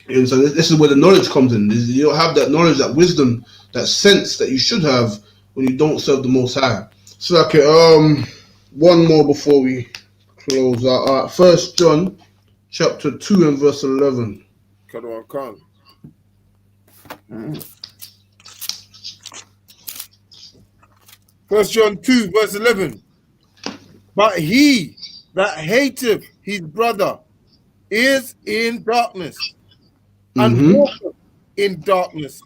And so this is where the knowledge comes in. You don't have that knowledge, that wisdom, that sense that you should have when you don't serve the Most High. So okay, one more before we close out. 1 John chapter 2 and verse 11. Come. 1 John 2 verse 11. But he that hateth his brother is in darkness, and walketh in darkness,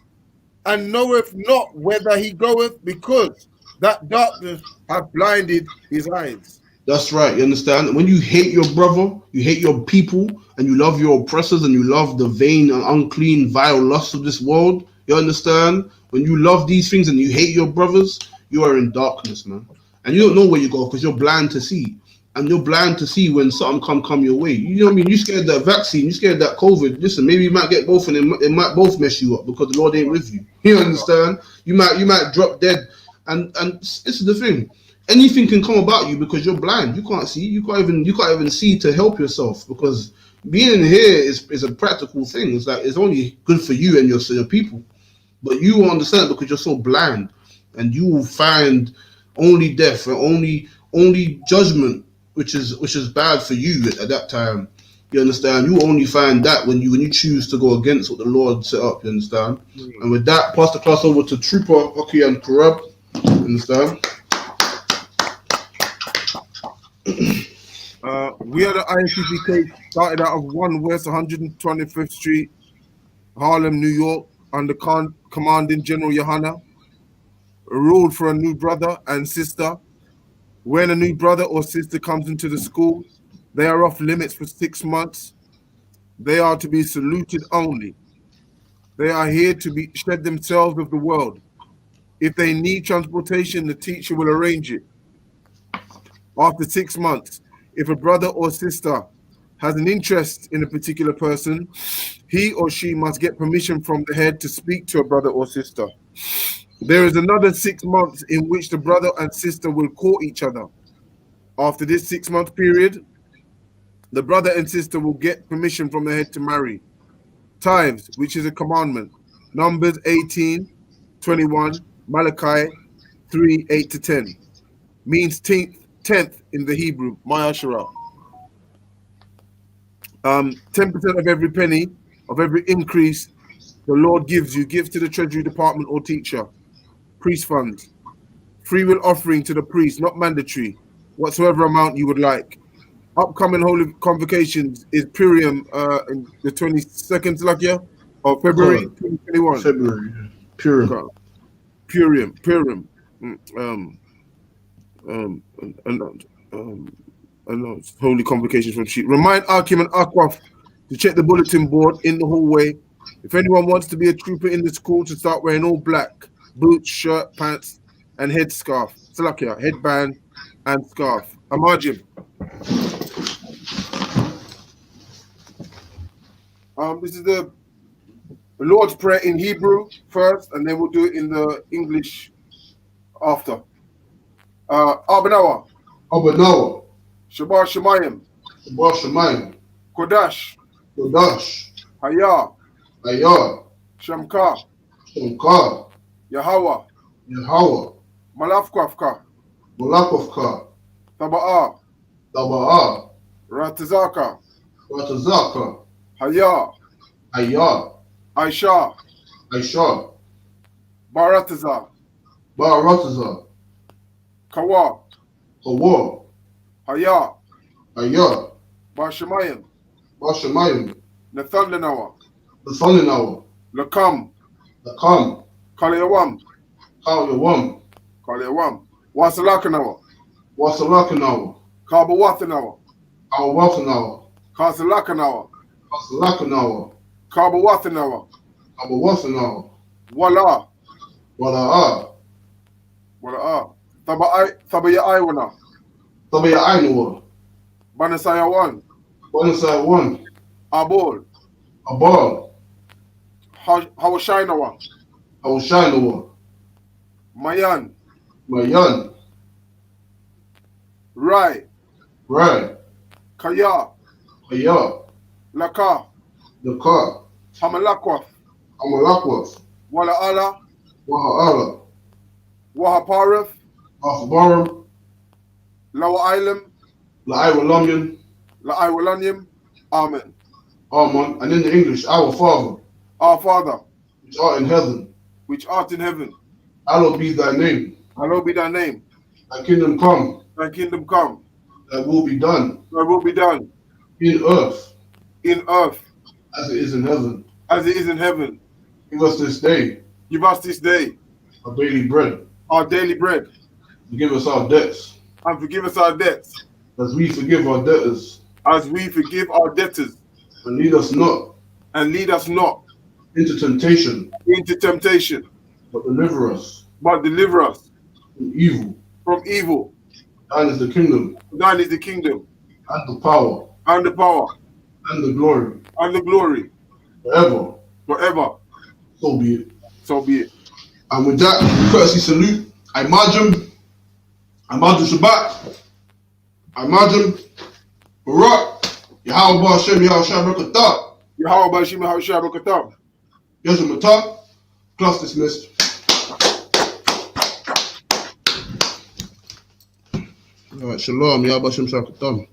and knoweth not whither he goeth, because that darkness hath blinded his eyes. That's right, you understand? When you hate your brother, you hate your people, and you love your oppressors, and you love the vain and unclean, vile lusts of this world, you understand? When you love these things and you hate your brothers, you are in darkness, man. And you don't know where you go because you're blind to see. And you're blind to see when something come your way. You know what I mean? You scared that vaccine, you scared that COVID. Listen, maybe you might get both, and it might both mess you up because the Lord ain't with you. You understand? You might drop dead. And this is the thing. Anything can come about you because you're blind. You can't see. You can't even see to help yourself, because being in here is a practical thing. It's like it's only good for you and your people. But you won't understand because you're so blind, and you will find only death and only judgment, which is bad for you at that time. You understand? You only find that when you choose to go against what the Lord set up. You understand? And with that, pass the class over to Trooper Hockey and Karab. You understand? We are the I.S.U.P.K, started out of 1 West 125th Street, Harlem, New York, under Commanding General YAHANNA. Ruled for a new brother and sister. When a new brother or sister comes into the school, they are off limits for 6 months. They are to be saluted only. They are here to shed themselves of the world. If they need transportation, the teacher will arrange it. After 6 months, if a brother or sister has an interest in a particular person, he or she must get permission from the head to speak to a brother or sister. There is another 6 months in which the brother and sister will court each other. After this 6-month period, the brother and sister will get permission from the head to marry. Tithes, which is a commandment. Numbers 18:21, Malachi 3:8-10. Means 10th in the Hebrew, Ma'ashara. 10% of every penny, of every increase the Lord gives you, gives to the Treasury Department or teacher. Priest funds. Free will offering to the priest, not mandatory. Whatsoever amount you would like. Upcoming holy convocations is Purim in the 22nd, Slakia, of February 2021. February, Purim. Purim. Holy convocations from sheep. Remind Akim and Akwaf to check the bulletin board in the hallway. If anyone wants to be a trooper in the school, to start wearing all black, boots, shirt, pants, and headscarf. Salakia, headband and scarf. Amajib. This is the Lord's Prayer in Hebrew first, and then we'll do it in the English after. Abanawa. Shabbat Shemayim. Kodash. Hayah. Shamka. Yahweh. Malafkwafka. Taba'a. Ratazaka. Hayah. Aisha. Barataza. Kawa. Hayah. Bashamayim. Nathanlinawa. Lakam. Kaliyawam. Kalewam. Wasalakanawa. Wasalakanawa. Kabawatanawa. Awawatanawa. Kasalakanawa. Wasalakanawa. Kabawatanawa. Awawatanawa. Wala. Wala'a. Wala. Tabaya Iwana. Tabaya Ainawa. Banasaya 1. Banasaya 1. Abol. Abal. Hawashainawa. Hawashainawa. Mayan. Mayan. Rai. Rai. Kaya. Kaya. Laka. Laka. Hamalakwa. Amalakwas. Wala ala. Waha'ala. Wahaparif. Akhbaram. Lawa Ilam. La'iwalamyan. La'iwalanyim. Amen. Amen. And in the English, our Father, Our Father, which art in heaven, which art in heaven, hallowed be thy name. hallowed be thy name. Thy kingdom come, Thy kingdom come. thy will be done Thy will be done in earth in earth as it is in heaven. as it is in heaven. Give us this day Give us this day our daily bread. our daily bread, Forgive us our debts, and forgive us our debts, as we forgive our debtors. as we forgive our debtors. And lead us not And lead us not into temptation, into temptation, but deliver us but deliver us from evil. from evil. Thine is the kingdom, Thine is the kingdom, and the power, and the power, and the glory, and the glory, forever. forever. So be it. So be it. And with that courtesy salute, I margin Shabbat, I margin Barak, Yahweh Hashem, Yahweh Shabbat, Yahweh Bashim Hashabrakatam. Yezim Matah, class dismissed. All right, Shalom, Yahweh Hashem Shabbat.